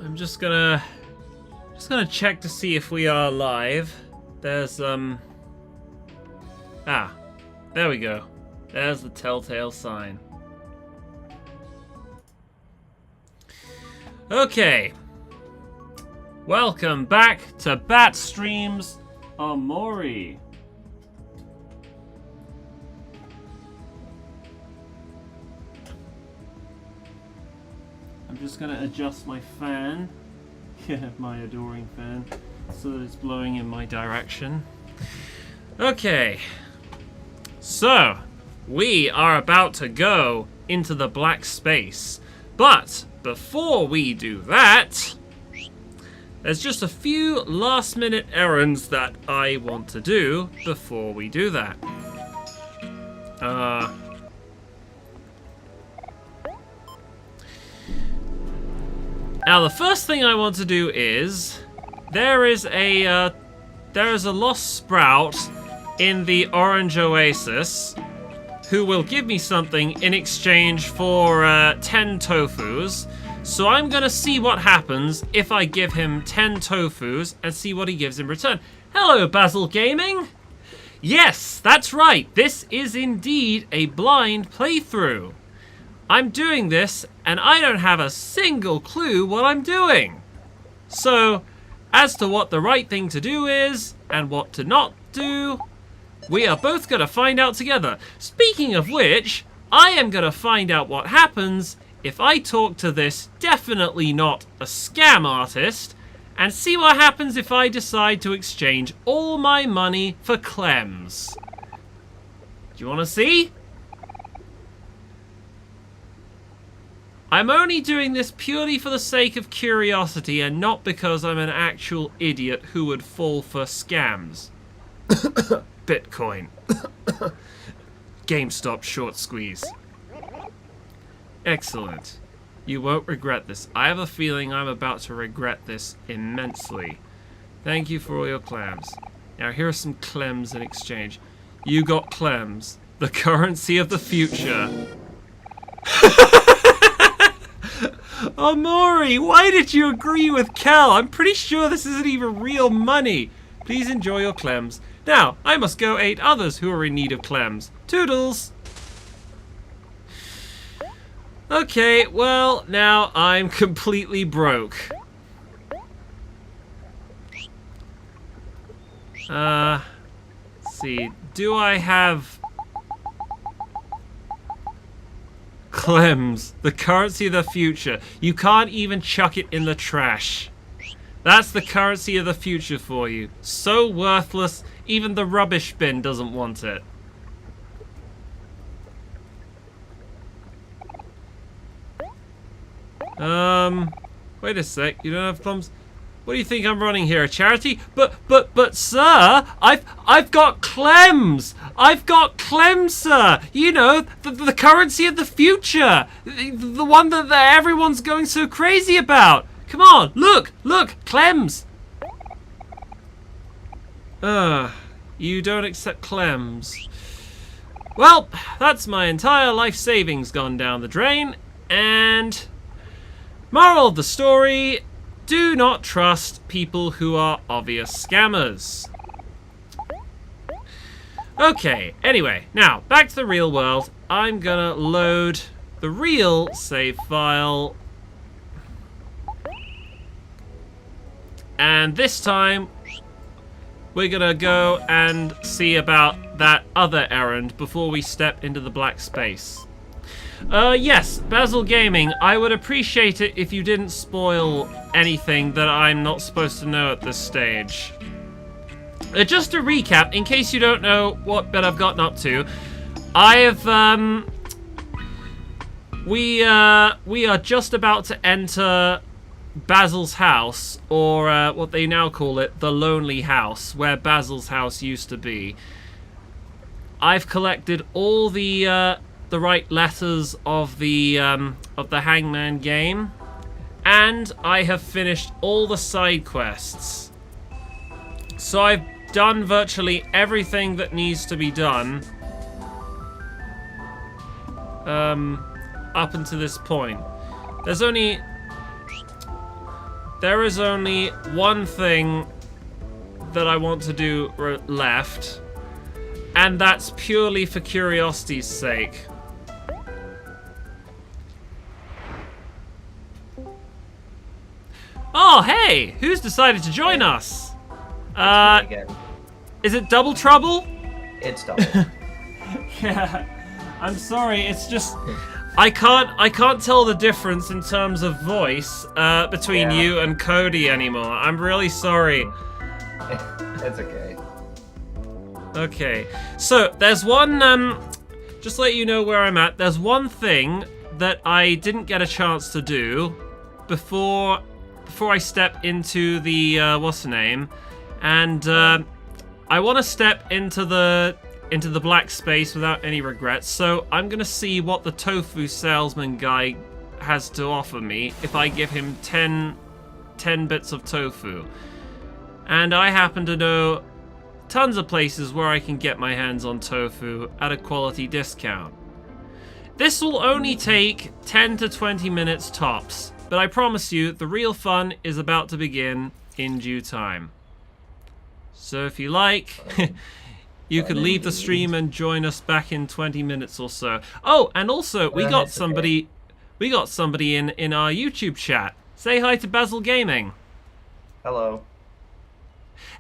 I'm just gonna check to see if we are live. There's there we go. There's the telltale sign. Okay. Welcome back to Bat Streams Omori. I'm just gonna adjust my fan, my adoring fan, so that it's blowing in my direction. Okay, so we are about to go into the black space, but before we do that, there's just a few last minute errands that I want to do before we do that. Now the first thing I want to do is there is a lost sprout in the Orange Oasis who will give me something in exchange for 10 tofus. So I'm gonna see what happens if I give him 10 tofus and see what he gives in return. Hello, Basil Gaming. Yes, that's right. This is indeed a blind playthrough. I'm doing this, and I don't have a single clue what I'm doing. So, as to what the right thing to do is, and what to not do, we are both going to find out together. Speaking of which, I am going to find out what happens if I talk to this definitely not a scam artist, and see what happens if I decide to exchange all my money for Clems. Do you want to see? I'm only doing this purely for the sake of curiosity and not because I'm an actual idiot who would fall for scams. Bitcoin. GameStop short squeeze. Excellent. You won't regret this. I have a feeling I'm about to regret this immensely. Thank you for all your clams. Now here are some Clems in exchange. You got Clems, the currency of the future. Omori, why did you agree with Cal? I'm pretty sure this isn't even real money. Please enjoy your Clems. Now, I must go aid others who are in need of Clems. Toodles! Okay, well, now I'm completely broke. Let's see. Do I have Clems, the currency of the future? You can't even chuck it in the trash. That's the currency of the future for you. So worthless, even the rubbish bin doesn't want it. Wait a sec, you don't have Clems? What do you think I'm running here, a charity? But sir, I've got Clems! I've got Clems, sir! You know, the currency of the future! The one that everyone's going so crazy about! Come on, look, Clems! You don't accept Clems. Well, that's my entire life savings gone down the drain, and moral of the story, do not trust people who are obvious scammers. Okay, anyway, now, back to the real world. I'm gonna load the real save file. And this time, we're gonna go and see about that other errand before we step into the black space. Yes, Basil Gaming, I would appreciate it if you didn't spoil anything that I'm not supposed to know at this stage. Just to recap, in case you don't know what bit I've gotten up to, I have, we are just about to enter Basil's house, or what they now call it, the Lonely House, where Basil's house used to be. I've collected all the right letters of the Hangman game, and I have finished all the side quests. So I've done virtually everything that needs to be done up until this point. There's only there is only one thing that I want to do left, and that's purely for curiosity's sake. Oh, hey! Who's decided to join us? Is it Double Trouble? It's Double. Yeah, I'm sorry. It's just I can't tell the difference in terms of voice between you and Cody anymore. I'm really sorry. It's okay. Okay, so there's one. Just to let you know where I'm at. There's one thing that I didn't get a chance to do before I step into the what's the name, and I want to step into the black space without any regrets. So I'm gonna see what the tofu salesman guy has to offer me if I give him 10 bits of tofu. And I happen to know tons of places where I can get my hands on tofu at a quality discount. This will only take 10 to 20 minutes tops, but I promise you the real fun is about to begin in due time. So if you like, you could leave the stream and join us back in 20 minutes or so. Oh, and also we got somebody in our YouTube chat. Say hi to Basil Gaming. Hello.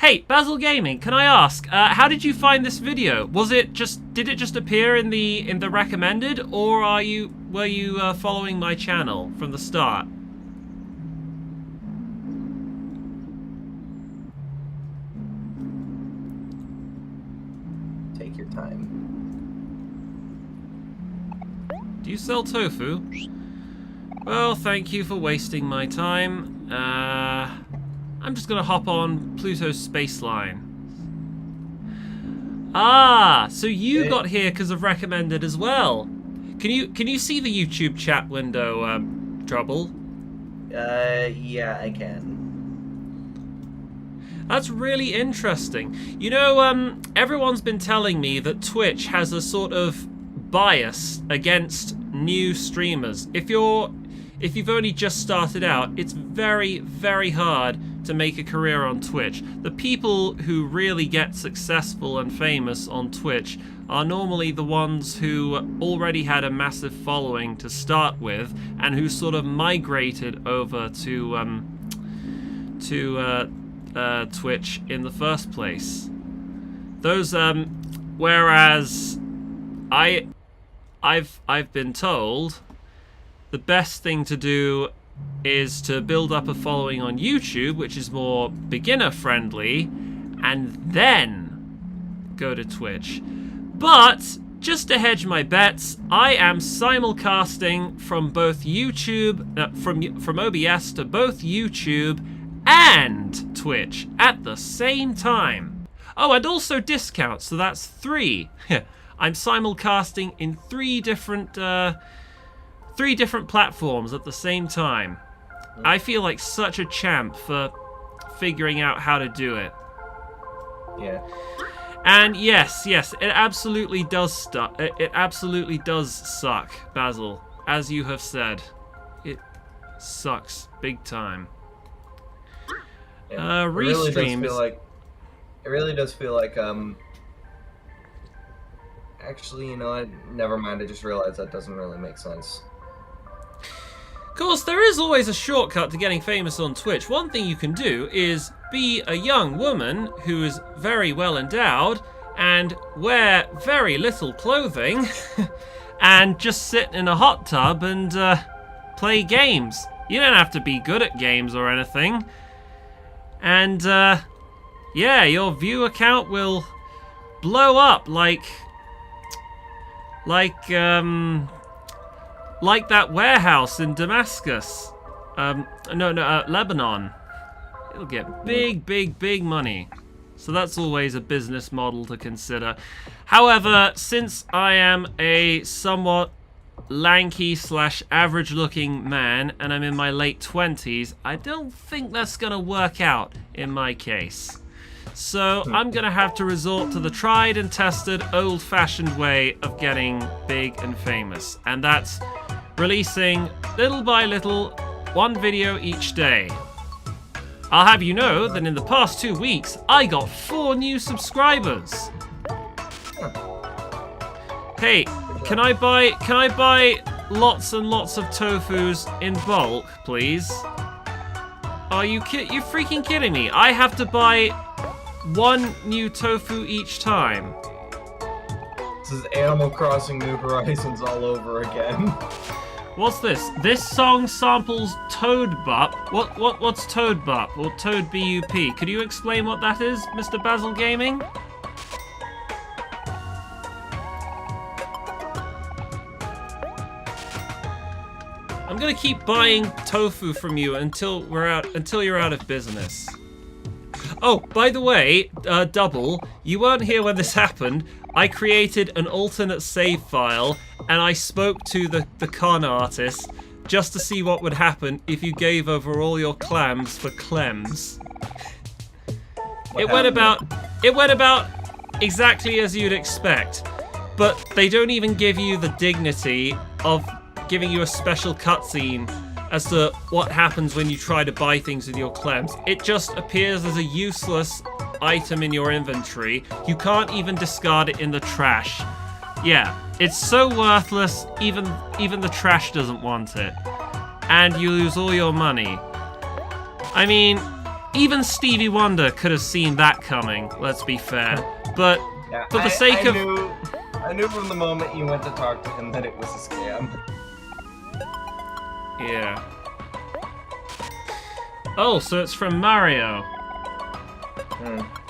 Hey, Basil Gaming, can I ask, how did you find this video? Did it just appear in the recommended, or were you following my channel from the start? Take your time. Do you sell tofu? Well, thank you for wasting my time. I'm just gonna hop on Pluto's space line. Ah, so you got here because of recommended as well. Can you see the YouTube chat window, Trouble? Yeah, I can. That's really interesting. You know, everyone's been telling me that Twitch has a sort of bias against new streamers. If you've only just started out, it's very, very hard to make a career on Twitch. The people who really get successful and famous on Twitch are normally the ones who already had a massive following to start with and who sort of migrated over to Twitch in the first place. Those whereas I've been told the best thing to do is to build up a following on YouTube, which is more beginner friendly, and then go to Twitch. But just to hedge my bets, I am simulcasting from both YouTube, from OBS to both YouTube and Twitch at the same time. Oh, and also discounts, so that's 3. I'm simulcasting in 3 different platforms at the same time. I feel like such a champ for figuring out how to do it. Yeah. And yes, it absolutely does it absolutely does suck, Basil, as you have said. It sucks big time. Yeah. Restream. It really does feel like actually, you know what? Never mind. I just realized that doesn't really make sense. Of course, there is always a shortcut to getting famous on Twitch. One thing you can do is be a young woman who is very well endowed and wear very little clothing and just sit in a hot tub and play games. You don't have to be good at games or anything. And yeah, your view account will blow up like that warehouse in Damascus. Lebanon. It'll get big money. So that's always a business model to consider. However, since I am a somewhat lanky / average looking man and I'm in my late 20s, I don't think that's gonna work out in my case. So I'm gonna have to resort to the tried and tested old-fashioned way of getting big and famous, and that's releasing little by little 1 video each day. I'll have you know that in the past 2 weeks, I got 4 new subscribers. Hey, can I buy lots and lots of tofus in bulk, please? Are you freaking kidding me? I have to buy 1 new tofu each time. This is Animal Crossing New Horizons all over again. What's this? This song samples Toad Bop. What's Toad Bop or Toad BUP? Could you explain what that is, Mr. Basil Gaming? I'm gonna keep buying tofu from you until you're out of business. Oh, by the way, Double, you weren't here when this happened. I created an alternate save file and I spoke to the con artist just to see what would happen if you gave over all your clams for clems. It went about exactly as you'd expect, but they don't even give you the dignity of giving you a special cutscene as to what happens when you try to buy things with your clems. It just appears as a useless item in your inventory. You can't even discard it in the trash. Yeah, it's so worthless, even the trash doesn't want it. And you lose all your money. I mean, even Stevie Wonder could have seen that coming, let's be fair. But Yeah, for the sake of... I knew from the moment you went to talk to him that it was a scam. Yeah. Oh, so it's from Mario.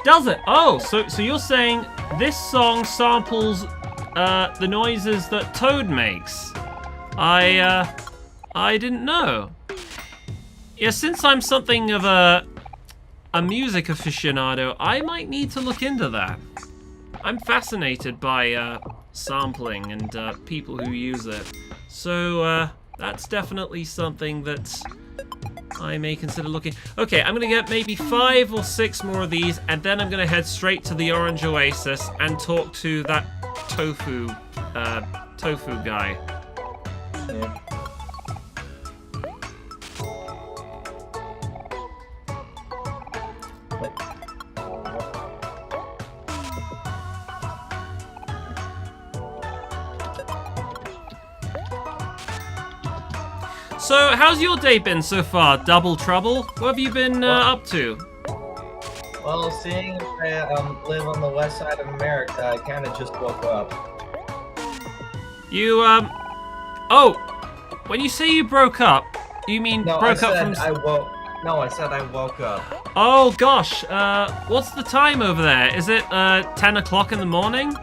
Does it? Oh, so you're saying this song samples the noises that Toad makes? I didn't know. Yeah, since I'm something of a music aficionado, I might need to look into that. I'm fascinated by sampling and people who use it. So that's definitely something that I may consider looking. Okay, I'm gonna get maybe 5 or 6 more of these, and then I'm gonna head straight to the Orange Oasis and talk to that tofu guy. Yeah. So, how's your day been so far, Double Trouble? What have you been up to? Well, seeing as I live on the west side of America, I kind of just woke up. You, oh, when you say you broke up, you mean No, broke up from... I said I woke up. Oh, gosh, what's the time over there? Is it, 10 o'clock in the morning?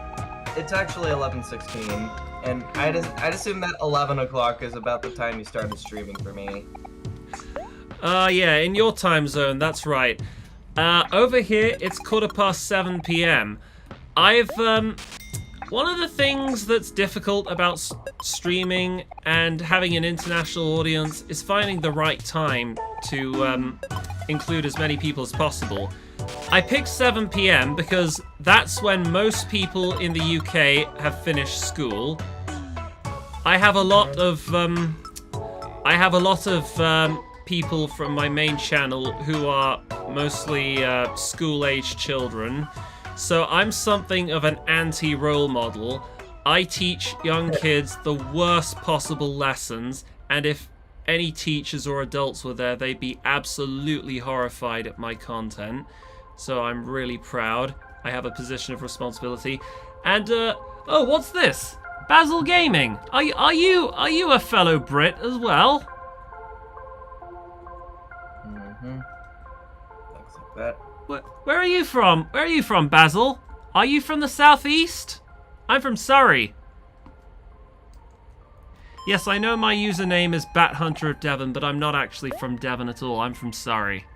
It's actually 11:16, and I'd assume that 11 o'clock is about the time you started streaming for me. Yeah, in your time zone, that's right. Over here, it's 7:15 p.m. One of the things that's difficult about streaming and having an international audience is finding the right time to include as many people as possible. I picked 7 p.m. because that's when most people in the UK have finished school. I have a lot of people from my main channel who are mostly school-aged children. So I'm something of an anti-role model. I teach young kids the worst possible lessons, and if any teachers or adults were there, they'd be absolutely horrified at my content. So I'm really proud. I have a position of responsibility. And oh, what's this? Basil Gaming. Are you a fellow Brit as well? Looks like that. Where are you from? Where are you from, Basil? Are you from the southeast? I'm from Surrey. Yes, I know my username is Bat Hunter of Devon, but I'm not actually from Devon at all. I'm from Surrey.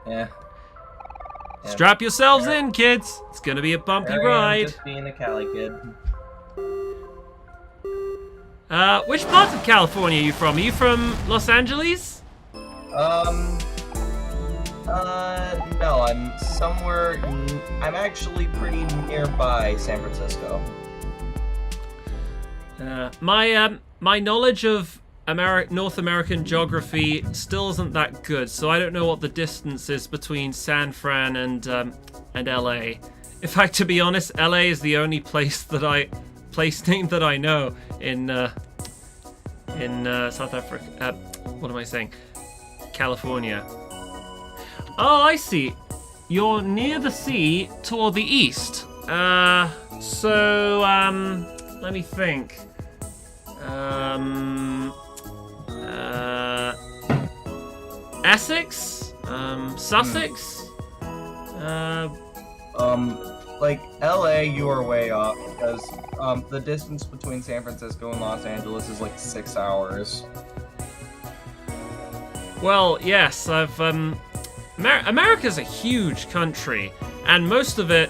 Yeah. Strap yourselves in, kids. It's gonna be a bumpy ride. Just being a Cali kid. Which part of California are you from? Are you from Los Angeles? No, I'm somewhere. I'm actually pretty nearby San Francisco. My knowledge of North American geography still isn't that good, so I don't know what the distance is between San Fran and LA. In fact, to be honest, LA is the only place name that I know in South Africa. What am I saying? California. Oh, I see. You're near the sea toward the east. Let me think. Essex? Sussex? Like LA, you are way off because the distance between San Francisco and Los Angeles is like 6 hours. Well, yes, America's a huge country, and most of the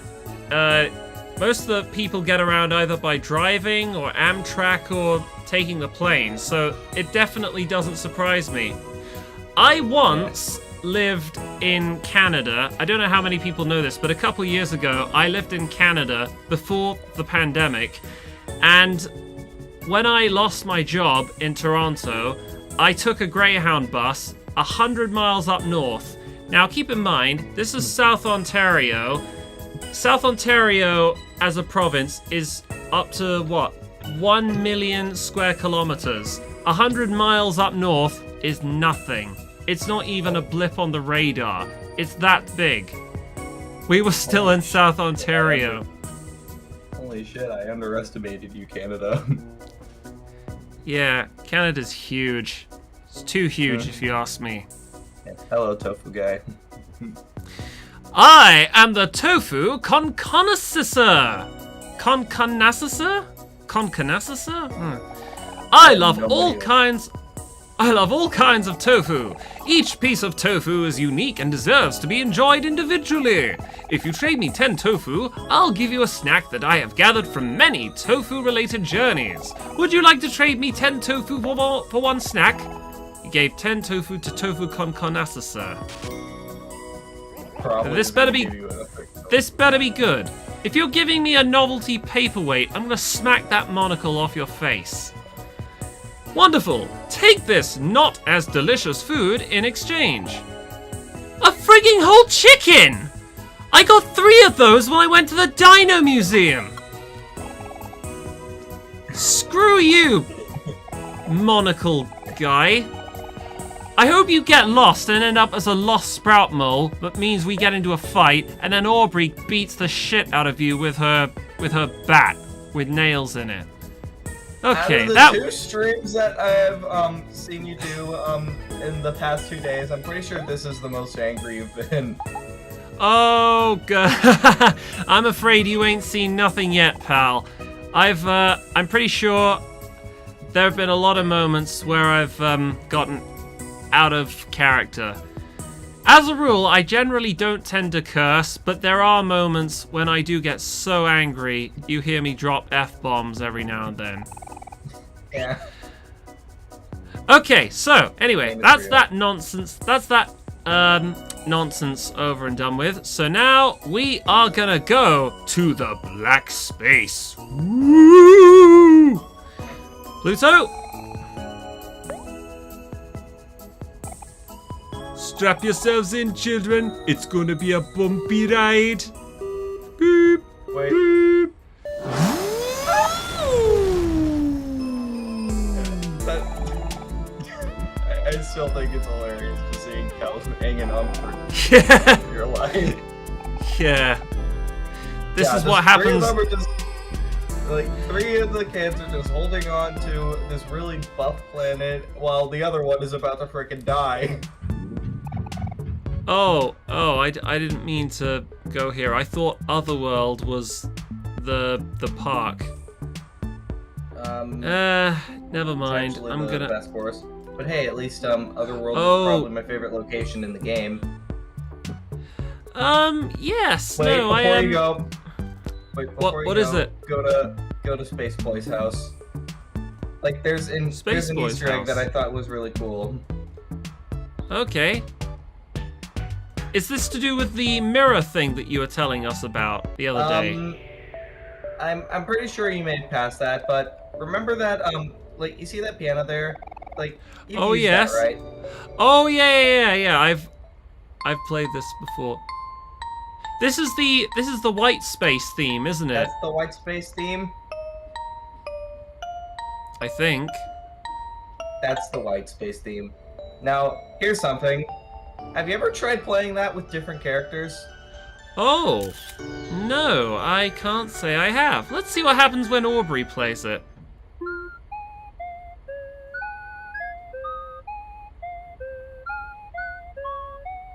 people get around either by driving or Amtrak or taking the plane, so it definitely doesn't surprise me. I once lived in Canada. I don't know how many people know this, but a couple years ago, I lived in Canada before the pandemic, and when I lost my job in Toronto, I took a Greyhound bus 100 miles up north. Now, keep in mind, this is South Ontario. South Ontario, as a province, is up to, 1 million square kilometers. 100 miles up north is nothing. It's not even a blip on the radar. It's that big. We were still in South Ontario. Holy shit, I underestimated you, Canada. Yeah, Canada's huge. It's too huge, if you ask me. Yeah, hello, tofu guy. I am the tofu conconnaisseur. Conconnaisseur? I love all kinds of tofu. Each piece of tofu is unique and deserves to be enjoyed individually. If you trade me 10 tofu, I'll give you a snack that I have gathered from many tofu-related journeys. Would you like to trade me 10 tofu for one snack? He gave 10 tofu to tofu conconnaisseur. This better be good. If you're giving me a novelty paperweight, I'm gonna smack that monocle off your face. Wonderful. Take this not as delicious food in exchange. A frigging whole chicken! I got 3 of those when I went to the Dino Museum. Screw you, monocle guy. I hope you get lost and end up as a lost sprout mole. That means we get into a fight, and then Aubrey beats the shit out of you with her bat with nails in it. Okay, out of the 2 streams that I have seen you do in the past 2 days, I'm pretty sure this is the most angry you've been. Oh god, I'm afraid you ain't seen nothing yet, pal. I'm pretty sure there have been a lot of moments where I've gotten out of character. As a rule, I generally don't tend to curse, but there are moments when I do get so angry, you hear me drop F-bombs every now and then. Yeah. Okay, so, anyway, that's that nonsense. That's that, nonsense over and done with. So now, we are gonna go to the black space. Woo! Pluto! Strap yourselves in, children. It's gonna be a bumpy ride. Boop. Wait. Boop. I still think it's hilarious just seeing cows hanging on for your life. Yeah. This is what happens. 3 of the kids are just holding on to this really buff planet while the other one is about to frickin' die. Oh, I didn't mean to go here. I thought Otherworld was the park. Never mind. I'm the gonna. best course. But hey, at least Otherworld is probably my favorite location in the game. Yes. Wait, no, I before am. you go. Wait, before What you is it? Go to Space Boy's house. Like there's an Boy's Easter egg house. that I thought was really cool. Okay. Is this to do with the mirror thing that you were telling us about the other day? I'm pretty sure you made it past that, but remember that like you see that piano there? Like, you've Oh used yes. that, right? Oh yeah. I've played this before. This is the white space theme, isn't it? That's the white space theme. I think. That's the white space theme. Now, here's something. Have you ever tried playing that with different characters? Oh, no, I can't say I have. Let's see what happens when Aubrey plays it.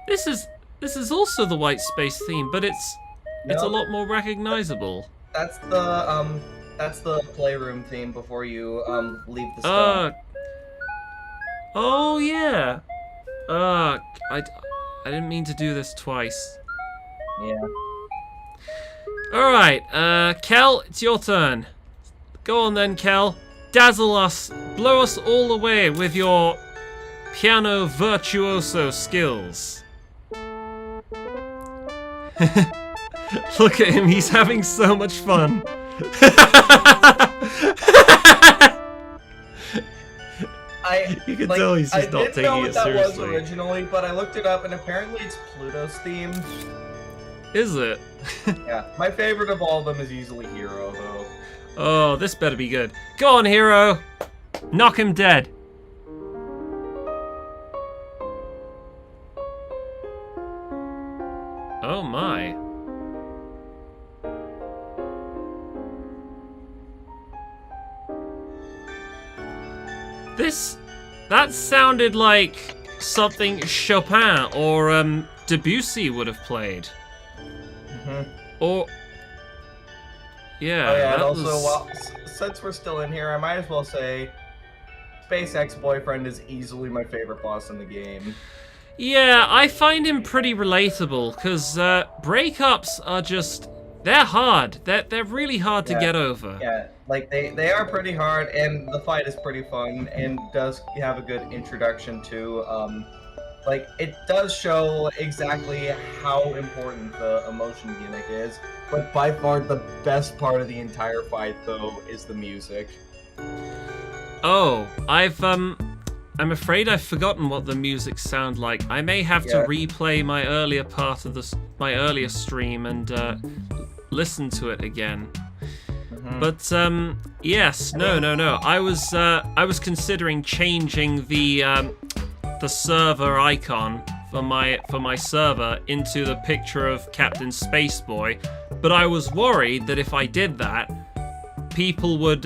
This is also the white space theme, but it's a lot more recognizable. That's the playroom theme before you leave the stump. Oh yeah. I didn't mean to do this twice. Yeah. Alright, Kel, it's your turn. Go on then, Kel. Dazzle us, blow us all away with your piano virtuoso skills. Look at him, he's having so much fun. You can tell he's just not taking it seriously. I didn't know what that was originally, but I looked it up and apparently it's Pluto's theme. Is it? Yeah, my favorite of all of them is easily Hero, though. Oh, this better be good. Go on, Hero! Knock him dead. Oh my. That sounded like something Chopin or Debussy would have played. Or yeah. Oh yeah, and also, well, since we're still in here, I might as well say Space Ex-Boyfriend is easily my favorite boss in the game. Yeah, I find him pretty relatable, because breakups are just... They're hard. They're really hard to get over. Yeah, like, they are pretty hard, and the fight is pretty fun, and does have a good introduction to, like, it does show exactly how important the emotion gimmick is, but by far the best part of the entire fight, though, is the music. Oh, I'm afraid I've forgotten what the music sound like. I may have to replay my earlier part of my earlier stream and listen to it again. But yes, no. I was considering changing the server icon for my server into the picture of Captain Spaceboy, but I was worried that if I did that, people would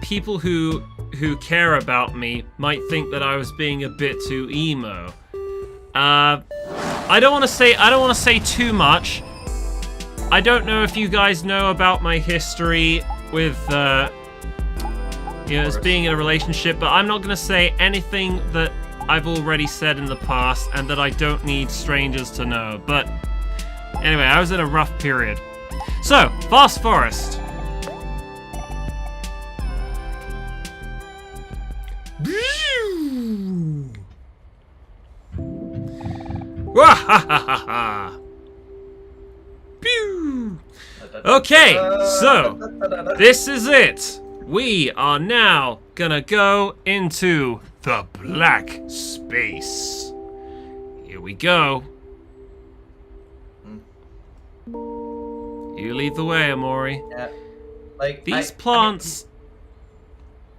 people who care about me might think that I was being a bit too emo. I don't want to say too much. I don't know if you guys know about my history with as being in a relationship, but I'm not going to say anything that I've already said in the past and that I don't need strangers to know. But anyway, I was in a rough period. So, Vast Forest. Okay, so this is it. We are now gonna go into the black space. Here we go. You lead the way, Omori. Yeah, like these plants.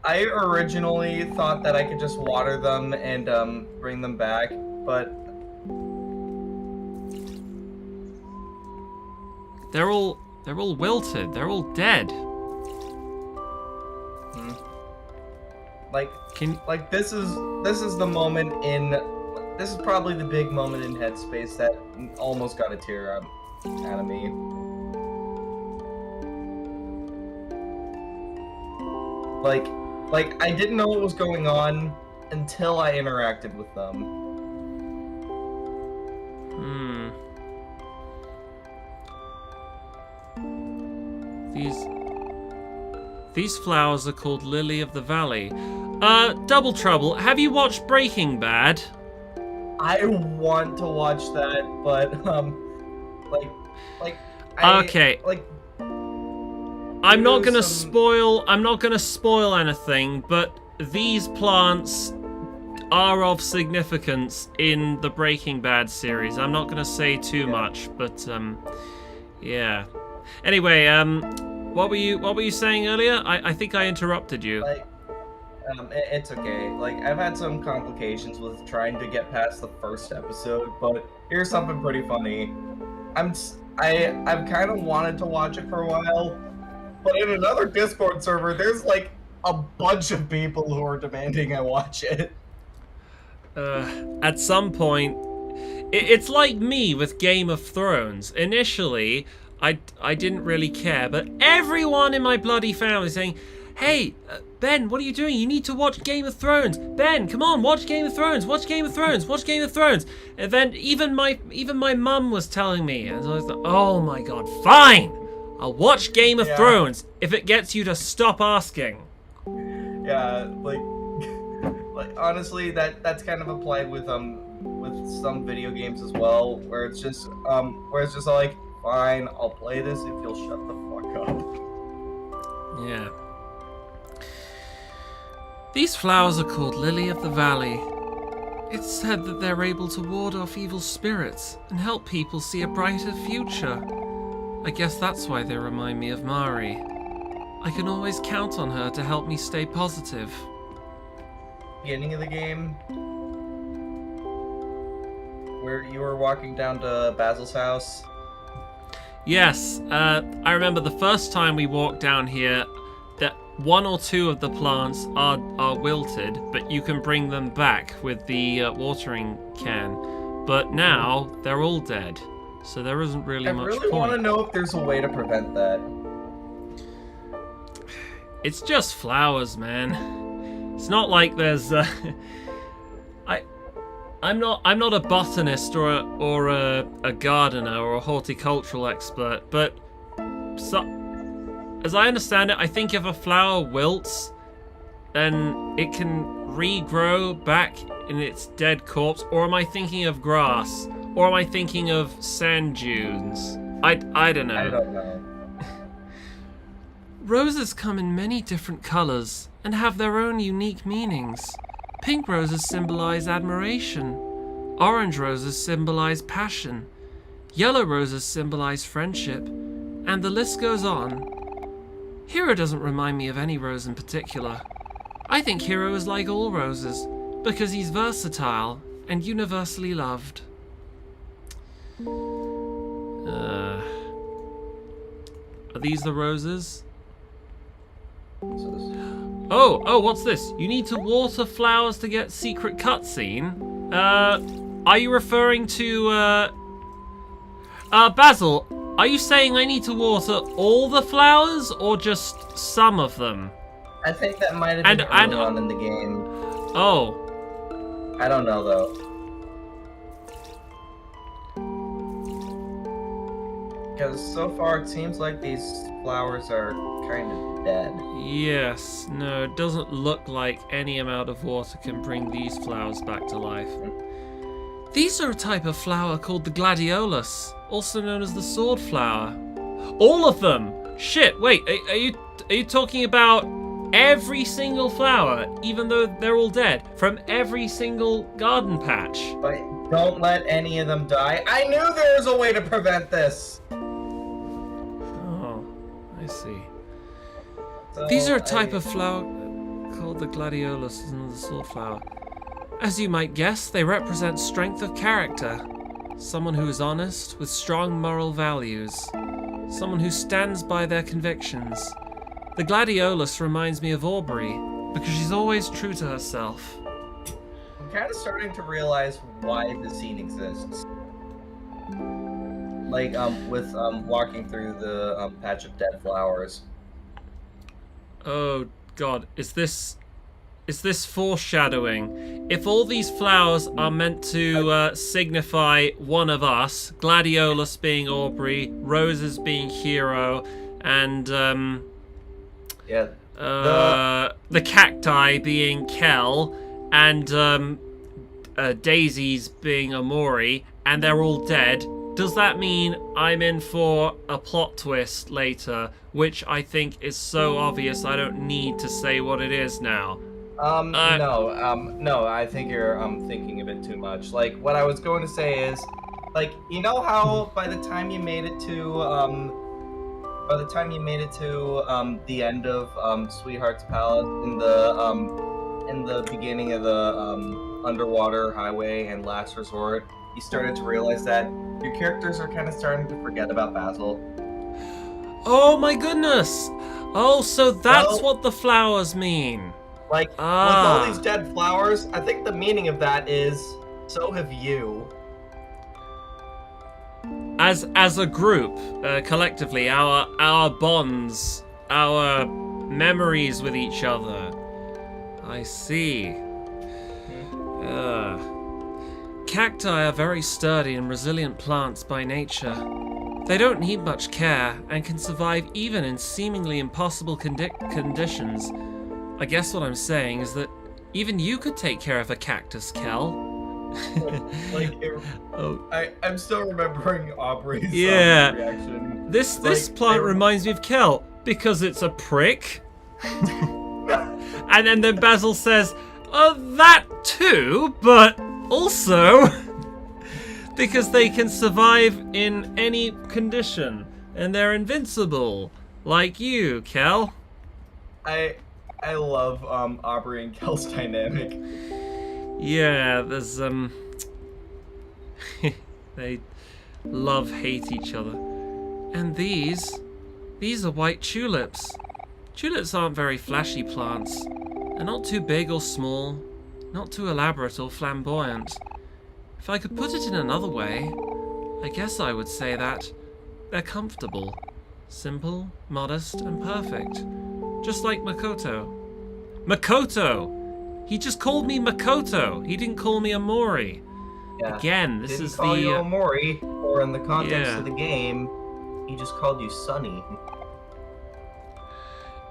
I originally thought that I could just water them and bring them back, but they're all wilted. They're all dead. Like this is the moment in this is probably the big moment in Headspace that almost got a tear out of me. Like I didn't know what was going on until I interacted with them. These flowers are called Lily of the Valley. Double Trouble, have you watched Breaking Bad? I want to watch that, but okay. I'm not gonna spoil anything, but these plants are of significance in the Breaking Bad series. I'm not going to say too much, but yeah. Anyway, what were you saying earlier? I think I interrupted you. Like, it's okay. Like, I've had some complications with trying to get past the first episode, but here's something pretty funny. I've kind of wanted to watch it for a while, but in another Discord server, there's like a bunch of people who are demanding I watch it. At some point, it's like me with Game of Thrones. Initially, I didn't really care, but everyone in my bloody family saying, "Hey, Ben, what are you doing? You need to watch Game of Thrones. Ben, come on, watch Game of Thrones. Watch Game of Thrones. Watch Game of Thrones." And then even my mum was telling me, and I was like, "Oh my god, fine. I'll watch Game of Thrones if it gets you to stop asking." Yeah, like honestly, that's kind of applied with some video games as well, where it's just like, fine, I'll play this if you'll shut the fuck up. Yeah. These flowers are called Lily of the Valley. It's said that they're able to ward off evil spirits and help people see a brighter future. I guess that's why they remind me of Mari. I can always count on her to help me stay positive. Beginning of the game, where you were walking down to Basil's house. Yes, I remember the first time we walked down here, that one or two of the plants are wilted, but you can bring them back with the watering can. But now they're all dead, so there isn't really much point. I really want to know if there's a way to prevent that. It's just flowers, man. It's not like there's. I'm not a botanist or a gardener or a horticultural expert, but as I understand it, I think if a flower wilts, then it can regrow back in its dead corpse. Or am I thinking of grass? Or am I thinking of sand dunes? I don't know. I don't know. Roses come in many different colors and have their own unique meanings. Pink roses symbolize admiration. Orange roses symbolize passion. Yellow roses symbolize friendship. And the list goes on. Hero doesn't remind me of any rose in particular. I think Hero is like all roses, because he's versatile and universally loved. Are these the roses? Oh, what's this? You need to water flowers to get secret cutscene? Are you referring to, Basil, are you saying I need to water all the flowers, or just some of them? I think that might have been early on in the game. Oh. I don't know, though. Because so far it seems like these flowers are kind of dead. Yes, no, it doesn't look like any amount of water can bring these flowers back to life. These are a type of flower called the gladiolus, also known as the sword flower. All of them! Shit, wait, are you talking about every single flower, even though they're all dead, from every single garden patch? But don't let any of them die. I knew there was a way to prevent this! Oh, I see. So These are a type of flower called the gladiolus and the sword flower. As you might guess, they represent strength of character. Someone who is honest, with strong moral values. Someone who stands by their convictions. The gladiolus reminds me of Omori, because she's always true to herself. I'm kind of starting to realize why the scene exists. Like, with walking through the patch of dead flowers. Oh god, is this foreshadowing? If all these flowers are meant to signify one of us, gladiolus being Omori, roses being Hero, and the cacti being Kel, and daisies being Omori, and they're all dead, does that mean I'm in for a plot twist later, which I think is so obvious I don't need to say what it is now? No, I think you're thinking a bit too much. Like, what I was going to say is, like, you know how by the time you made it to the end of Sweetheart's Palace in the beginning of the underwater highway and last resort, you started to realize that your characters are kind of starting to forget about Basil. Oh my goodness! Oh, so that's Well, what the flowers mean. like, with all these dead flowers, I think the meaning of that is, so have you. As a group, collectively, our bonds, our memories with each other. I see. Cacti are very sturdy and resilient plants by nature. They don't need much care and can survive even in seemingly impossible conditions. I guess what I'm saying is that even you could take care of a cactus, Kel. I'm still remembering Aubrey's reaction. This plant reminds me of Kel because it's a prick. And then Basil says, that too, but also because they can survive in any condition and they're invincible, like you, Kel. I love Aubrey and Kel's dynamic. Yeah, there's they love-hate each other. And these are white tulips. Tulips aren't very flashy plants. They're not too big or small, not too elaborate or flamboyant. If I could put it in another way, I guess I would say that they're comfortable, simple, modest, and perfect. Just like Makoto. Makoto! He just called me Makoto. He didn't call me Omori. Yeah. Again, this Didn't is call the... you Omori, or in the context of the game, he just called you Sunny.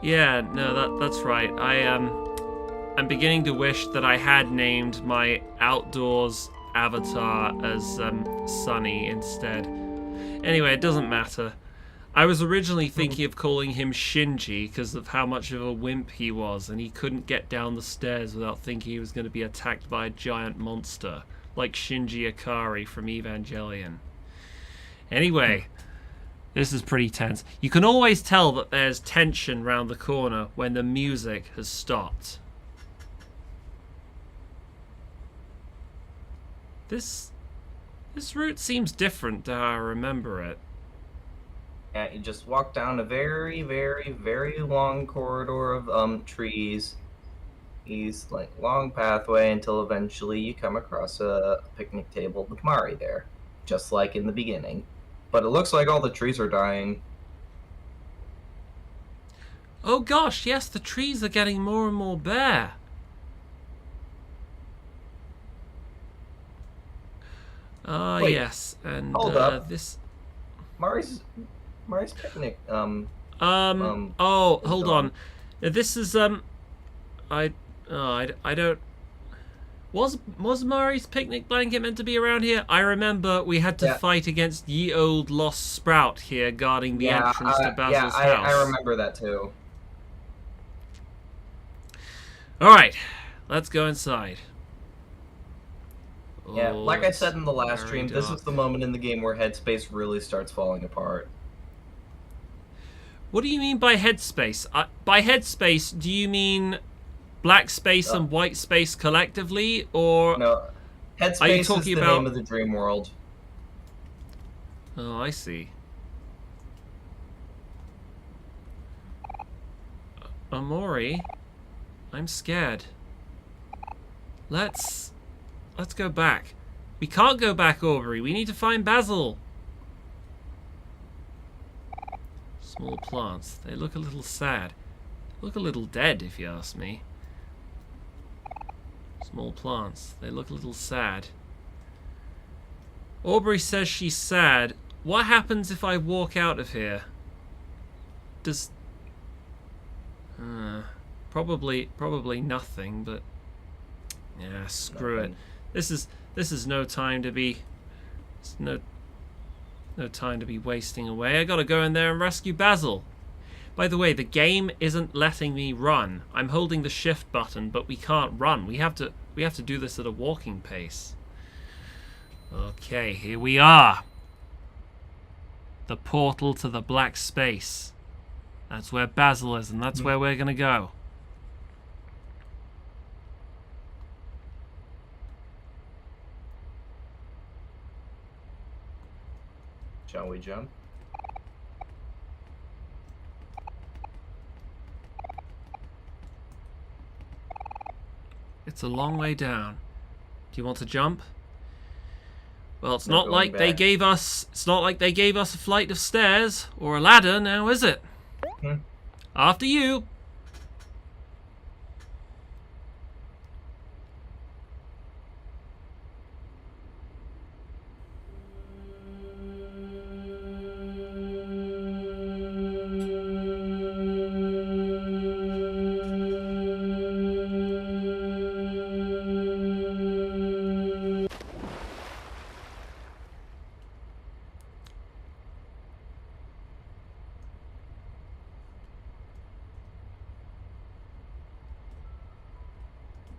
Yeah, no, that's right. I'm beginning to wish that I had named my outdoors avatar as Sunny instead. Anyway, it doesn't matter. I was originally thinking of calling him Shinji because of how much of a wimp he was, and he couldn't get down the stairs without thinking he was going to be attacked by a giant monster, like Shinji Ikari from Evangelion. Anyway, this is pretty tense. You can always tell that there's tension round the corner when the music has stopped. This route seems different to how I remember it. Yeah, you just walk down a very, very, very long corridor of trees. These like long pathway until eventually you come across a picnic table with Mari there, just like in the beginning. But it looks like all the trees are dying. Oh gosh, yes, the trees are getting more and more bare. Wait, yes, and hold up. this Mari's picnic. Oh, hold on. This is I don't. Was Mari's picnic blanket meant to be around here? I remember we had to fight against ye old lost sprout here guarding the entrance to Basil's house. I remember that too. Alright, let's go inside. Yeah, Oh, like I said in the last very stream, this dark. is the moment in the game where Headspace really starts falling apart. What do you mean by headspace? By headspace, do you mean black space and white space collectively, or No, Headspace are you is talking the about name of the dream world. Oh, I see. Omori, I'm scared. Let's go back. We can't go back, Aubrey. We need to find Basil. Small plants. They look a little sad. Look a little dead, if you ask me. Small plants. They look a little sad. Aubrey says she's sad. What happens if I walk out of here? Does... probably nothing, but... yeah, screw it. This is no time to be... it's no time to be wasting away. I gotta go in there and rescue Basil. By the way, the game isn't letting me run. I'm holding the shift button, but we can't run. We have to do this at a walking pace. Okay, here we are. The portal to the black space. That's where Basil is, and that's where we're gonna go. Shall we jump? It's a long way down. Do you want to jump? Well, it's No not going like they back. gave us. It's not like they gave us a flight of stairs or a ladder, now is it? After you.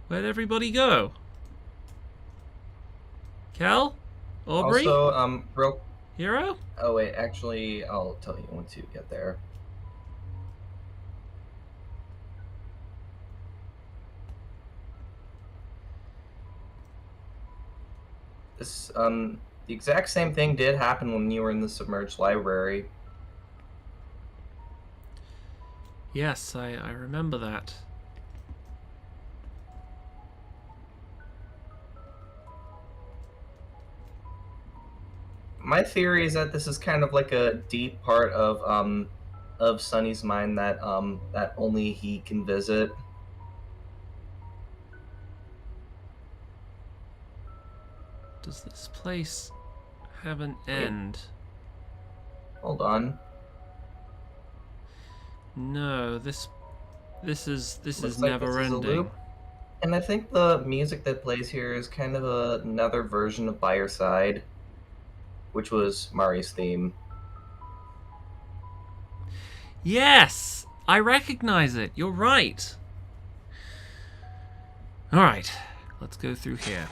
Where'd everybody go? Cal? Aubrey? Also, real. Hero? Oh wait, actually, I'll tell you once you get there. This, the exact same thing did happen when you were in the submerged library. Yes, I remember that. My theory is that this is kind of like a deep part of Sunny's mind that that only he can visit. Does this place have an end? Hold on. No, this is Looks like never this is a ending. loop. And I think the music that plays here is kind of another version of By Your Side, which was Mari's theme. Yes! I recognize it. You're right. Alright, let's go through here.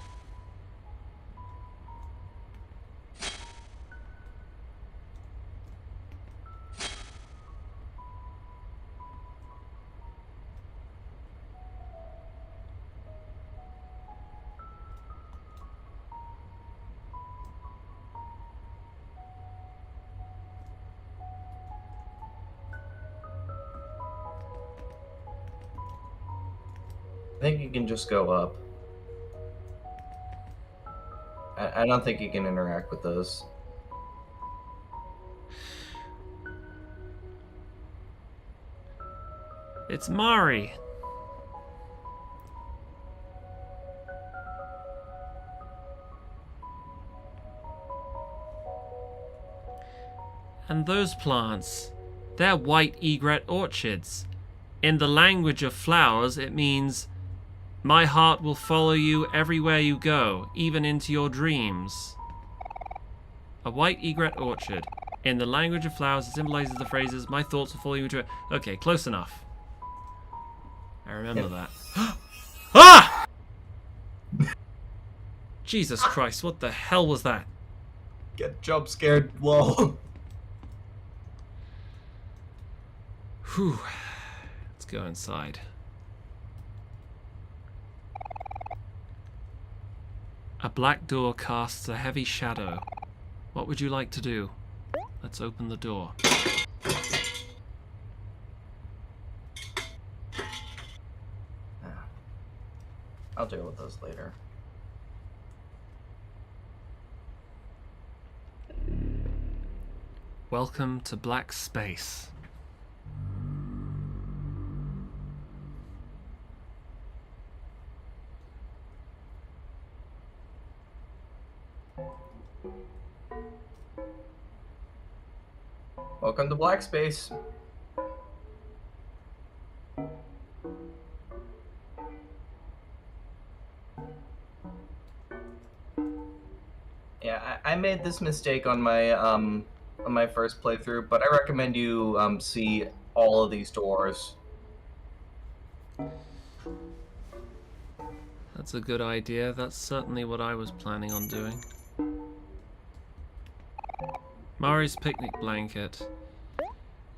I think you can just go up. I don't think you can interact with those. It's Mari. And those plants, they're white egret orchids. In the language of flowers, it means, my heart will follow you everywhere you go, even into your dreams. A white egret orchid. In the language of flowers, it symbolizes the phrases, my thoughts will follow you into it. Okay, close enough. I remember that. Ah! Jesus Christ, what the hell was that? Get jump scared, lol. Whew. Let's go inside. A black door casts a heavy shadow. What would you like to do? Let's open the door. I'll deal with those later. Welcome to black space. Welcome to Black Space. Yeah, I made this mistake on my first playthrough, but I recommend you see all of these doors. That's a good idea. That's certainly what I was planning on doing. Mari's picnic blanket.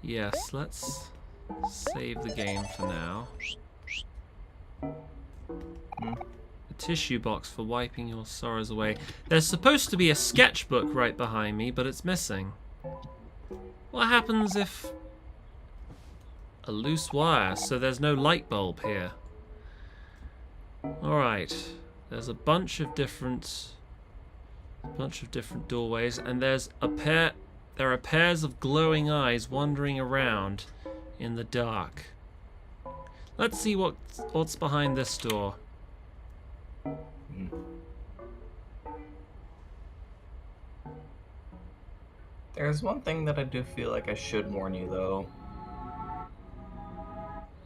Yes, let's save the game for now. A tissue box for wiping your sorrows away. There's supposed to be a sketchbook right behind me, but it's missing. What happens if... A loose wire, so there's no light bulb here. Alright. There's a bunch of different doorways, and there's a pair... There are pairs of glowing eyes wandering around in the dark. Let's see what's behind this door. There's one thing that I do feel like I should warn you, though.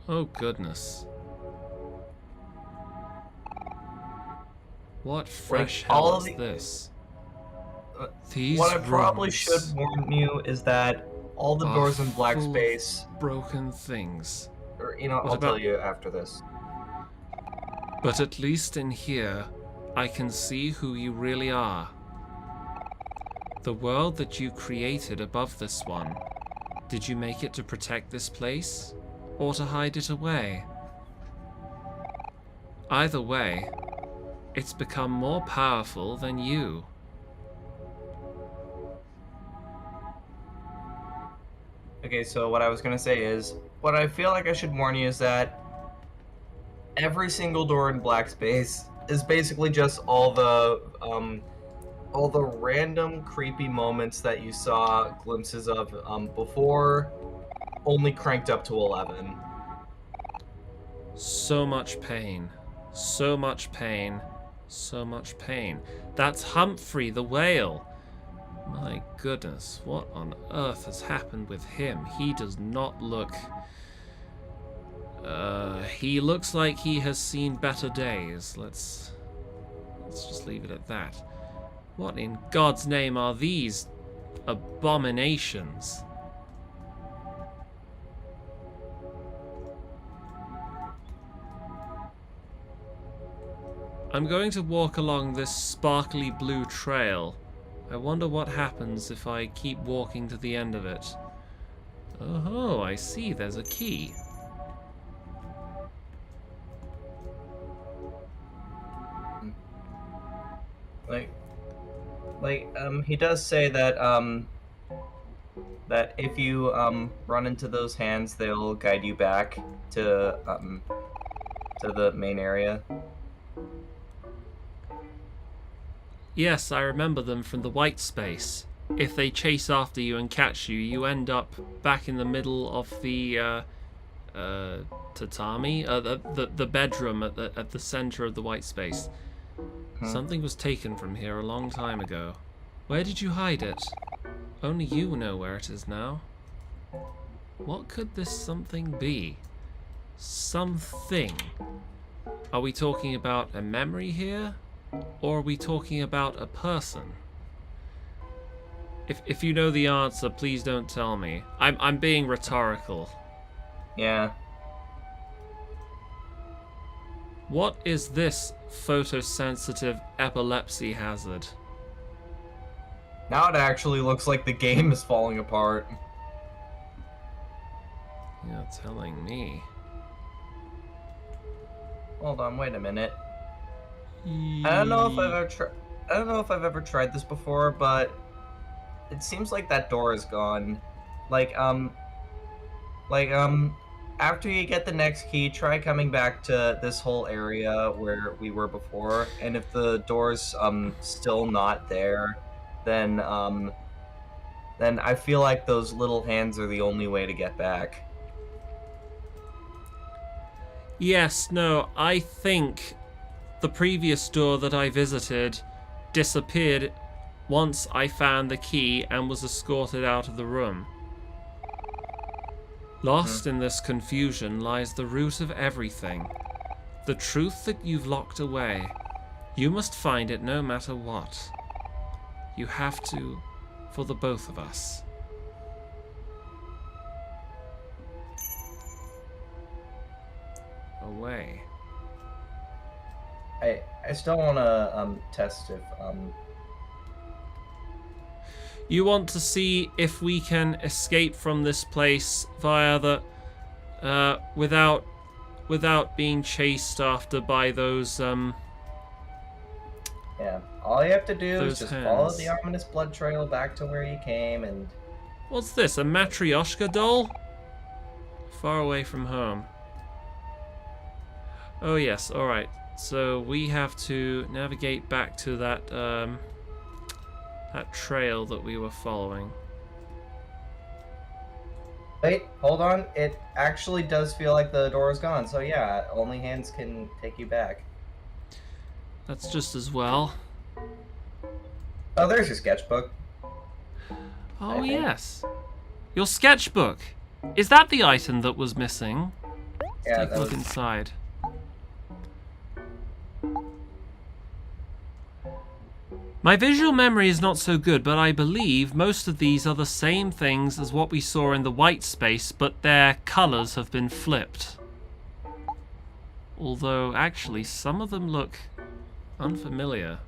Oh, goodness. What fresh hell is this? These what I probably rooms should warn you is that all the doors in black full of space... broken things. Or, you know, I'll tell you after this. But at least in here, I can see who you really are. The world that you created above this one. Did you make it to protect this place? Or to hide it away? Either way, it's become more powerful than you. Okay, so what I was gonna say is, what I feel like I should warn you is that every single door in black space is basically just all the random creepy moments that you saw glimpses of before, only cranked up to 11. So much pain. So much pain. So much pain. That's Humphrey the whale. My goodness, what on earth has happened with him? He does not look... he looks like he has seen better days. Let's just leave it at that. What in God's name are these abominations? I'm going to walk along this sparkly blue trail. I wonder what happens if I keep walking to the end of it. Oh, I see. There's a key. He does say that, that if you, run into those hands, they'll guide you back to the main area. Yes, I remember them from the white space. If they chase after you and catch you, you end up back in the middle of the tatami, the bedroom at the center of the white space. Something was taken from here a long time ago. Where did you hide it? Only you know where it is now. What could this something be? Something. Are we talking about a memory here? Or are we talking about a person? If you know the answer, please don't tell me. I'm being rhetorical. Yeah. What is this photosensitive epilepsy hazard? Now it actually looks like the game is falling apart. You're telling me. Hold on, wait a minute. I don't know if I've ever tried this before, but it seems like that door is gone. After you get the next key, try coming back to this whole area where we were before, and if the door's still not there, then I feel like those little hands are the only way to get back. Yes, no, I think the previous door that I visited disappeared once I found the key and was escorted out of the room. Lost in this confusion lies the root of everything. The truth that you've locked away. You must find it no matter what. You have to, for the both of us. way. I still want to test if You want to see if we can escape from this place via the without being chased after by those yeah. All you have to do is those just follow hands. the ominous blood trail back to where you came, and What's this? A Matryoshka doll? Far away from home. Oh yes, alright. So we have to navigate back to that that trail that we were following. wait, hold on. It actually does feel like the door is gone. So yeah, only hands can take you back. That's just as well. Oh, there's your sketchbook. Oh yes. Your sketchbook. Is that the item that was missing? Let's take a look inside. My visual memory is not so good, but I believe most of these are the same things as what we saw in the white space, but their colours have been flipped. Although, actually, some of them look unfamiliar.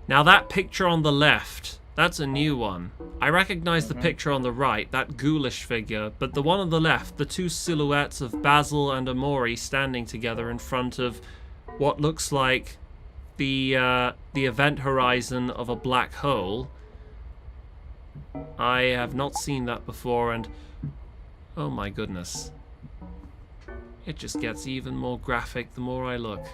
Now that picture on the left, that's a new one. I recognize the picture on the right, that ghoulish figure, but the one on the left, the two silhouettes of Basil and Omori standing together in front of what looks like the event horizon of a black hole. I have not seen that before, and oh my goodness. It just gets even more graphic the more I look.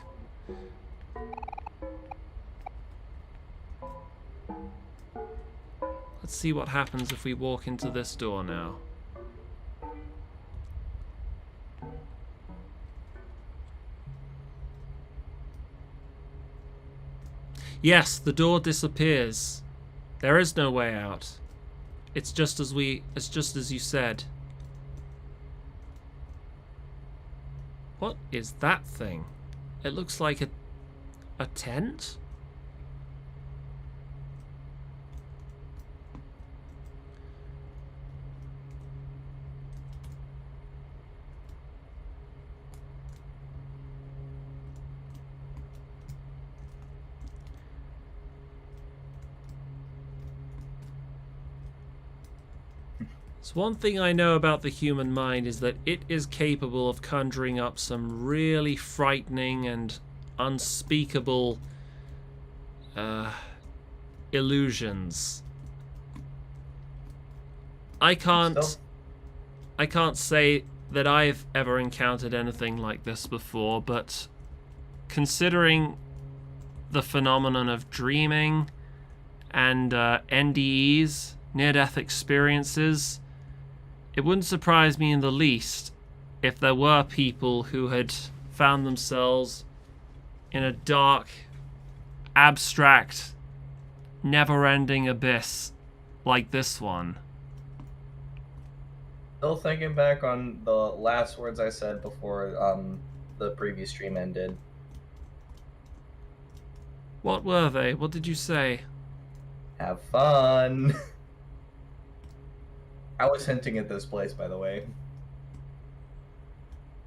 Let's see what happens if we walk into this door now. Yes, the door disappears. There is no way out. It's just as you said. What is that thing? It looks like a tent? So one thing I know about the human mind is that it is capable of conjuring up some really frightening and unspeakable illusions. I can't say that I've ever encountered anything like this before, but considering the phenomenon of dreaming and NDEs, near-death experiences, it wouldn't surprise me in the least if there were people who had found themselves in a dark, abstract, never-ending abyss like this one. Still thinking back on the last words I said before the previous stream ended. What were they? What did you say? Have fun. I was hinting at this place, by the way.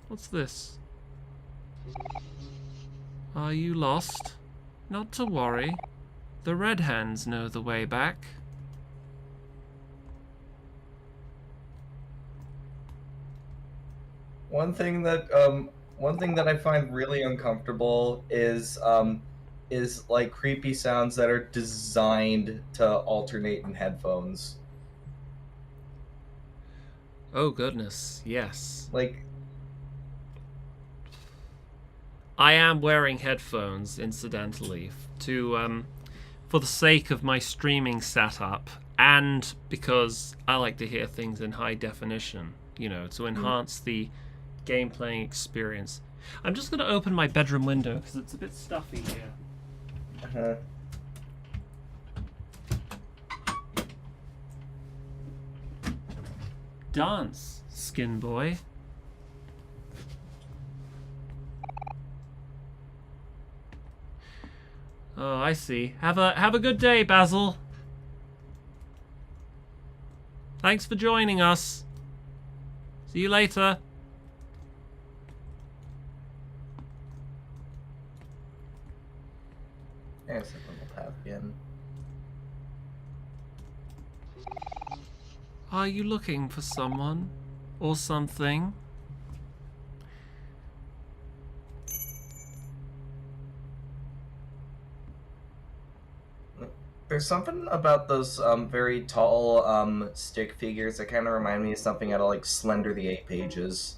What's this? Are you lost? Not to worry. The Red Hands know the way back. One thing that I find really uncomfortable is like creepy sounds that are designed to alternate in headphones. Oh goodness, yes. Like, I am wearing headphones, incidentally, to for the sake of my streaming setup, and because I like to hear things in high definition, you know, to enhance the game playing experience. I'm just going to open my bedroom window because it's a bit stuffy here. Dance, skin boy. Oh, I see. Have a good day, Basil. Thanks for joining us. See you later. There's a little path again. Are you looking for someone or something? There's something about those very tall stick figures that kind of remind me of something out of like Slender the Eight Pages.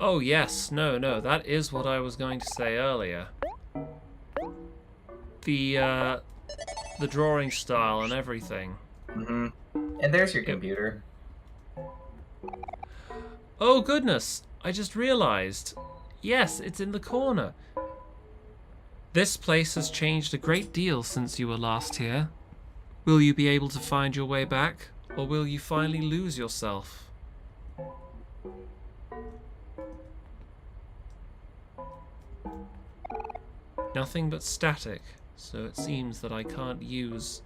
Oh yes, no, that is what I was going to say earlier. The drawing style and everything. Mm-hmm. And there's your computer. Oh goodness, I just realized. Yes, it's in the corner. This place has changed a great deal since you were last here. Will you be able to find your way back, or will you finally lose yourself? Nothing but static, so it seems that I can't use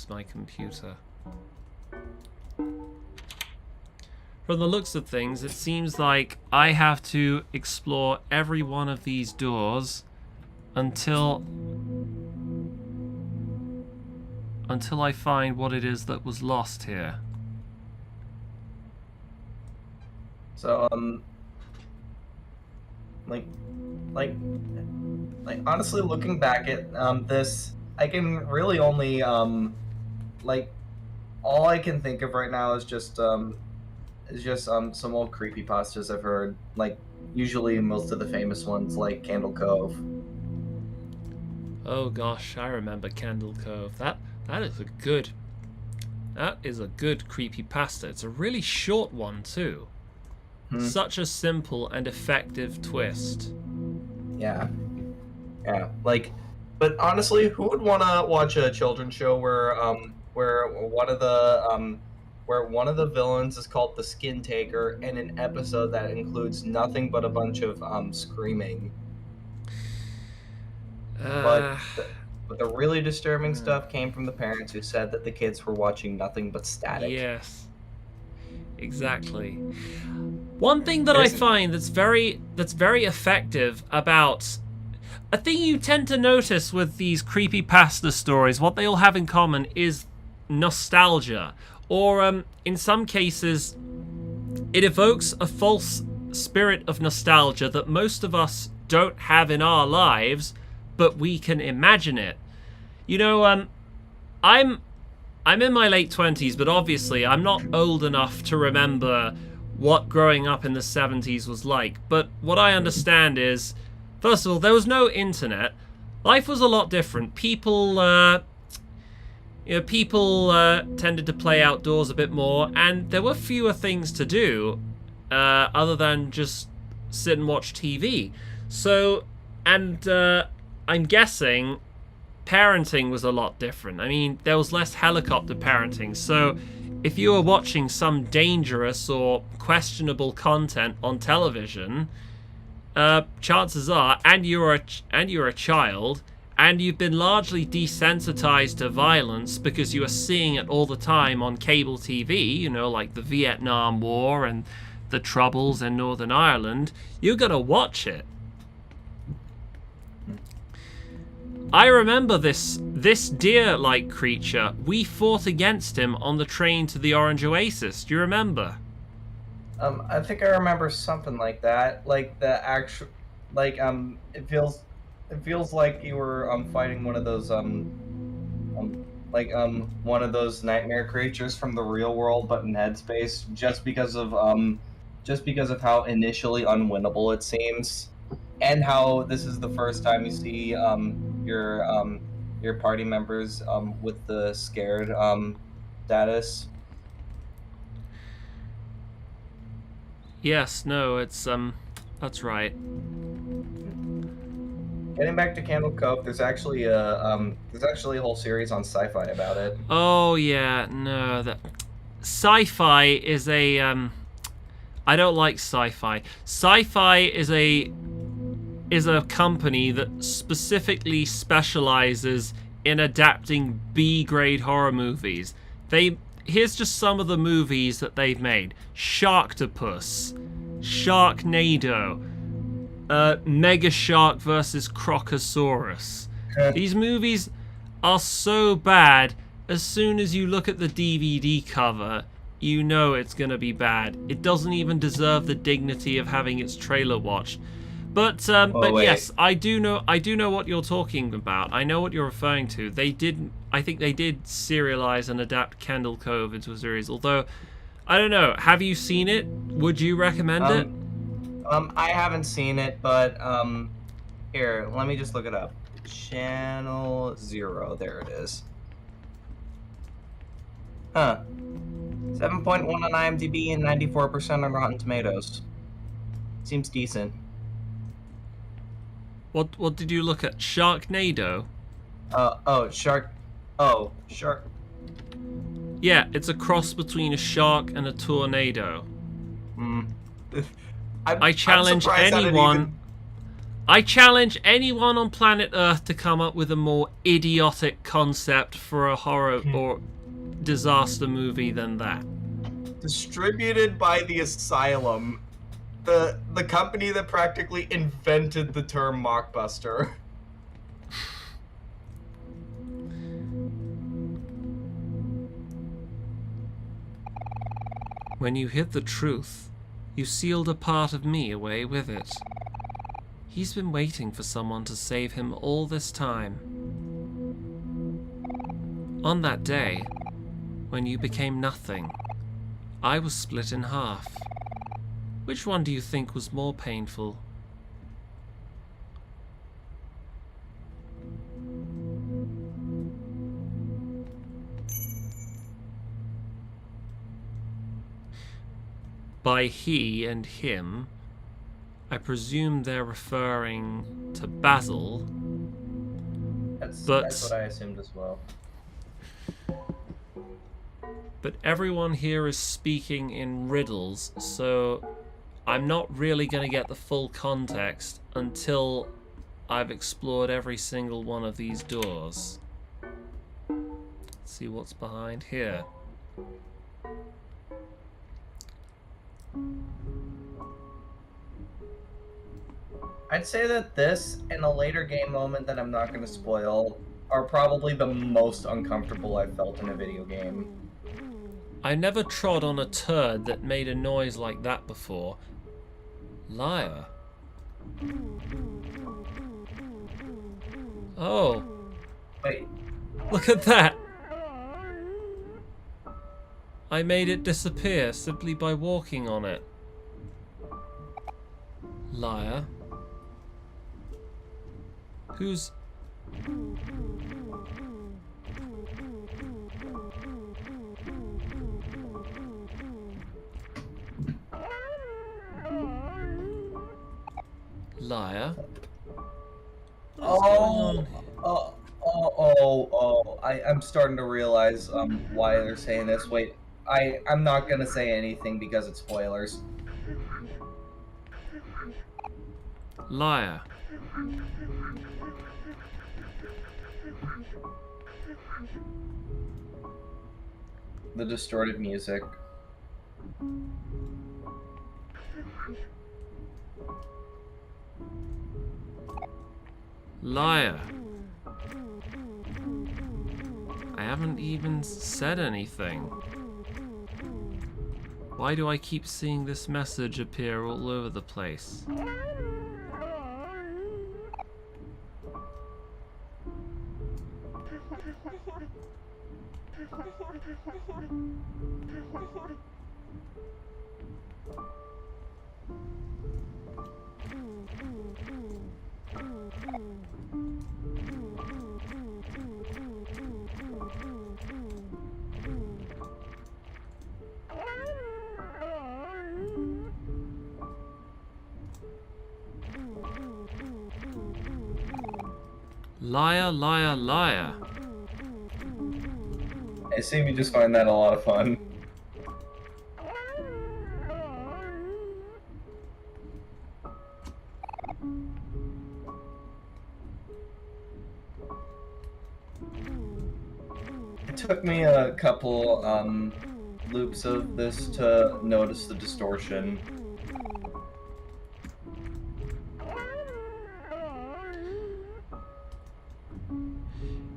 my computer. From the looks of things, it seems like I have to explore every one of these doors until I find what it is that was lost here. So like honestly, looking back at this, I can really only like all I can think of right now is just some old creepypastas I've heard, like usually most of the famous ones like Candle Cove. Oh gosh, I remember Candle Cove. That is a good creepypasta. It's a really short one too. Such a simple and effective twist. Yeah. Like, but honestly, who would want to watch a children's show where one of the villains is called the Skin Taker, and an episode that includes nothing but a bunch of screaming? But the really disturbing stuff came from the parents who said that the kids were watching nothing but static. Yes. Exactly. One thing that I find that's very effective about a thing you tend to notice with these creepypasta stories, what they all have in common is nostalgia. Or in some cases, it evokes a false spirit of nostalgia that most of us don't have in our lives, but we can imagine it. You know, I'm in my late 20s, but obviously I'm not old enough to remember what growing up in the 70s was like. But what I understand is, first of all, there was no internet. Life was a lot different. People tended to play outdoors a bit more, and there were fewer things to do other than just sit and watch TV. So, and I'm guessing parenting was a lot different. I mean, there was less helicopter parenting. So if you were watching some dangerous or questionable content on television, chances are, and you're a child, and you've been largely desensitized to violence because you are seeing it all the time on cable TV, you know, like the Vietnam War and the Troubles in Northern Ireland, you're gonna watch it. I remember this deer-like creature. We fought against him on the train to the Orange Oasis. Do you remember? I think I remember something like that. Like the actual, like it feels like you were fighting one of those one of those nightmare creatures from the real world, but in Headspace, just because of how initially unwinnable it seems, and how this is the first time you see your party members with the scared status. Yes, no, it's that's right. Getting back to Candle Cove, there's actually a whole series on Sci-Fi about it. Oh yeah, no, that Sci-Fi is a I don't like Sci-Fi. Sci-Fi is a company that specifically specializes in adapting B-grade horror movies. Here's just some of the movies that they've made. Sharktopus, Sharknado, Mega Shark vs. Crocosaurus. These movies are so bad, as soon as you look at the DVD cover, you know it's gonna be bad. It doesn't even deserve the dignity of having its trailer watched. But yes, I do know what you're talking about. I know what you're referring to. I think they did serialize and adapt Candle Cove into a series. Although, I don't know. Have you seen it? Would you recommend it? I haven't seen it, but here, let me just look it up. Channel 0, there it is. Huh. 7.1 on IMDb and 94% on Rotten Tomatoes. Seems decent. What did you look at? Sharknado? Shark. Yeah, it's a cross between a shark and a tornado. I challenge anyone. I challenge anyone on planet Earth to come up with a more idiotic concept for a horror or disaster movie than that. Distributed by the Asylum, the company that practically invented the term mockbuster. When you hid the truth, you sealed a part of me away with it. He's been waiting for someone to save him all this time. On that day, when you became nothing, I was split in half. Which one do you think was more painful? By he and him, I presume they're referring to Basil. That's what I assumed as well. But everyone here is speaking in riddles, so I'm not really going to get the full context until I've explored every single one of these doors. Let's see what's behind here. I'd say that this and a later game moment that I'm not going to spoil are probably the most uncomfortable I've felt in a video game. I never trod on a turd that made a noise like that before. Liar. Oh. Wait. Look at that. I made it disappear simply by walking on it. Liar. Who's... Liar? I'm starting to realize why they're saying this. Wait, I'm not gonna say anything because it's spoilers. Liar. The distorted music. Liar. I haven't even said anything. Why do I keep seeing this message appear all over the place? Liar, liar, liar. I assume you just find that a lot of fun. took me a couple loops of this to notice the distortion.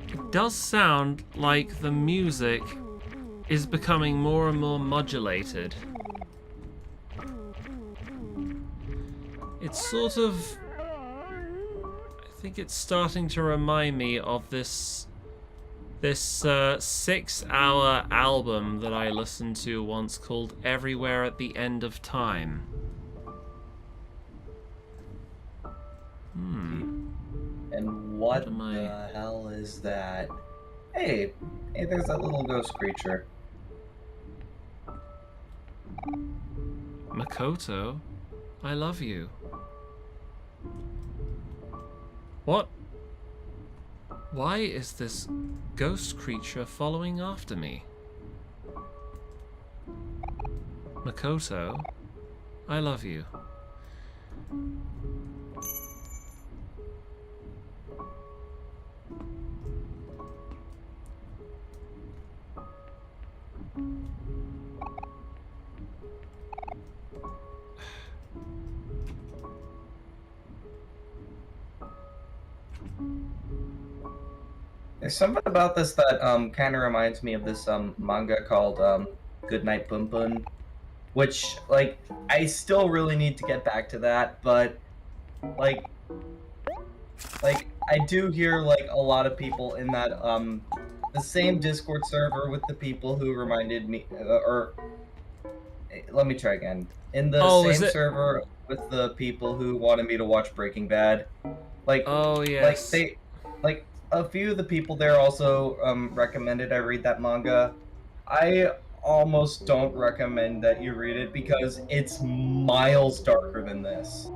It does sound like the music is becoming more and more modulated. It's sort of... I think it's starting to remind me of this 6-hour album that I listened to once called Everywhere at the End of Time. And what the hell is that? Hey, there's that little ghost creature. Makoto, I love you. What? Why is this ghost creature following after me? Makoto, I love you. There's something about this that kind of reminds me of this manga called Goodnight Bun Bun, which like I still really need to get back to that, but like I do hear like a lot of people in that the same Discord server with the people who reminded me or let me try again. In the same server with the people who wanted me to watch Breaking Bad. Like oh yes. Like a few of the people there also recommended I read that manga. I almost don't recommend that you read it because it's miles darker than this.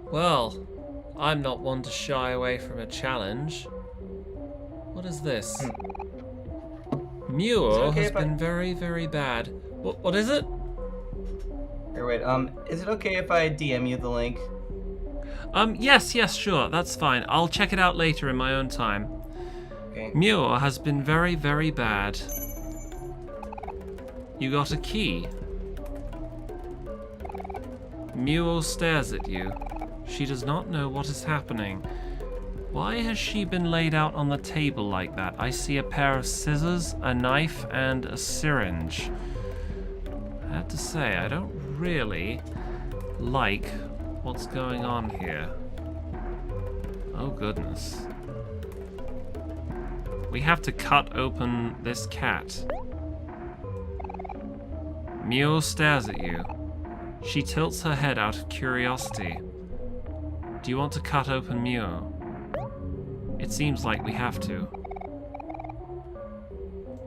Well, I'm not one to shy away from a challenge. What is this? Muo has been very, very bad. What is it? Here, wait, is it okay if I DM you the link? Yes, sure, that's fine. I'll check it out later in my own time. Okay. Muir has been very, very bad. You got a key. Muir stares at you. She does not know what is happening. Why has she been laid out on the table like that? I see a pair of scissors, a knife, and a syringe. I have to say, I don't really like what's going on here. Oh goodness. We have to cut open this cat. Mule stares at you. She tilts her head out of curiosity. Do you want to cut open Mule? It seems like we have to.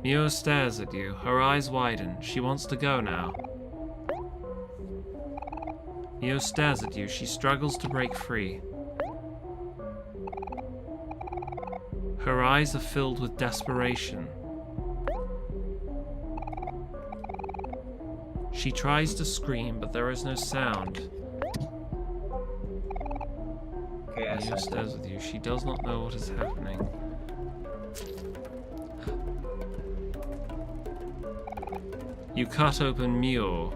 Mule stares at you, her eyes widen. She wants to go now. Mio stares at you. She struggles to break free. Her eyes are filled with desperation. She tries to scream, but there is no sound. Okay, Mio stares at you. She does not know what is happening. You cut open Mio.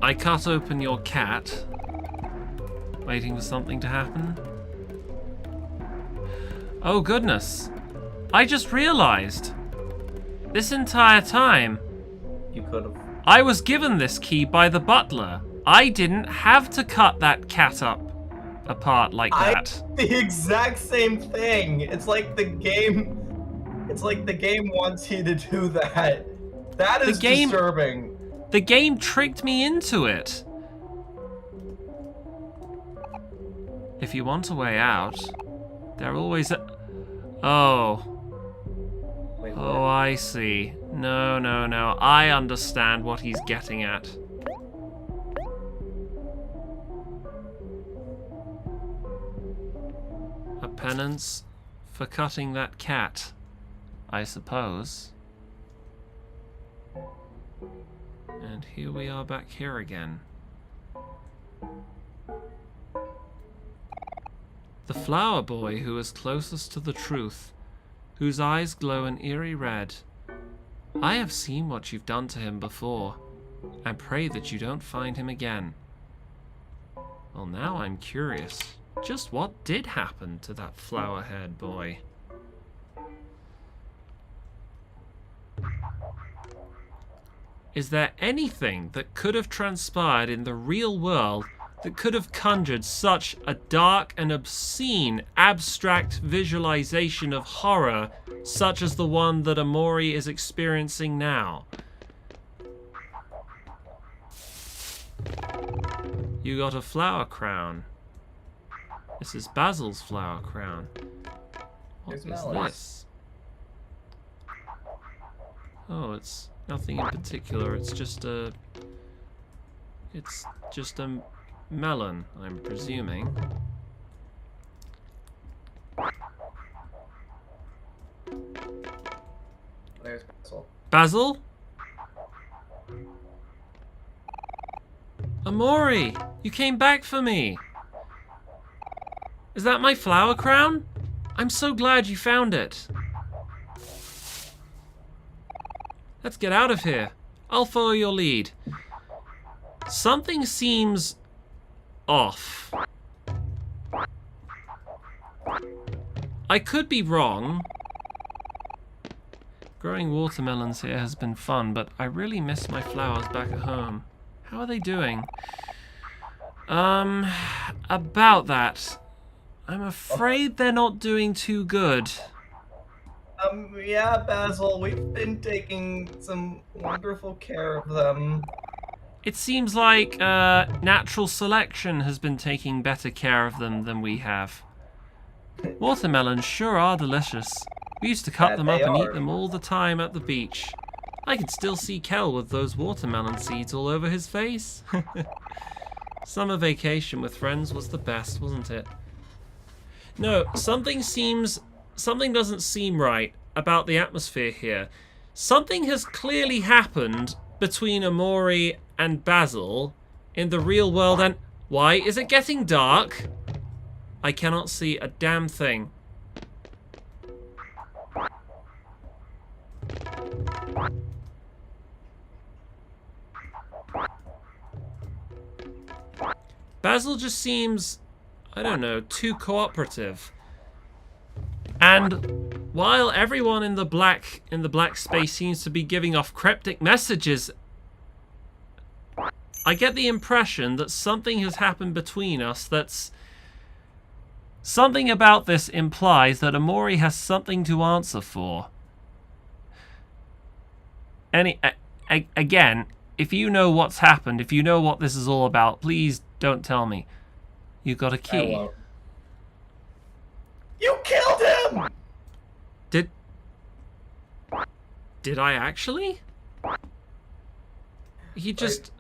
I cut open your cat, waiting for something to happen. Oh goodness, I just realized, this entire time, you could have. I was given this key by the butler. I didn't have to cut that cat up apart like that. The exact same thing. It's like the game wants you to do that. That is disturbing. The game tricked me into it. If you want a way out, there always Oh. Wait, oh, I see. No. I understand what he's getting at. A penance for cutting that cat, I suppose. And here we are back here again. The flower boy who is closest to the truth, whose eyes glow an eerie red. I have seen what you've done to him before, and pray that you don't find him again. Well, now I'm curious. Just what did happen to that flower-haired boy? Is there anything that could have transpired in the real world that could have conjured such a dark and obscene abstract visualization of horror such as the one that Omori is experiencing now? You got a flower crown. This is Basil's flower crown. What is this? Oh, it's nothing in particular. It's just a melon, I'm presuming. There's Basil. Basil? Omori, you came back for me. Is that my flower crown? I'm so glad you found it. Let's get out of here. I'll follow your lead. Something seems off. I could be wrong. Growing watermelons here has been fun, but I really miss my flowers back at home. How are they doing? About that. I'm afraid they're not doing too good. Yeah, Basil, we've been taking some wonderful care of them. It seems like natural selection has been taking better care of them than we have. Watermelons sure are delicious. We used to cut them up and eat them all the time at the beach. I can still see Kel with those watermelon seeds all over his face. Summer vacation with friends was the best, wasn't it? No, something doesn't seem right about the atmosphere here. Something has clearly happened between Omori and Basil in the real world, and why is it getting dark? I cannot see a damn thing. Basil just seems, I don't know, too cooperative. And while everyone in the black space seems to be giving off cryptic messages, I get the impression that something has happened between us that's... Something about this implies that Omori has something to answer for. Again, if you know what's happened, if you know what this is all about, please don't tell me. You got a key. I won't. You killed him! Did I actually? He just...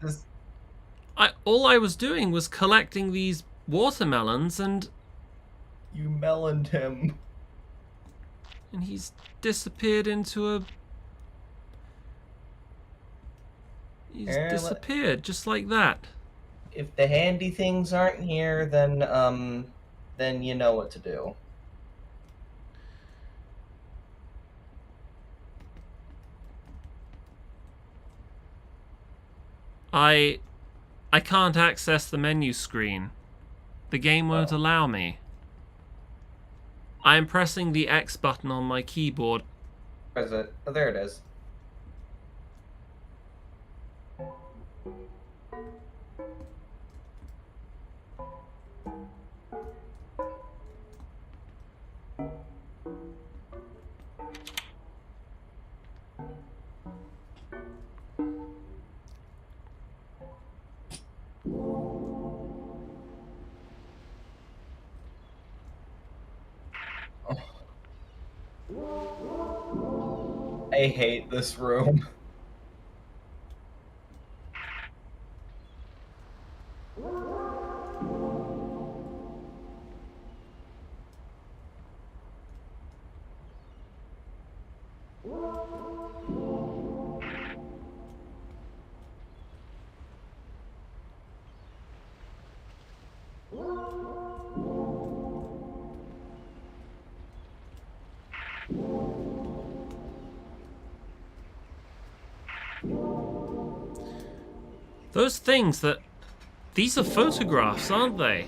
all I was doing was collecting these watermelons and... You meloned him. And he's disappeared into a... He's disappeared, just like that. If the handy things aren't here, then you know what to do. I can't access the menu screen. The game won't allow me. I am pressing the X button on my keyboard. Where is it? Oh, there it is. I hate this room. Those things that... These are photographs, aren't they?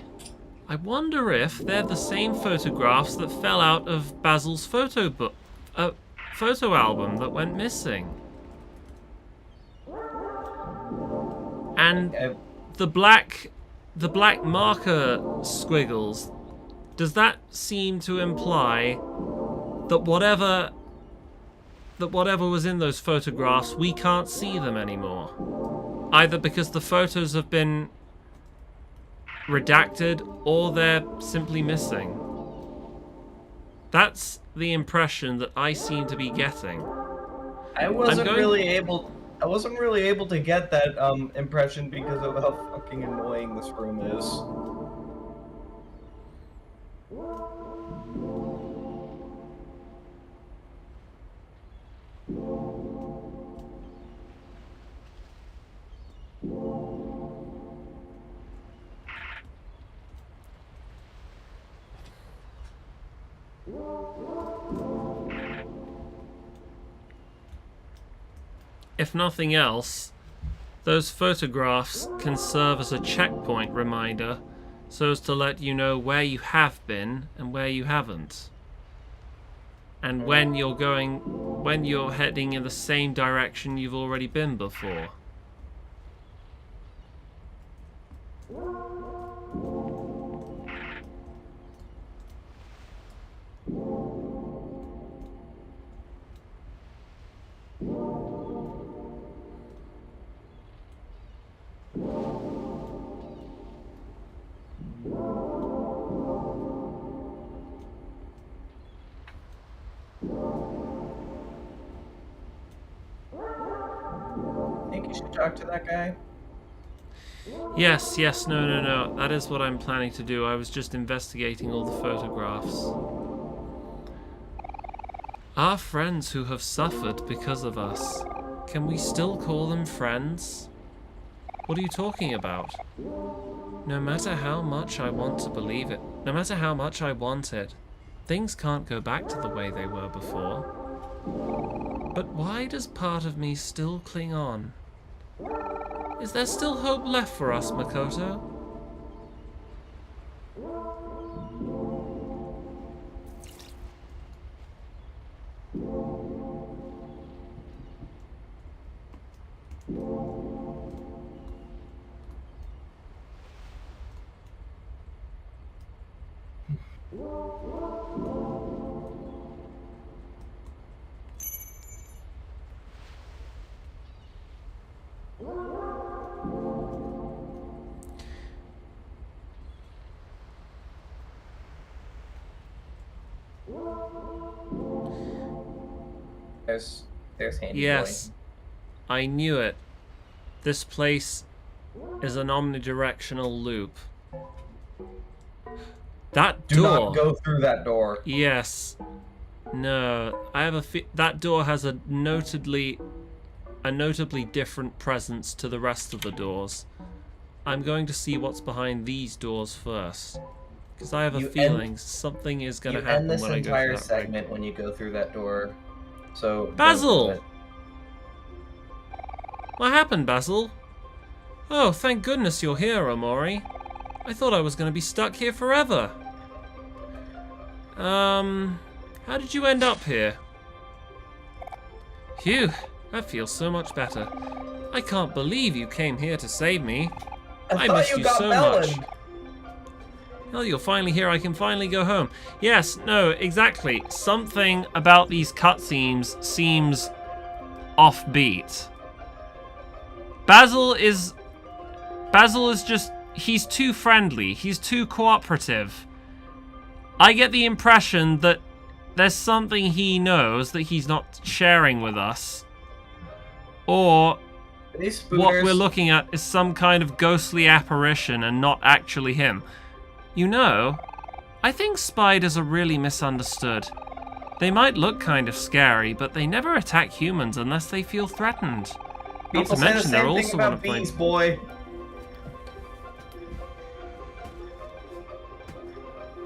I wonder if they're the same photographs that fell out of Basil's photo album that went missing. And the black marker squiggles, does that seem to imply that whatever was in those photographs, we can't see them anymore? Either because the photos have been redacted or they're simply missing. That's the impression that I seem to be getting. I wasn't really able to get that impression because of how fucking annoying this room is. If nothing else, those photographs can serve as a checkpoint reminder so as to let you know where you have been and where you haven't. And when you're heading in the same direction you've already been before. Think you should talk to that guy? Yes, no. That is what I'm planning to do. I was just investigating all the photographs. Our friends who have suffered because of us. Can we still call them friends? What are you talking about? No matter how much I want to believe it, no matter how much I want it, things can't go back to the way they were before. But why does part of me still cling on? Is there still hope left for us, Makoto? There's Handy Yes, Boy. I knew it. This place is an omnidirectional loop. That door. Do not go through that door. Yes. No, I have that door has a notably different presence to the rest of the doors. I'm going to see what's behind these doors first, because I have a feeling something is going to happen when I go through that. You end this entire segment when you go through that door. So Basil! What happened, Basil? Oh, thank goodness you're here, Omori. I thought I was going to be stuck here forever. How did you end up here? Phew, that feels so much better. I can't believe you came here to save me. I missed you so much. Well, you're finally here. I can finally go home. Yes, no, exactly. Something about these cutscenes seems offbeat. Basil is just, he's too friendly. He's too cooperative. I get the impression that there's something he knows that he's not sharing with us. Or what we're looking at is some kind of ghostly apparition and not actually him. You know, I think spiders are really misunderstood. They might look kind of scary, but they never attack humans unless they feel threatened. Not to mention they're also one of my... boy.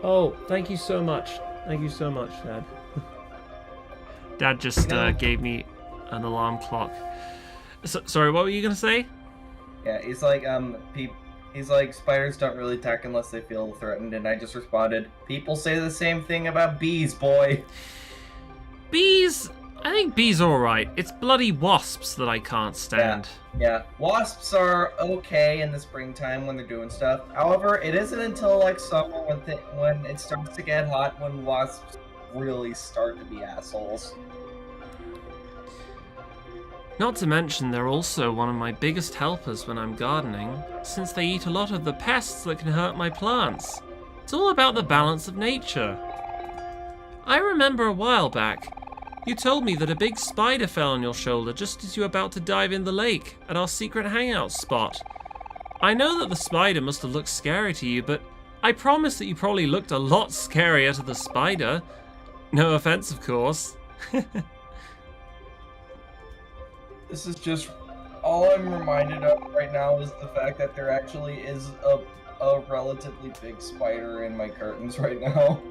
Oh, thank you so much. Thank you so much, Dad. Dad just gave me an alarm clock. Sorry, what were you going to say? Yeah, he's like, spiders don't really attack unless they feel threatened, and I just responded, people say the same thing about bees, boy. Bees, I think bees are alright. It's bloody wasps that I can't stand. Yeah, wasps are okay in the springtime when they're doing stuff. However, it isn't until like summer when it starts to get hot when wasps really start to be assholes. Not to mention, they're also one of my biggest helpers when I'm gardening, since they eat a lot of the pests that can hurt my plants. It's all about the balance of nature. I remember a while back, you told me that a big spider fell on your shoulder just as you were about to dive in the lake at our secret hangout spot. I know that the spider must have looked scary to you, but I promise that you probably looked a lot scarier to the spider. No offense, of course. This is just all I'm reminded of right now is the fact that there actually is a relatively big spider in my curtains right now.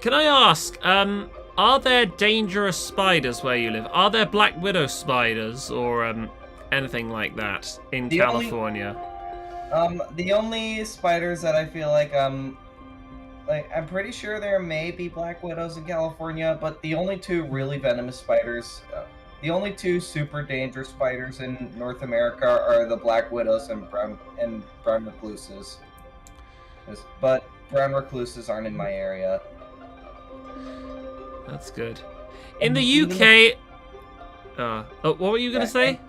Can I ask, are there dangerous spiders where you live? Are there black widow spiders or anything like that in California? The only spiders that I feel like I'm pretty sure there may be black widows in California, but the only two really venomous spiders, the only two super dangerous spiders in North America are the black widows and brown recluses. But brown recluses aren't in my area. That's good. In the UK, what were you gonna say?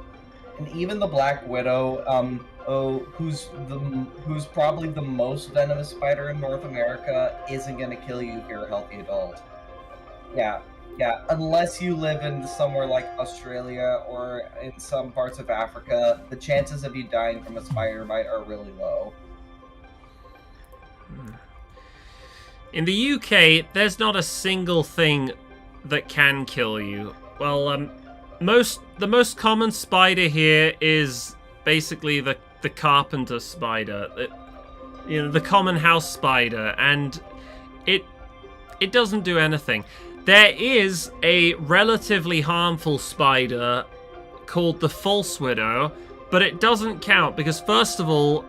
And even the black widow, who's probably the most venomous spider in North America, isn't gonna kill you if you're a healthy adult. Yeah, unless you live in somewhere like Australia or in some parts of Africa, the chances of you dying from a spider bite are really low. In the UK, there's not a single thing that can kill you. Well, the most common spider here is basically the carpenter spider, the common house spider, and it doesn't do anything. There is a relatively harmful spider called the false widow, but it doesn't count because, first of all,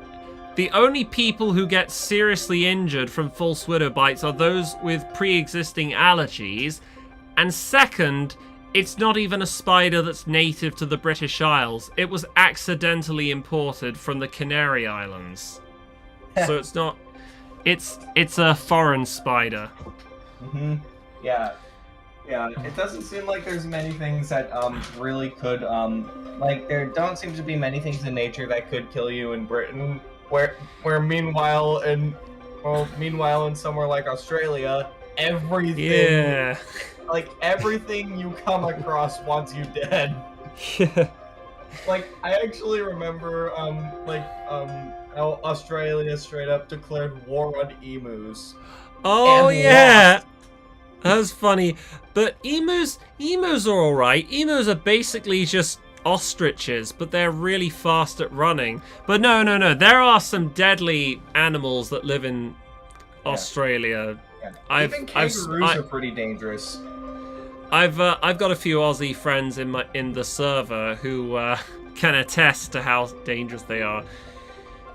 the only people who get seriously injured from false widow bites are those with pre-existing allergies, and second, it's not even a spider that's native to the British Isles. It was accidentally imported from the Canary Islands. So it's not... It's a foreign spider. Mm-hmm. Yeah, it doesn't seem like there's many things that really could like there don't seem to be many things in nature that could kill you in Britain, where meanwhile in somewhere like Australia, everything everything you come across wants you dead. Yeah. Like I actually remember how Australia straight up declared war on emus. Oh yeah. Lost. That was funny. But emus are alright. Emus are basically just ostriches, but they're really fast at running. But no. There are some deadly animals that live in Australia. Yeah. Even kangaroos are pretty dangerous. I've got a few Aussie friends in the server who can attest to how dangerous they are.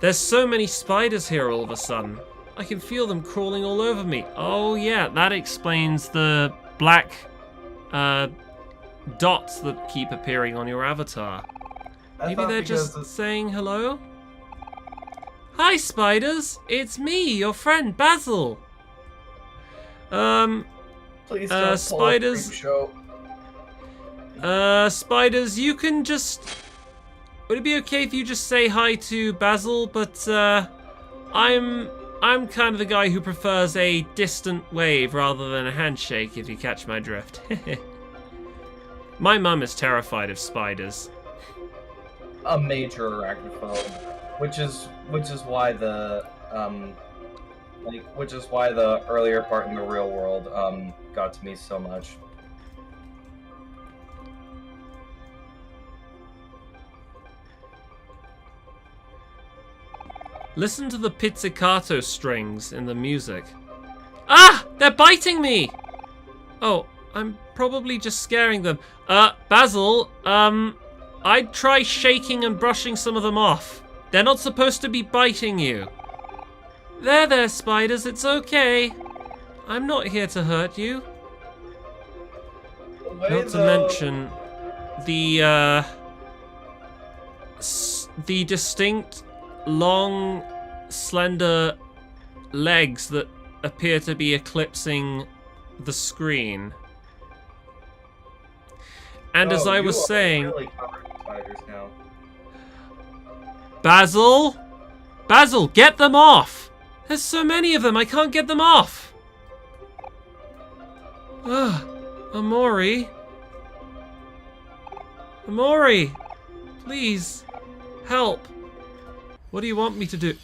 There's so many spiders here all of a sudden. I can feel them crawling all over me. Oh yeah, that explains the black dots that keep appearing on your avatar. Maybe they're just saying hello? Hi spiders, it's me, your friend Basil. Please don't spiders. Pull a show. Spiders, you can just... Would it be okay if you just say hi to Basil? But I'm kind of the guy who prefers a distant wave rather than a handshake, if you catch my drift. My mum is terrified of spiders. A major arachnophobe, which is why the earlier part in the real world got to me so much. Listen to the pizzicato strings in the music. Ah! They're biting me! Oh, I'm probably just scaring them. Basil, I'd try shaking and brushing some of them off. They're not supposed to be biting you. There, spiders, it's okay. I'm not here to hurt you. Not to mention the distinct, long, slender legs that appear to be eclipsing the screen. And as I was saying, really spiders now. Basil, get them off! There's so many of them, I can't get them off. Ugh, Omori, please help. What do you want me to do?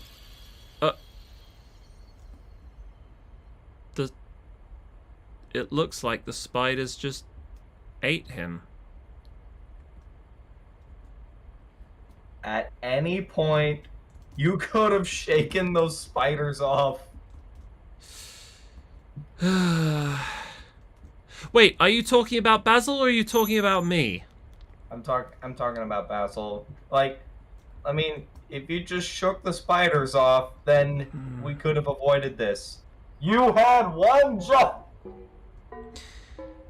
It looks like the spiders just ate him. At any point, you could have shaken those spiders off. Wait, are you talking about Basil or are you talking about me? I'm talking about Basil. Like, I mean, if you just shook the spiders off, then we could have avoided this. You had one job.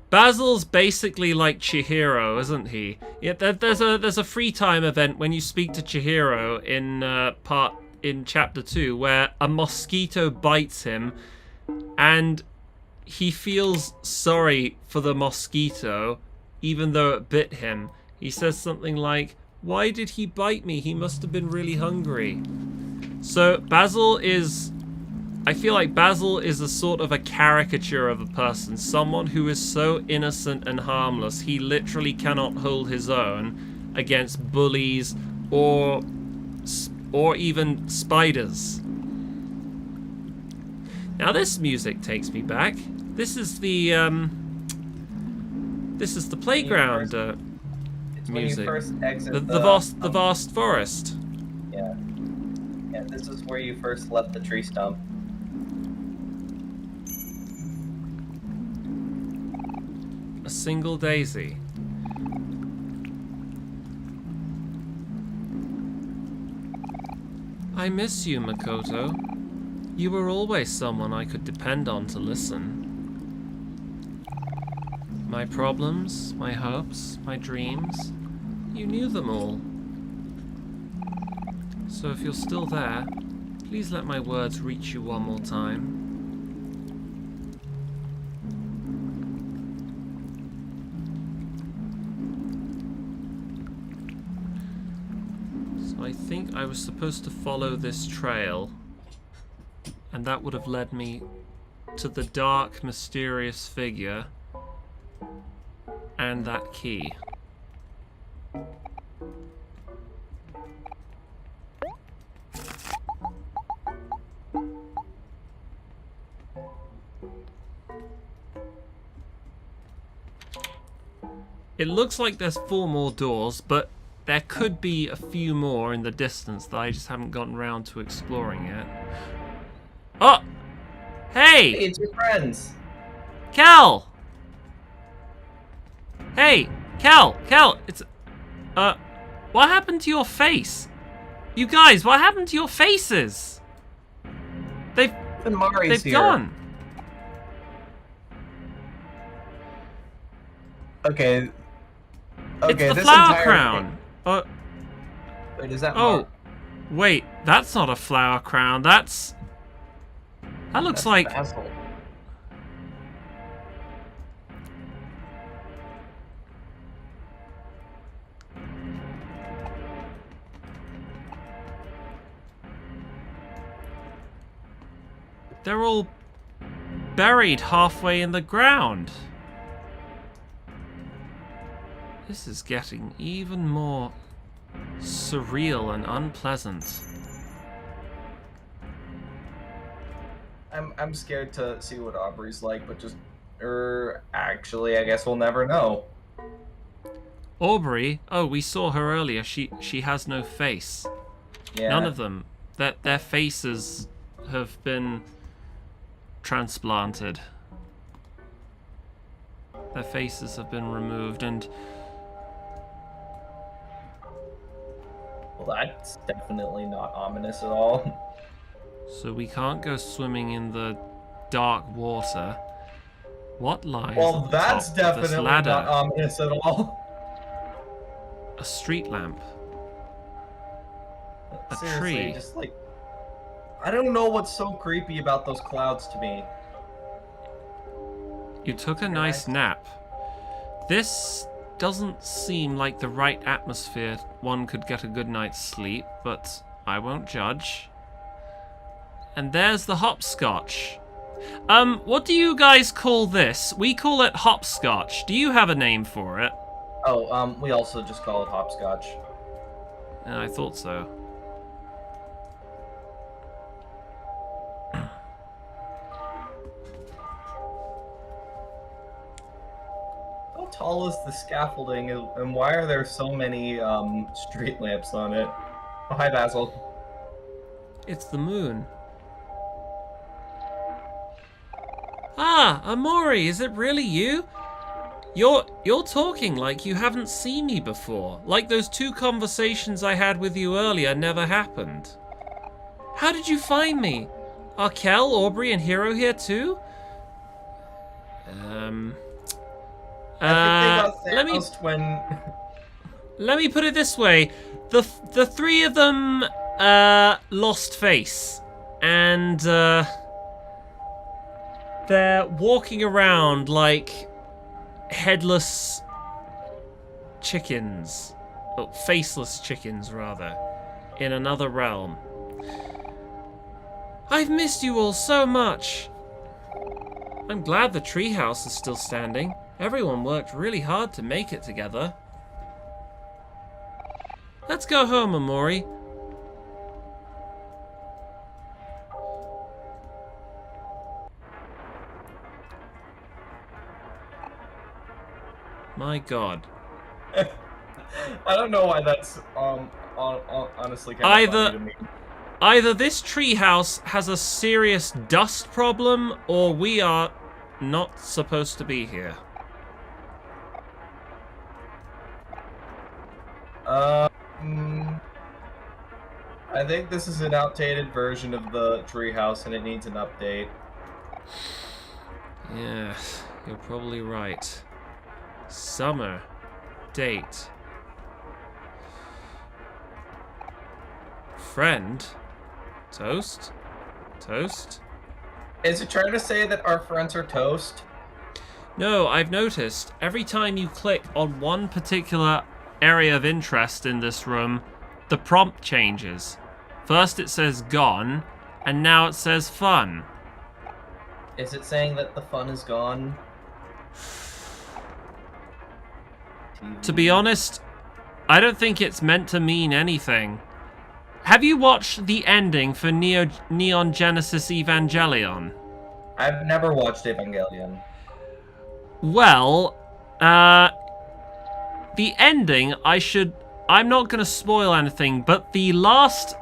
Basil's basically like Chihiro, isn't he? Yeah, there's a free time event when you speak to Chihiro in chapter 2 where a mosquito bites him and he feels sorry for the mosquito even though it bit him. He says something like, "Why did he bite me? He must have been really hungry." So I feel like Basil is a sort of a caricature of a person, someone who is so innocent and harmless he literally cannot hold his own against bullies or even spiders. Now this music takes me back. This is the playground music. The vast forest. Yeah. Yeah, this is where you first left the tree stump. A single daisy. I miss you, Makoto. You were always someone I could depend on to listen. My problems, my hopes, my dreams, you knew them all. So if you're still there, please let my words reach you one more time. I think I was supposed to follow this trail, and that would have led me to the dark, mysterious figure and that key. It looks like there's 4 more doors, but there could be a few more in the distance that I just haven't gotten around to exploring yet. Oh! Hey! Hey, it's your friends. Cal! Hey! Cal! It's... what happened to your face? You guys, what happened to your faces? They've Here. gone. Okay. It's the this flower entire crown. Wait, is that Oh, wait, that's not a flower crown. That looks like Basil. they're all buried halfway in the ground. This is getting even more surreal and unpleasant. I'm scared to see what Aubrey's like, but just actually I guess we'll never know. Aubrey, oh, we saw her earlier. She has no face. Yeah. None of them. Their faces have been transplanted. Their faces have been removed, and Well, that's definitely not ominous at all. So we can't go swimming in the dark water. What lies Well, at the that's top of this definitely ladder? not ominous at all. A street lamp. A Seriously, tree. just like... I don't know what's so creepy about those clouds to me. You took a nice nap. This doesn't seem like the right atmosphere one could get a good night's sleep, but I won't judge. And there's the hopscotch. What do you guys call this? We call it hopscotch. Do you have a name for it? Oh, we also just call it hopscotch. I thought so. How tall is the scaffolding, and why are there so many street lamps on it? Oh, hi, Basil. It's the moon. Ah, Omori, is it really you? You're talking like you haven't seen me before. Like those 2 conversations I had with you earlier never happened. How did you find me? Are Kel, Aubrey, and Hero here too? I think they got Thanos when... Let me put it this way. The 3 of them lost face. And they're walking around like headless chickens. Oh, faceless chickens, rather. In another realm. I've missed you all so much. I'm glad the treehouse is still standing. Everyone worked really hard to make it together. Let's go home, Omori. My God. I don't know why that's honestly kind of funny to me. Either this treehouse has a serious dust problem, or we are not supposed to be here. I think this is an outdated version of the treehouse, and it needs an update. Yeah, you're probably right. Summer. Date. Friend. Toast? Toast? Is it trying to say that our friends are toast? No, I've noticed every time you click on one particular area of interest in this room, the prompt changes. First it says gone, and now it says fun. Is it saying that the fun is gone? To be honest, I don't think it's meant to mean anything. Have you watched the ending for Neon Genesis Evangelion? I've never watched Evangelion. Well, the ending, I'm not going to spoil anything, but the last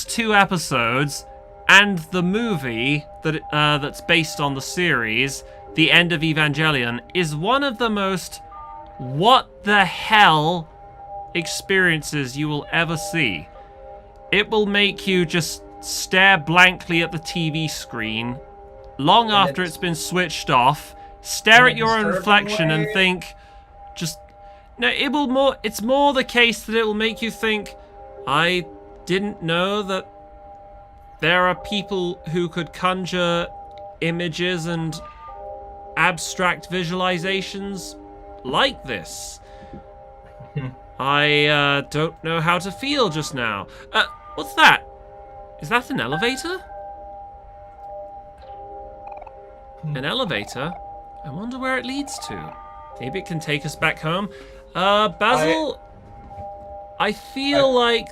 2 episodes and the movie that's based on the series, The End of Evangelion, is one of the most what the hell experiences you will ever see. It will make you just stare blankly at the TV screen long after it's been switched off, stare at your own reflection and think, it's more the case that it will make you think, I didn't know that there are people who could conjure images and abstract visualizations like this. I don't know how to feel just now. What's that? Is that an elevator? An elevator? I wonder where it leads to. Maybe it can take us back home. Basil, I feel like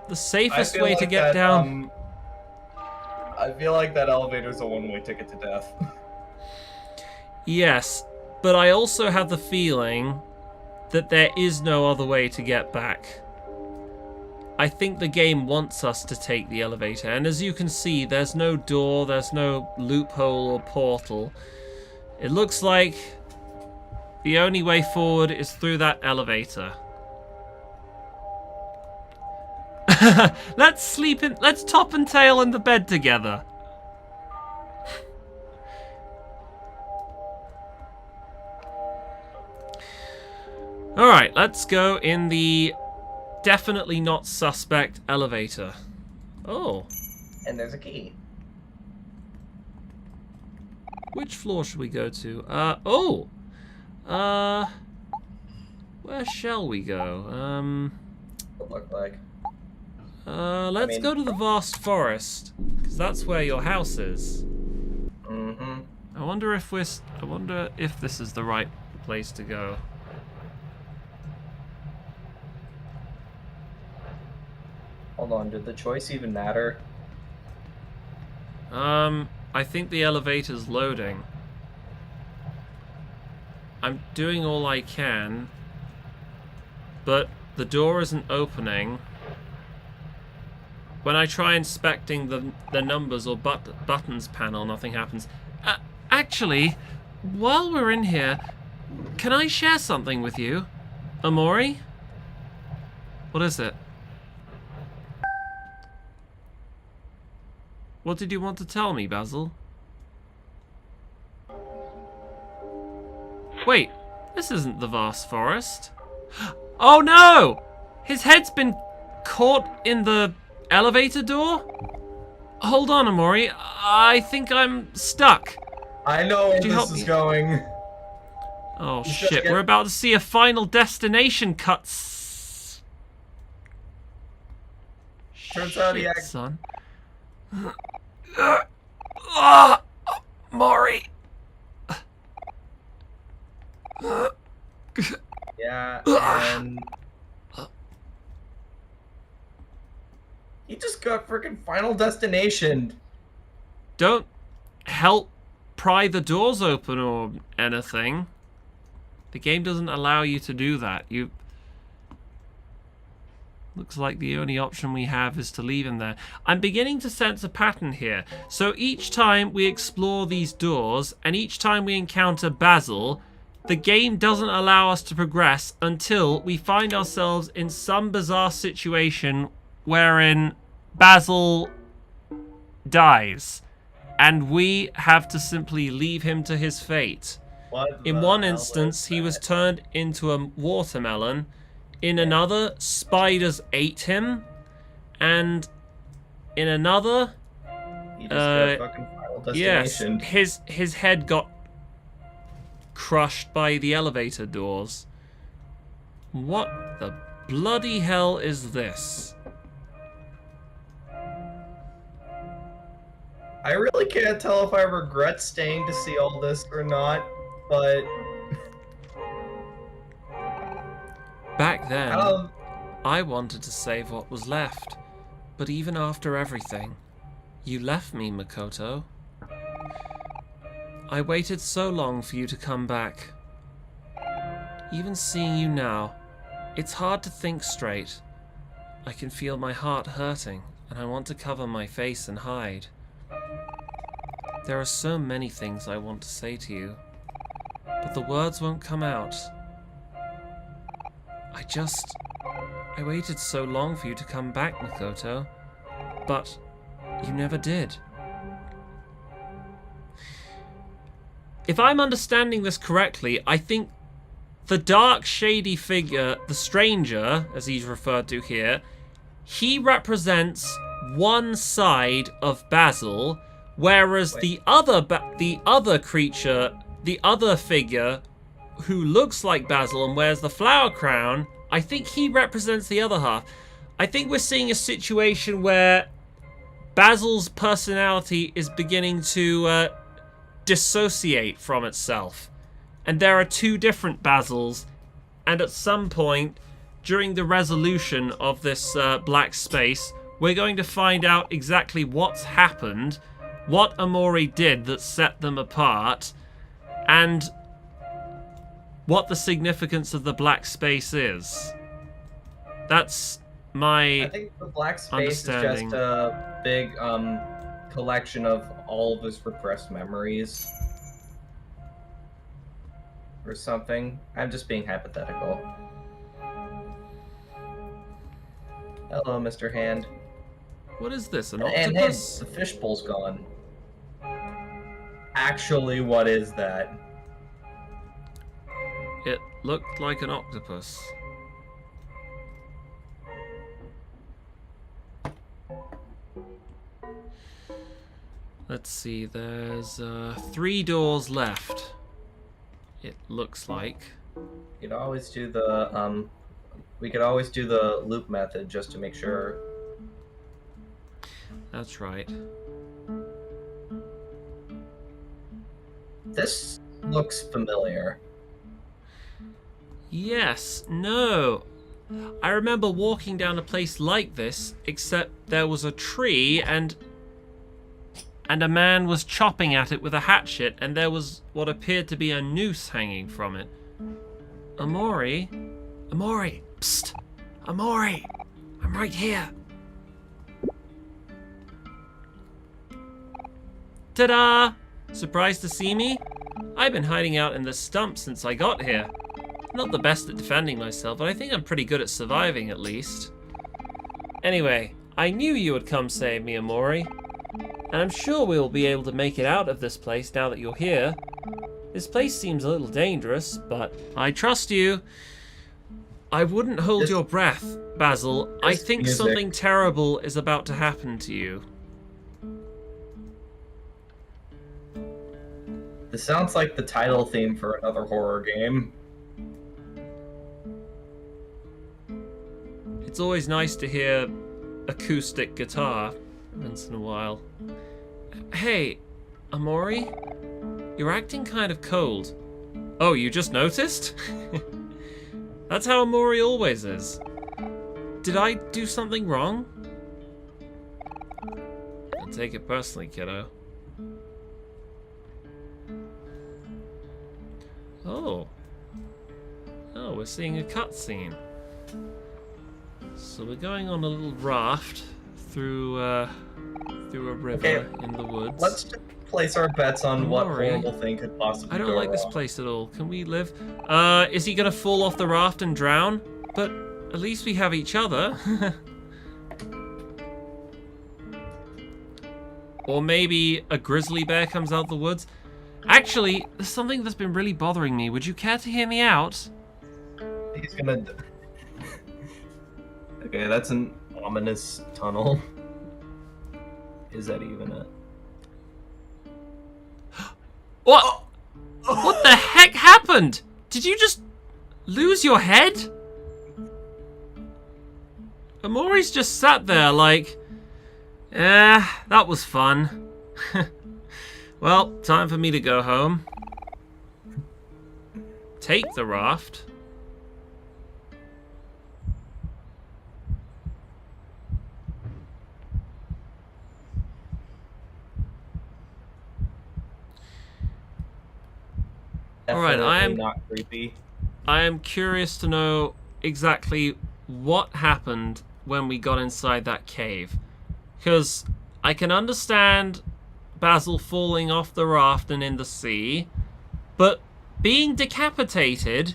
the safest way to get down... I feel like that elevator's a one-way ticket to death. Yes, but I also have the feeling that there is no other way to get back. I think the game wants us to take the elevator, and as you can see, there's no door, there's no loophole or portal. It looks like the only way forward is through that elevator. Let's top and tail in the bed together. Alright, let's go in the definitely not suspect elevator. Oh. And there's a key. Which floor should we go to? Where shall we go? It looked like. Let's go to the vast forest, because that's where your house is. Mm-hmm. I wonder if this is the right place to go. Hold on, did the choice even matter? I think the elevator's loading. I'm doing all I can, but the door isn't opening. When I try inspecting the numbers or buttons panel, nothing happens. Actually, while we're in here, can I share something with you? Omori? What is it? What did you want to tell me, Basil? Wait, this isn't the vast forest. Oh no! His head's been caught in the elevator door? Hold on, Omori. I think I'm stuck. I know where Could you this help is me? going. Oh You shit, get- we're about to see a final destination cut. Turns out he Shit, act- son. Maury. Yeah, and he just got freaking Final Destination. Don't help pry the doors open or anything. The game doesn't allow you to do that. Looks like the only option we have is to leave him there. I'm beginning to sense a pattern here. So each time we explore these doors, and each time we encounter Basil, the game doesn't allow us to progress until we find ourselves in some bizarre situation wherein Basil dies. And we have to simply leave him to his fate. What In the one hell instance, is he was that? turned into a watermelon. In another, spiders ate him. And in another, He just got fucking Final yes, Destination. his head got crushed by the elevator doors. What the bloody hell is this? I really can't tell if I regret staying to see all this or not, but Back then, um, I wanted to save what was left. But even after everything, you left me, Makoto. I waited so long for you to come back. Even seeing you now, it's hard to think straight. I can feel my heart hurting, and I want to cover my face and hide. There are so many things I want to say to you, but the words won't come out. I waited so long for you to come back, Makoto, but you never did. If I'm understanding this correctly, I think the dark, shady figure, the stranger, as he's referred to here, he represents one side of Basil, whereas the other creature, the other figure who looks like Basil and wears the flower crown, I think he represents the other half. I think we're seeing a situation where Basil's personality is beginning to dissociate from itself. And there are two different Basils, and at some point during the resolution of this black space, we're going to find out exactly what's happened, what Omori did that set them apart, and what the significance of the black space is. That's my I think the black space is understanding. just a big collection of all of his repressed memories. Or something. I'm just being hypothetical. Hello, Mr. Hand. What is this, an And hey, octopus? the fishbowl's gone. Actually, what is that? It looked like an octopus. Let's see, there's 3 doors left. It looks like. We could always do the we could always do the loop method just to make sure. That's right. This looks familiar. Yes, no. I remember walking down a place like this, except there was a tree and a man was chopping at it with a hatchet, and there was what appeared to be a noose hanging from it. Omori? Omori! Psst! Omori! I'm right here! Ta-da! Surprised to see me? I've been hiding out in the stump since I got here. Not the best at defending myself, but I think I'm pretty good at surviving at least. Anyway, I knew you would come save me, Omori. And I'm sure we will be able to make it out of this place now that you're here. This place seems a little dangerous, but I trust you. I wouldn't hold your breath, Basil. I think something terrible is about to happen to you. This sounds like the title theme for another horror game. It's always nice to hear acoustic guitar once in a while. Hey, Omori? You're acting kind of cold. Oh, you just noticed? That's how Omori always is. Did I do something wrong? Don't take it personally, kiddo. Oh. Oh, we're seeing a cutscene. So we're going on a little raft through a river in the woods. Let's just place our bets on what horrible thing could possibly I don't go like this wrong. place at all. Can we live? Is he gonna fall off the raft and drown? But at least we have each other. Or maybe a grizzly bear comes out of the woods. Actually, there's something that's been really bothering me. Would you care to hear me out? He's gonna... Okay, that's an ominous tunnel. Is that even it? What? What the heck happened? Did you just lose your head? Omori's just sat there like, that was fun. Well, time for me to go home. Take the raft. Alright, not creepy. I am curious to know exactly what happened when we got inside that cave. Because I can understand Basil falling off the raft and in the sea, but being decapitated...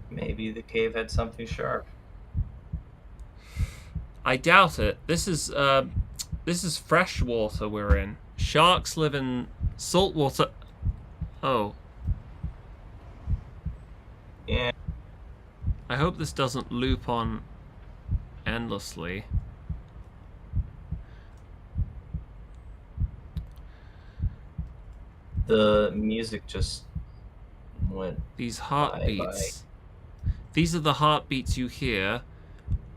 Maybe the cave had something sharp. I doubt it. This is fresh water we're in. Sharks live in salt water. Oh. Yeah. I hope this doesn't loop on endlessly. The music just went... These heartbeats. These are the heartbeats you hear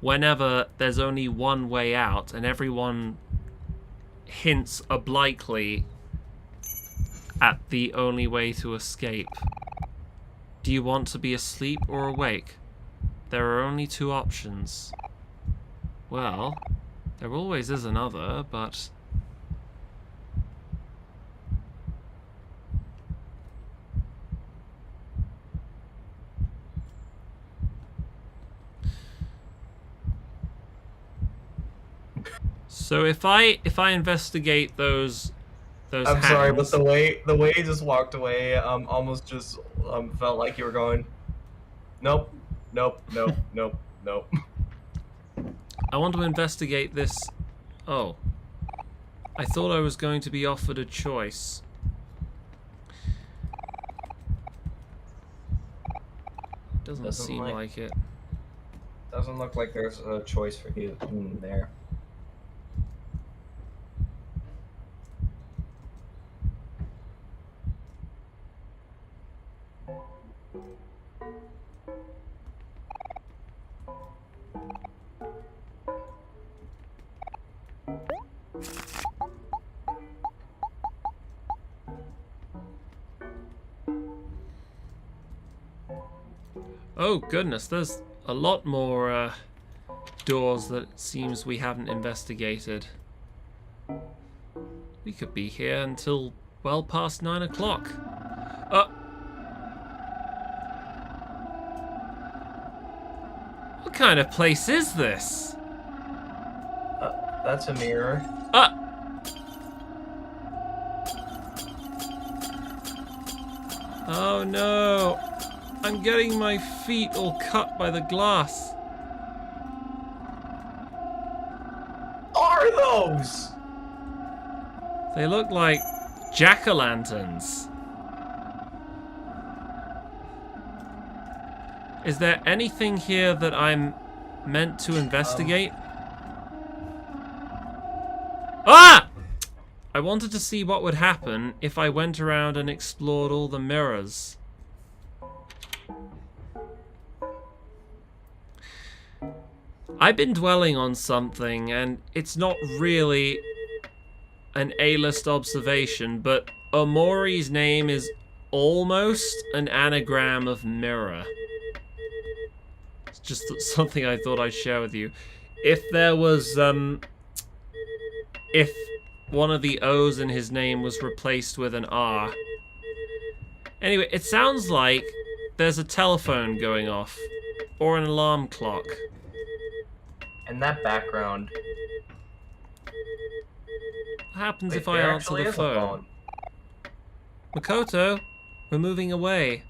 whenever there's only one way out, and everyone hints obliquely at the only way to escape. Do you want to be asleep or awake? There are only 2 options. Well, there always is another, but... So if I investigate those I'm sorry, but the way he just walked away, almost just felt like you were going. Nope, nope, nope, nope, nope. I want to investigate this. Oh. I thought I was going to be offered a choice. Doesn't seem like it. Doesn't look like there's a choice for you there. Oh goodness, there's a lot more doors that it seems we haven't investigated. We could be here until well past 9 o'clock. What kind of place is this? That's a mirror. Oh no! I'm getting my feet all cut by the glass. Are those? They look like jack-o'-lanterns. Is there anything here that I'm meant to investigate? Ah! I wanted to see what would happen if I went around and explored all the mirrors. I've been dwelling on something, and it's not really an A-list observation, but Omori's name is almost an anagram of mirror. It's just something I thought I'd share with you. If there was, if one of the O's in his name was replaced with an R. Anyway, it sounds like there's a telephone going off, or an alarm clock. And that background. What happens Wait, if I answer the phone? Makoto, we're moving away.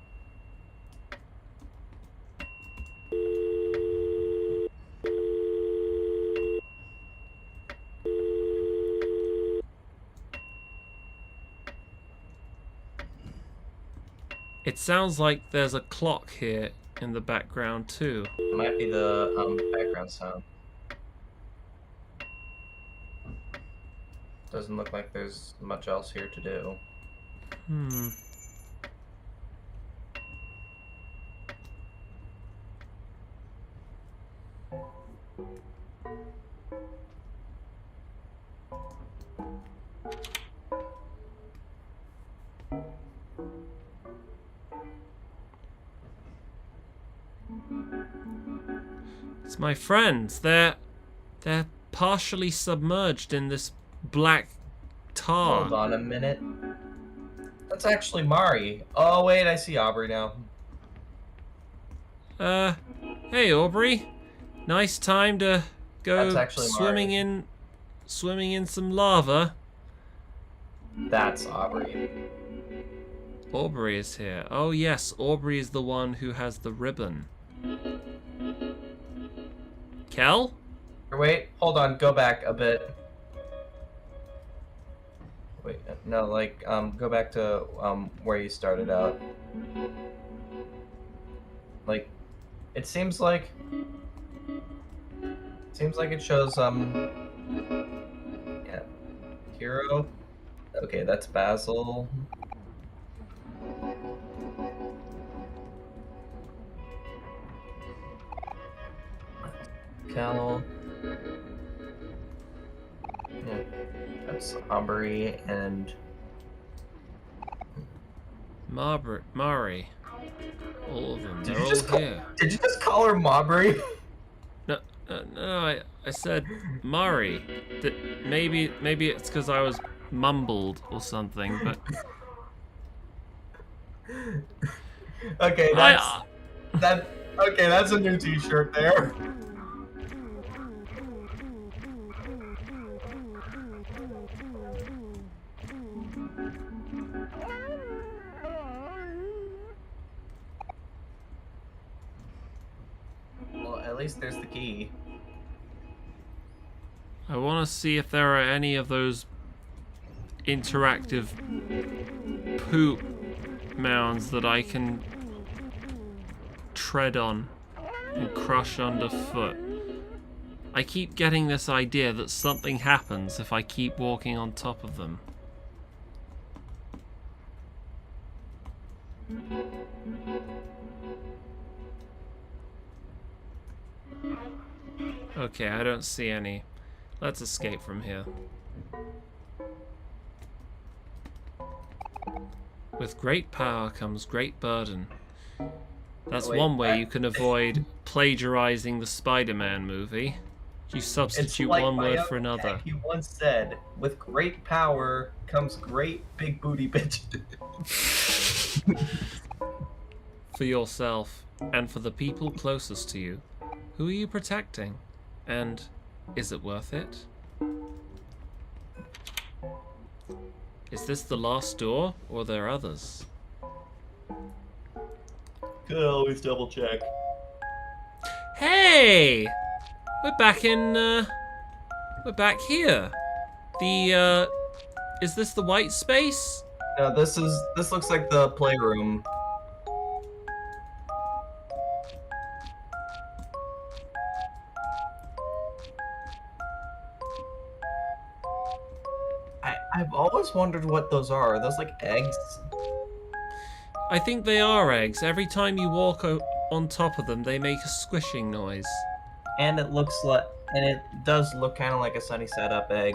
It sounds like there's a clock here in the background too. It might be the background sound. Doesn't look like there's much else here to do. It's my friends. They're partially submerged in this black tar. Hold on a minute. That's actually Mari. Oh wait, I see Aubrey now. Hey Aubrey. Nice time to go swimming Mari. in some lava. That's Aubrey. Aubrey is here. Oh yes, Aubrey is the one who has the ribbon. Kel? Wait, hold on, go back a bit. Wait, no, like, go back to, where you started out. Like, it seems like it shows, yeah, hero. Okay, that's Basil. Cal. Yeah, that's Aubrey and Mari. All of them. They're all here. Did you just call her Mabry? No, I said Mari. Maybe it's because I was mumbled or something, but. Okay, that's a new T-shirt there. at least there's the key. I want to see if there are any of those interactive poop mounds that I can tread on and crush underfoot. I keep getting this idea that something happens if I keep walking on top of them. Okay, I don't see any. Let's escape from here. With great power comes great burden. That's one way you can avoid plagiarizing the Spider-Man movie. You substitute one word for another. He once said, with great power comes great big booty bitch. For yourself, and for the people closest to you. Who are you protecting? And is it worth it? Is this the last door, or are there others? Could always double check. Hey! We're back in, we're back here. Is this the white space? No, this looks like the playroom. I've always wondered what those are. Are those like eggs? I think they are eggs. Every time you walk on top of them, they make a squishing noise. And it looks like, and it does look kind of like a sunny side up egg.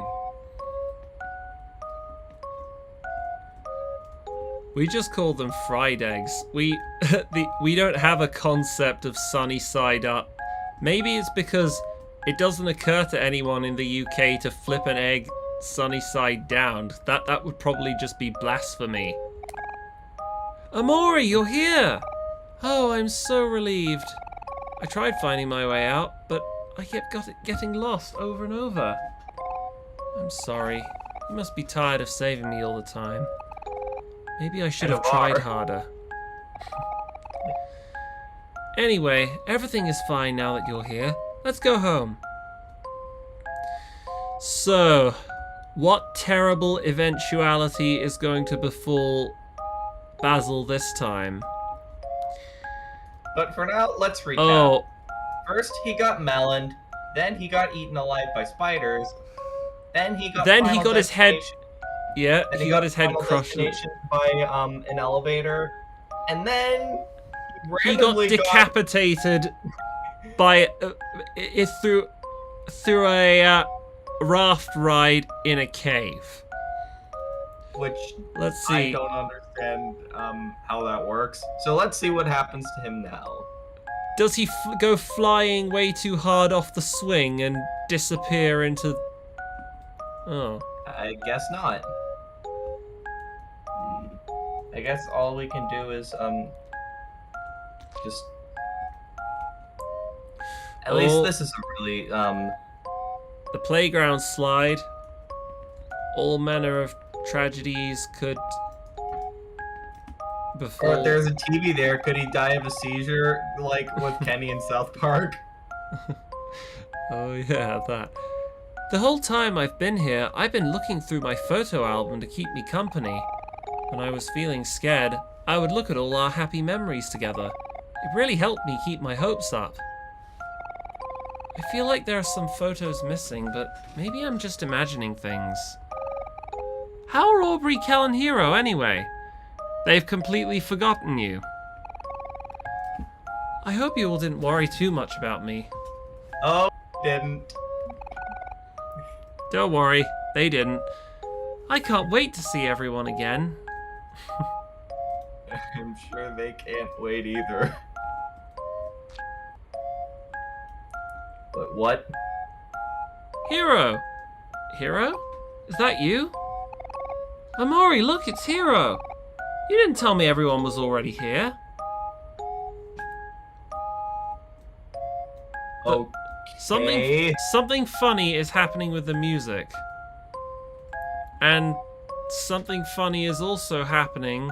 We just call them fried eggs. We don't have a concept of sunny side up. Maybe it's because it doesn't occur to anyone in the UK to flip an egg sunny side down. That would probably just be blasphemy. Omori, you're here! Oh, I'm so relieved. I tried finding my way out, but I kept getting lost over and over. I'm sorry. You must be tired of saving me all the time. Maybe I should have tried harder. Anyway, everything is fine now that you're here. Let's go home. So, what terrible eventuality is going to befall Basil this time? But for now, let's recap. Oh. First, he got meloned. Then he got eaten alive by spiders. Then he got his head. Yeah, then he got his head crushed by an elevator. And then he got decapitated by through a raft ride in a cave. Which let's see. I don't understand how that works. So let's see what happens to him now. Does he go flying way too hard off the swing and disappear into... Oh. I guess not. I guess all we can do is just... At least this is a really The playground slide. All manner of tragedies could befall. Or there's a TV there. Could he die of a seizure like with Kenny in South Park? Oh yeah, that. The whole time I've been here, I've been looking through my photo album to keep me company. When I was feeling scared, I would look at all our happy memories together. It really helped me keep my hopes up. I feel like there are some photos missing, but maybe I'm just imagining things. How are Aubrey, Kel, and Hero anyway? They've completely forgotten you. I hope you all didn't worry too much about me. Oh, didn't. Don't worry, they didn't. I can't wait to see everyone again. I'm sure they can't wait either. But what? Hero! Hero? Is that you? Omori, look, it's Hero! You didn't tell me everyone was already here. Okay. Something funny is happening with the music. And something funny is also happening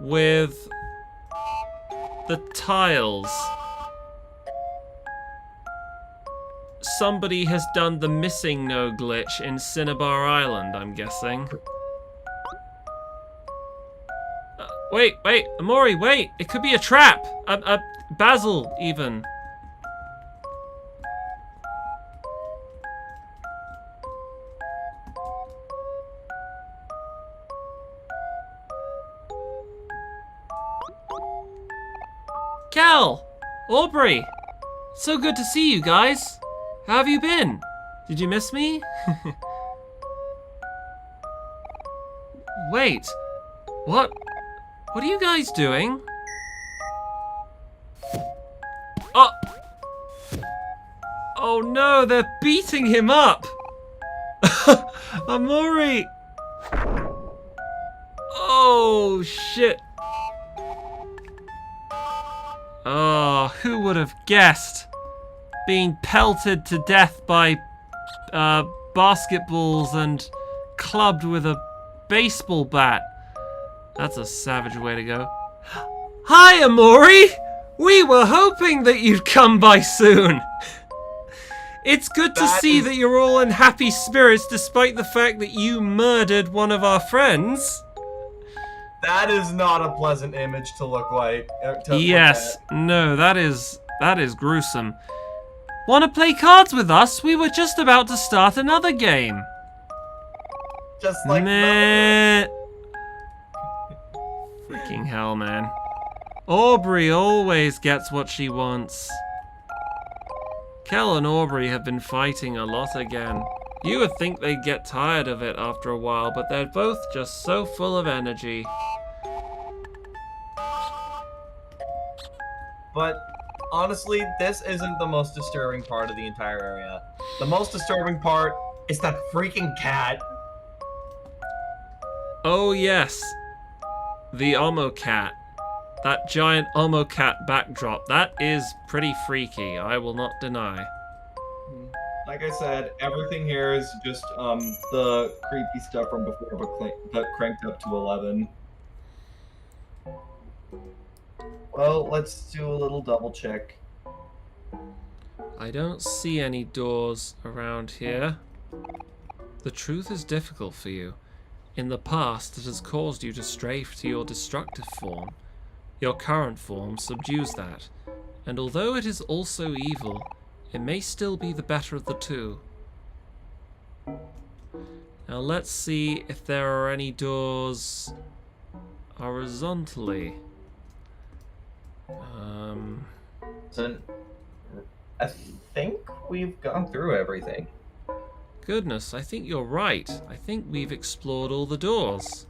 with the tiles. somebody has done the missing no glitch in Cinnabar Island, I'm guessing. Wait, Omori, wait! It could be a trap! Basil, even. Cal! Aubrey! So good to see you guys! How have you been? Did you miss me? Wait, what? What are you guys doing? Oh! Oh no, they're beating him up! Omori! Oh shit! Oh, who would have guessed? Being pelted to death by basketballs and clubbed with a baseball bat. That's a savage way to go. Hi, Omori! We were hoping that you'd come by soon. It's good to see that you're all in happy spirits despite the fact that you murdered one of our friends. That is not a pleasant image to look like. Yes, no, that is gruesome. Want to play cards with us? We were just about to start another game. Just like Meh. Freaking hell, man. Aubrey always gets what she wants. Kel and Aubrey have been fighting a lot again. You would think they'd get tired of it after a while, but they're both just so full of energy. But honestly, this isn't the most disturbing part of the entire area. The most disturbing part is that freaking cat. Oh yes, the Omo cat. That giant Omo cat backdrop. That is pretty freaky, I will not deny. Like I said, everything here is just the creepy stuff from before, but cranked up to 11. Well, let's do a little double check. I don't see any doors around here. The truth is difficult for you. In the past, it has caused you to stray to your destructive form. Your current form subdues that, and although it is also evil, it may still be the better of the two. Now let's see if there are any doors horizontally. So, I think we've gone through everything. Goodness, I think you're right. I think we've explored all the doors.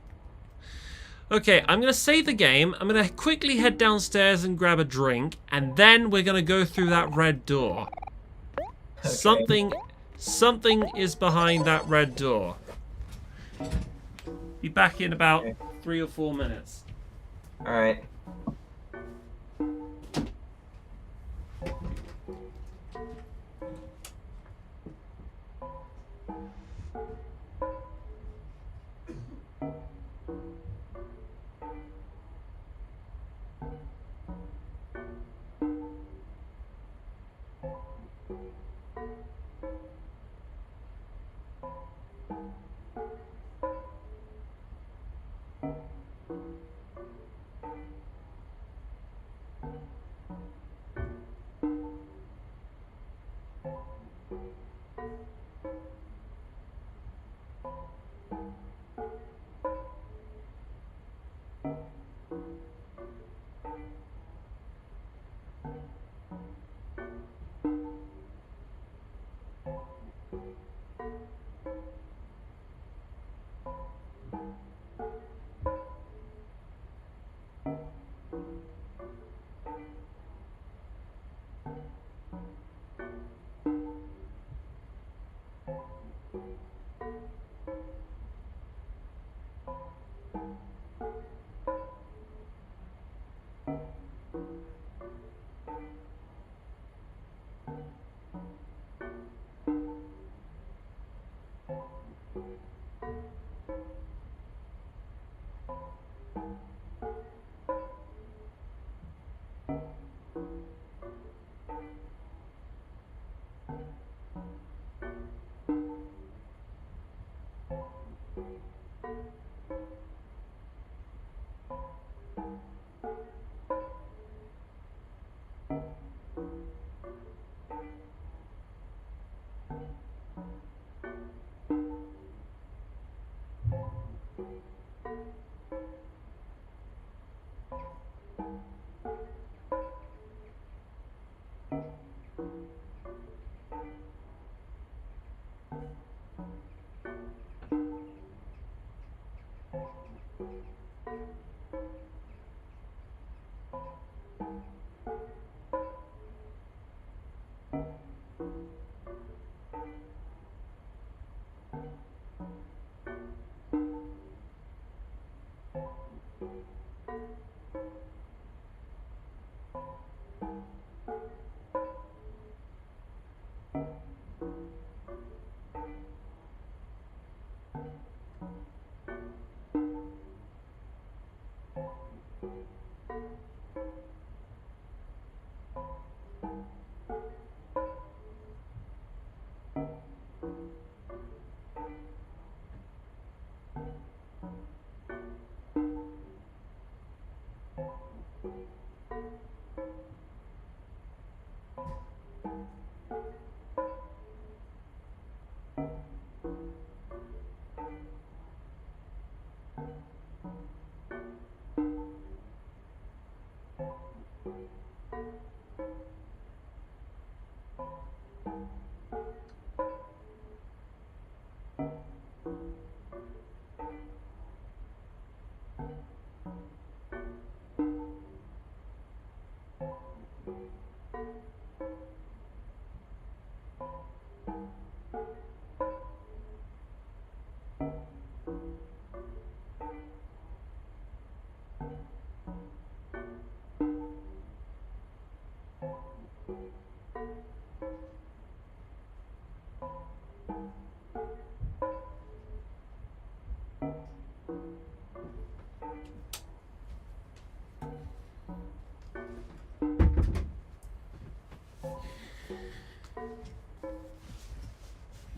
Okay, I'm going to save the game. I'm going to quickly head downstairs and grab a drink, and then we're going to go through that red door. Okay. Something is behind that red door. Be back in about 3 or 4 minutes. All right.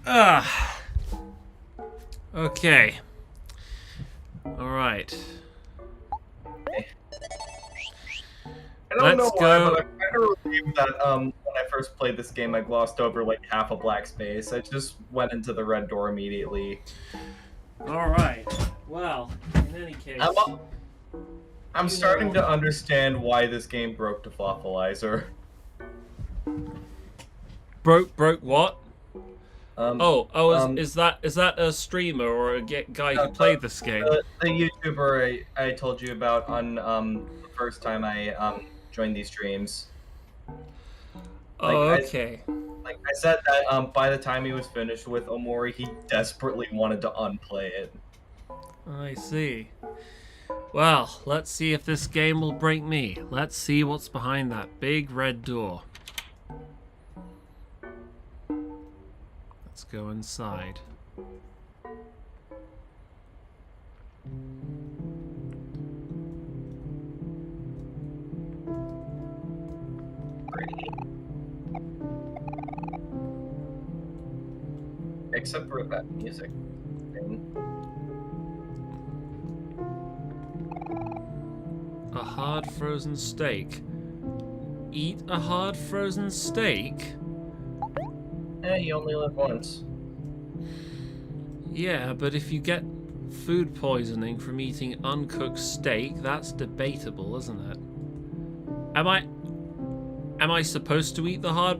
Ah. Okay. All right. I don't Let's know why, go. but I'm kind of relieved that when I first played this game, I glossed over like half a black space. I just went into the red door immediately. All right. Well, in any case, I'm starting to understand why this game broke to Floffalizer. broke what? Is that a streamer or a guy who played this game? The YouTuber I told you about on the first time I joined these streams. Okay. Like I said that by the time he was finished with Omori, he desperately wanted to unplay it. I see. Well, let's see if this game will break me. Let's see what's behind that big red door. Let's go inside. Except for that music thing. A hard frozen steak. Eat a hard frozen steak? You only live once. Yeah, but if you get food poisoning from eating uncooked steak, that's debatable, isn't it? Am I supposed to eat the hard...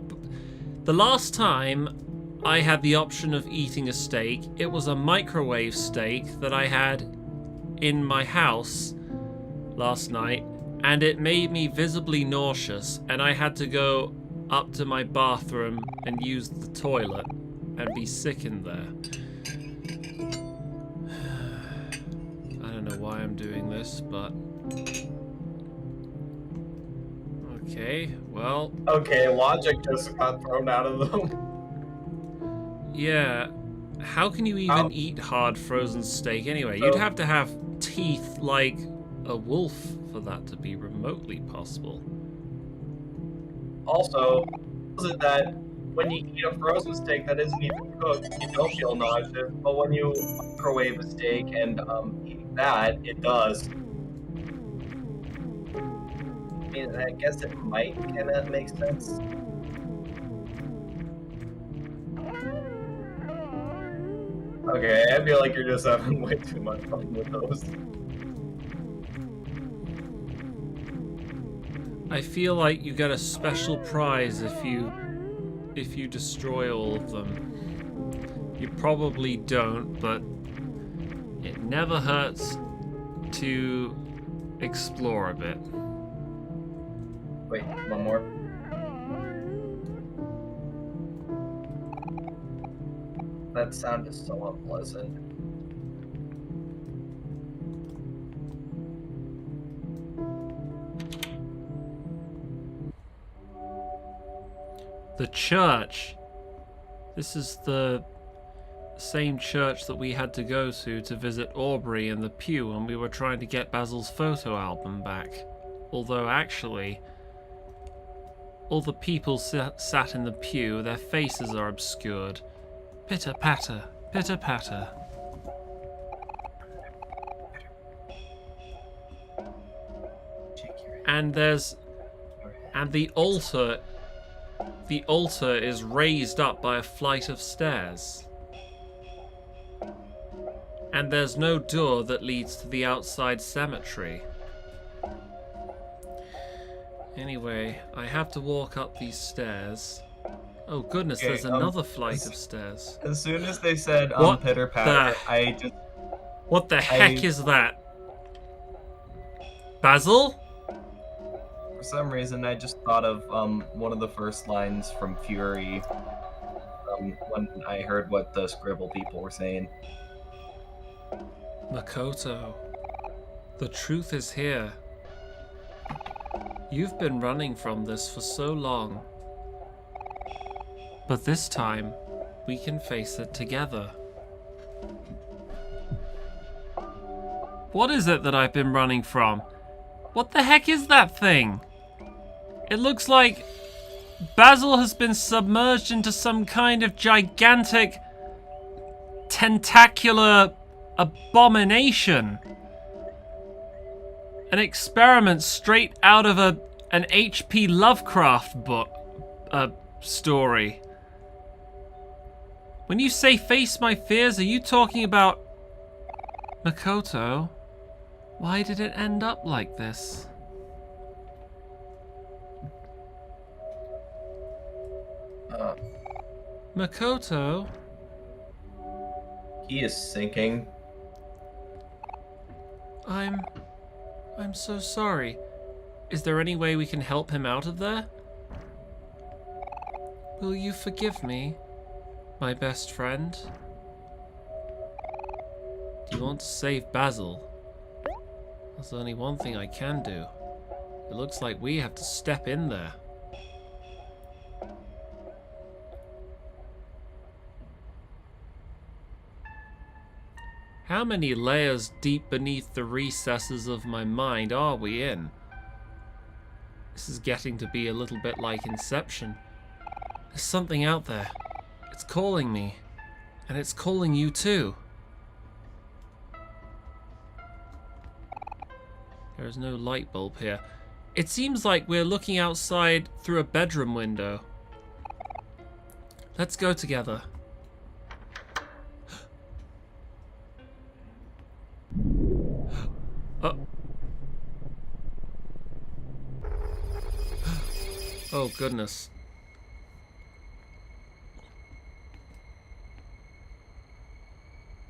The last time I had the option of eating a steak, it was a microwave steak that I had in my house last night, and it made me visibly nauseous, and I had to go up to my bathroom and use the toilet and be sick in there. I don't know why I'm doing this, but... Okay, well... Okay, logic just got thrown out of them. Yeah, how can you even eat hard frozen steak anyway? You'd have to have teeth like a wolf for that to be remotely possible. Also, is it that when you eat a frozen steak that isn't even cooked, you don't feel nauseous, but when you microwave a steak and eat that, it does. I mean, I guess it might kind of make sense. Okay, I feel like you're just having way too much fun with those. I feel like you get a special prize if you destroy all of them. You probably don't, but it never hurts to explore a bit. Wait, one more. That sound is so unpleasant. The church. This is the same church that we had to go to visit Aubrey and the pew when we were trying to get Basil's photo album back. Although actually, all the people sat in the pew, their faces are obscured. Pitter patter, pitter patter. And the altar is raised up by a flight of stairs. And there's no door that leads to the outside cemetery. Anyway, I have to walk up these stairs. Oh goodness, Okay, there's another flight of stairs. As soon as they said What pitter patter, the- What the heck is that? Basil? For some reason, I just thought of one of the first lines from Fury when I heard what the Scribble people were saying. Makoto, the truth is here. You've been running from this for so long. But this time, we can face it together. What is it that I've been running from? What the heck is that thing? It looks like Basil has been submerged into some kind of gigantic tentacular abomination. An experiment straight out of an H.P. Lovecraft book story. When you say face my fears, are you talking about Makoto? Why did it end up like this? Makoto? He is sinking. I'm so sorry. Is there any way we can help him out of there? Will you forgive me, my best friend? Do you want to save Basil? There's only one thing I can do. It looks like we have to step in there. How many layers deep beneath the recesses of my mind are we in? This is getting to be a little bit like Inception. There's something out there. It's calling me. And it's calling you too. There is no light bulb here. It seems like we're looking outside through a bedroom window. Let's go together. Oh goodness.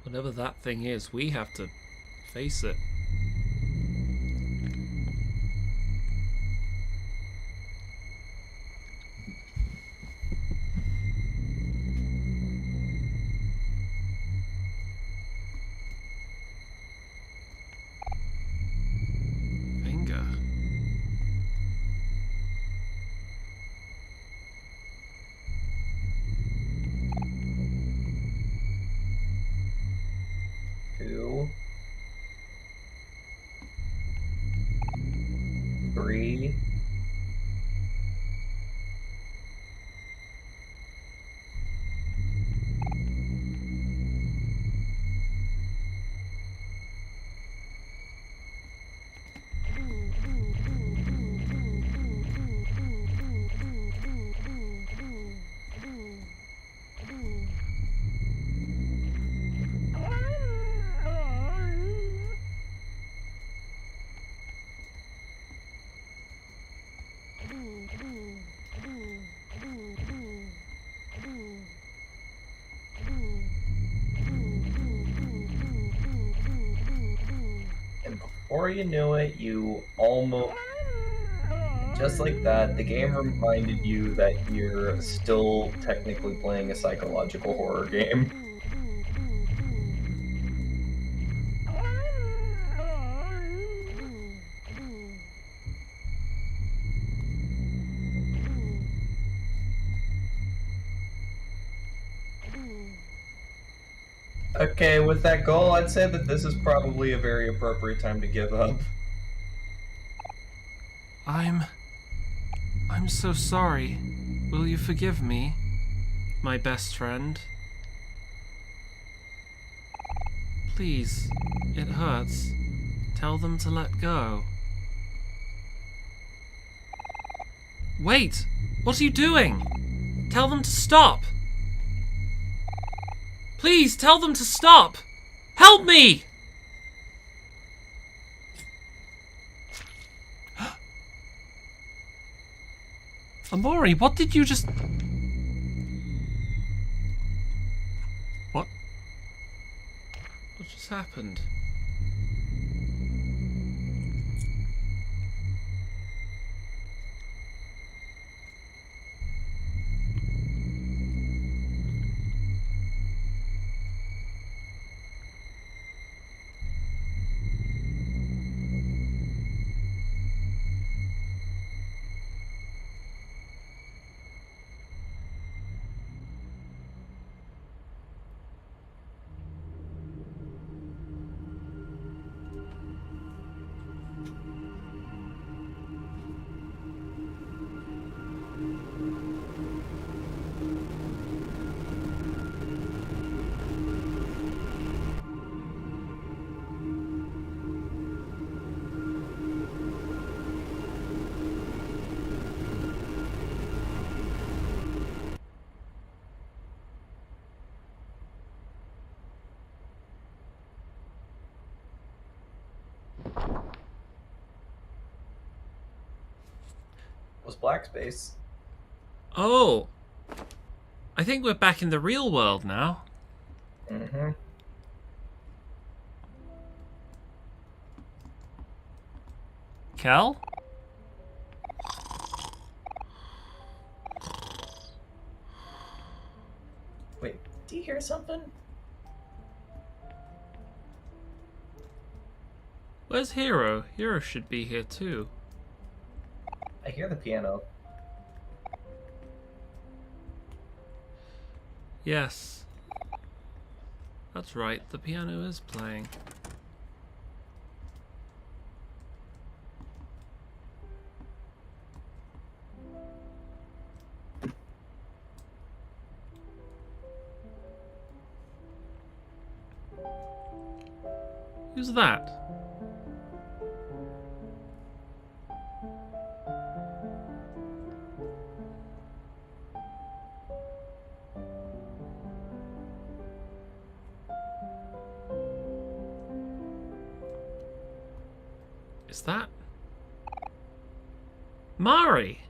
Whatever that thing is, we have to face it. Finger. Two. before you knew it, you almost... Just like that, the game reminded you that you're still technically playing a psychological horror game. Okay, with that goal, I'd say that this is probably a very appropriate time to give up. I'm so sorry. Will you forgive me, my best friend? Please, it hurts. Tell them to let go. Wait! What are you doing? Tell them to stop! Please, tell them to stop! Help me! Omori, what did you just... What? What just happened? Was black space. Oh! I think we're back in the real world now. Mm-hmm. Kel? Wait, do you hear something? Where's Hero? Hero should be here too. I hear the piano. Yes. That's right, the piano is playing. Who's that? Is that Mari?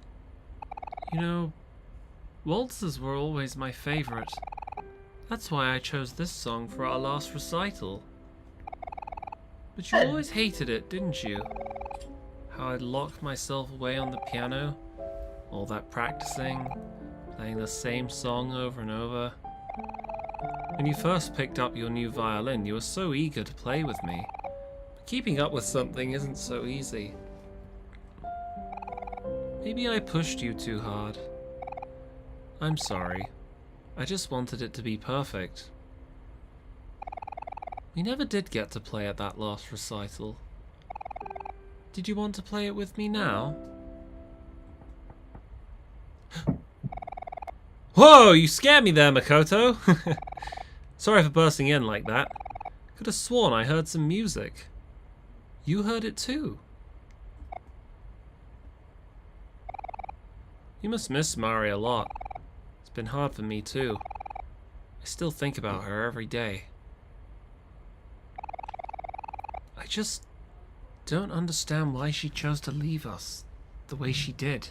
You know, waltzes were always my favorite. That's why I chose this song for our last recital. But you always hated it, didn't you? How I'd lock myself away on the piano, all that practicing, playing the same song over and over. When you first picked up your new violin, you were so eager to play with me. But keeping up with something isn't so easy. Maybe I pushed you too hard. I'm sorry. I just wanted it to be perfect. We never did get to play at that last recital. Did you want to play it with me now? Whoa, you scared me there, Makoto! Sorry for bursting in like that. Could have sworn I heard some music. You heard it too. You must miss Mari a lot. It's been hard for me too. I still think about her every day. I just don't understand why she chose to leave us the way she did.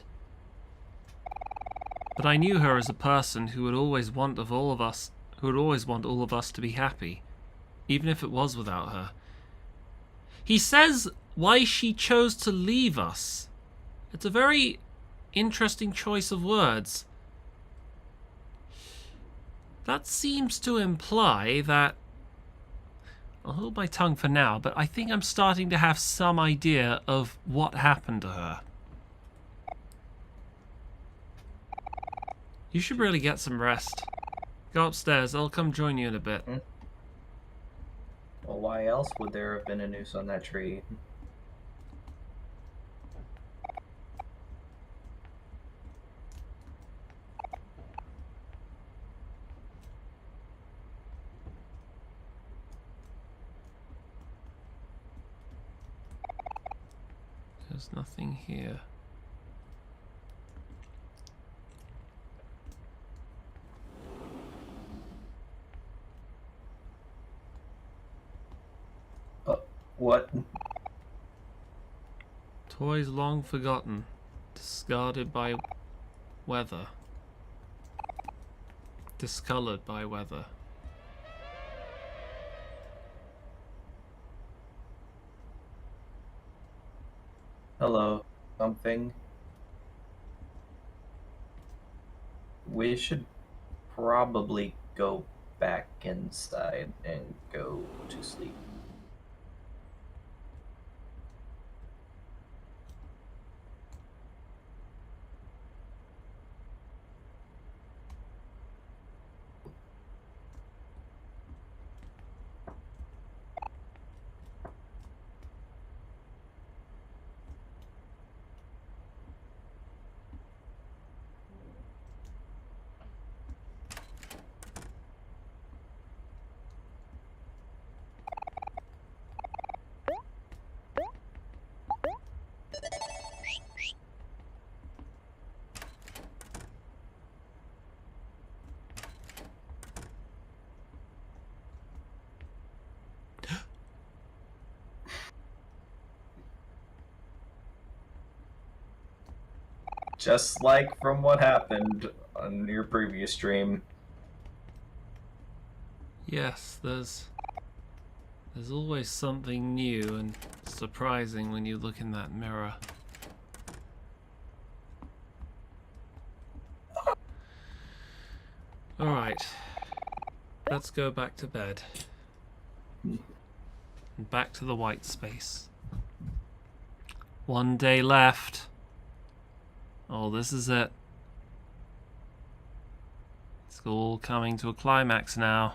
But I knew her as a person who would always want all of us to be happy, even if it was without her. He says why she chose to leave us. It's a very interesting choice of words. That seems to imply that... I'll hold my tongue for now, but I think I'm starting to have some idea of what happened to her. You should really get some rest. Go upstairs. I'll come join you in a bit. Well, why else would there have been a noose on that tree? There's nothing here. What? Toys long forgotten, discarded by weather. Discolored by weather. Hello, something. We should probably go back inside and go to sleep. Just like from what happened on your previous stream. Yes, there's always something new and surprising when you look in that mirror. Alright, let's go back to bed. And back to the white space. One day left. Oh, this is it. It's all coming to a climax now.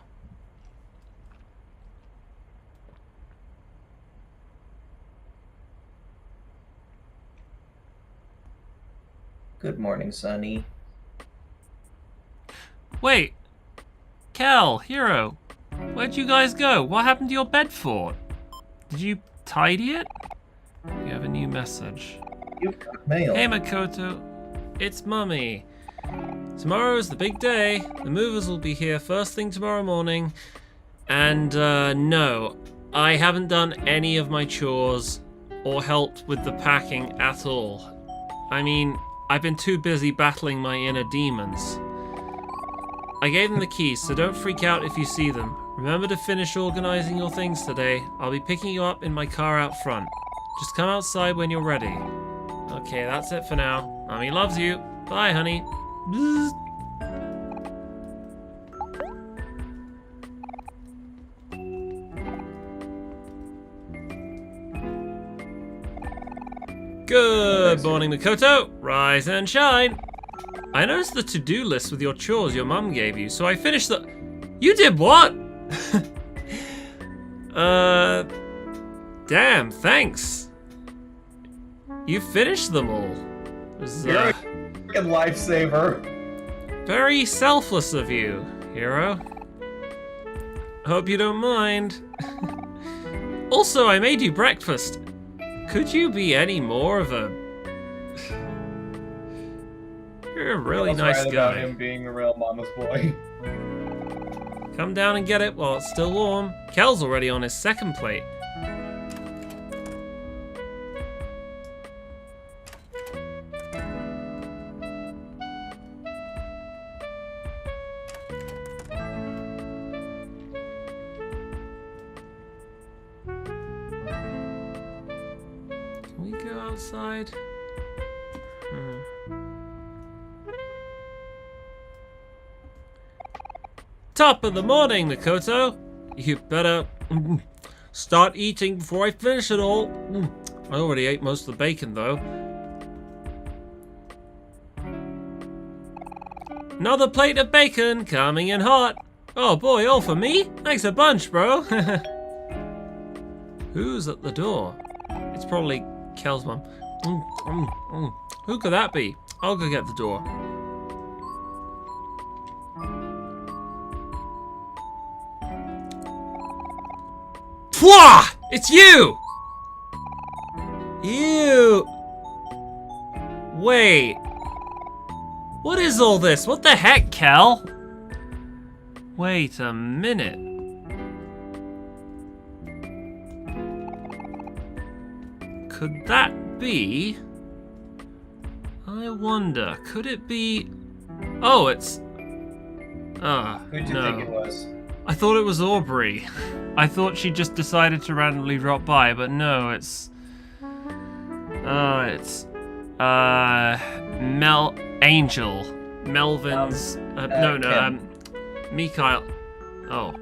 Good morning, Sonny. Wait! Kel, Hero, where'd you guys go? What happened to your bed fort? Did you tidy it? You have a new message. You've got mail. Hey Makoto, it's Mummy. Tomorrow is the big day. The movers will be here first thing tomorrow morning. And no, I haven't done any of my chores or helped with the packing at all. I mean, I've been too busy battling my inner demons. I gave them the keys, so don't freak out if you see them. Remember to finish organizing your things today. I'll be picking you up in my car out front. Just come outside when you're ready. Okay, that's it for now. Mommy loves you. Bye, honey. Bzz. Good morning, Makoto. Rise and shine. I noticed the to-do list with your chores your mum gave you, so I finished the... You did what? Damn, thanks. You finished them all. It was, You're a freaking lifesaver. very selfless of you, Hero. Hope you don't mind. Also, I made you breakfast. Could you be any more of a... You're a really nice right guy. About him being a real mama's boy. Come down and get it while it's still warm. Kel's already on his second plate. outside? Top of the morning, Makoto. You better start eating before I finish it all. I already ate most of the bacon, though. Another plate of bacon coming in hot. Oh boy, all for me? Thanks a bunch, bro. Who's at the door? It's probably Kel's mum. Who could that be? I'll go get the door. Pwah! It's you! Ew! Wait. What is all this? What the heck, Kel? Wait a minute. Could that be... I wonder, could it be... Oh, it's... Who'd you think it was? I thought it was Aubrey. I thought she just decided to randomly drop by, but no, it's... Angel. Melvin's... Mikhail. Oh.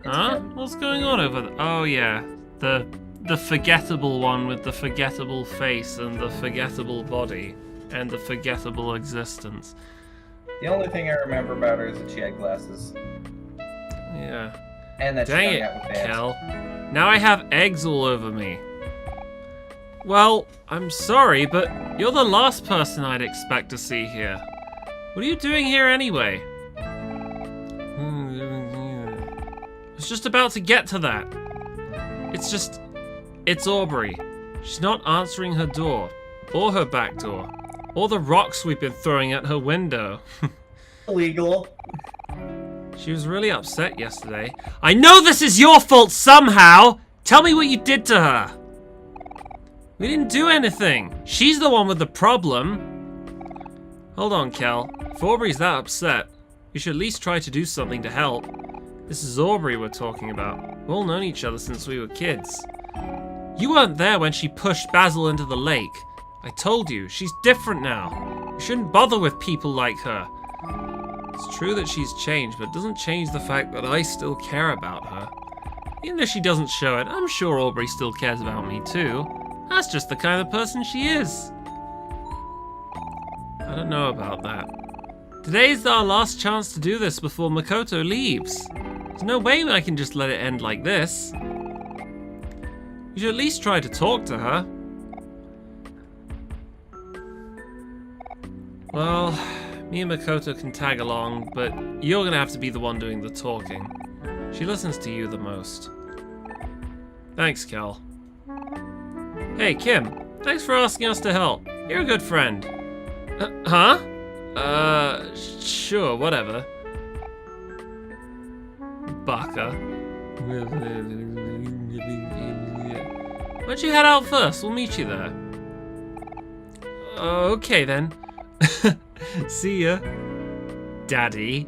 Huh? What's going on over there? Oh, yeah. The forgettable one with the forgettable face and the forgettable body and the forgettable existence. The only thing I remember about her is that she had glasses. Yeah. And that Dang she it, hung out with fans. Kel. Now I have eggs all over me. Well, I'm sorry, but you're the last person I'd expect to see here. What are you doing here anyway? I was just about to get to that. It's Aubrey. She's not answering her door, or her back door, or the rocks we've been throwing at her window. Illegal. She was really upset yesterday. I know this is your fault somehow! Tell me what you did to her! We didn't do anything. She's the one with the problem. Hold on, Kel. If Aubrey's that upset, you should at least try to do something to help. This is Aubrey we're talking about. We've all known each other since we were kids. You weren't there when she pushed Basil into the lake. I told you, she's different now. You shouldn't bother with people like her. It's true that she's changed, but it doesn't change the fact that I still care about her. Even if she doesn't show it, I'm sure Aubrey still cares about me too. That's just the kind of person she is. I don't know about that. Today's our last chance to do this before Makoto leaves. There's no way I can just let it end like this. You should at least try to talk to her. Well, me and Makoto can tag along, but you're gonna have to be the one doing the talking. She listens to you the most. Thanks, Kel. Hey, Kim. Thanks for asking us to help. You're a good friend. Huh? Sure, whatever. Baka. Why don't you head out first? We'll meet you there. Okay then. See ya, Daddy.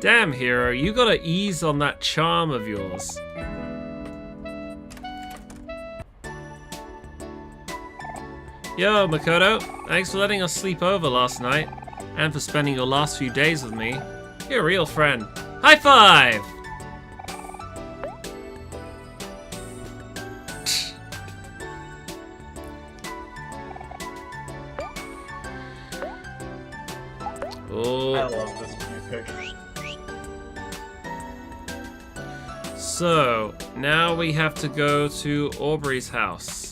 Damn, Hero, you gotta ease on that charm of yours. Yo, Makoto. Thanks for letting us sleep over last night, and for spending your last few days with me. You're a real friend. High five! Oh. I love this music. So, now we have to go to Aubrey's house.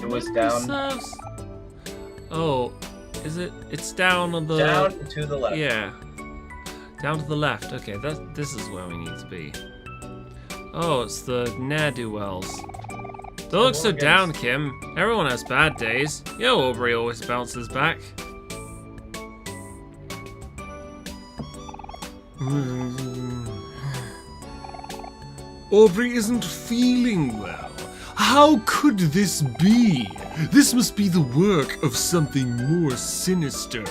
It was down. Serves... Oh, is it? It's down on the... Down to the left. Yeah. Down to the left. Okay, this is where we need to be. Oh, it's the ne'er-do-wells. Don't look so down, Kim. Everyone has bad days. Yo, Aubrey always bounces back. Aubrey isn't feeling well. How could this be? This must be the work of something more sinister.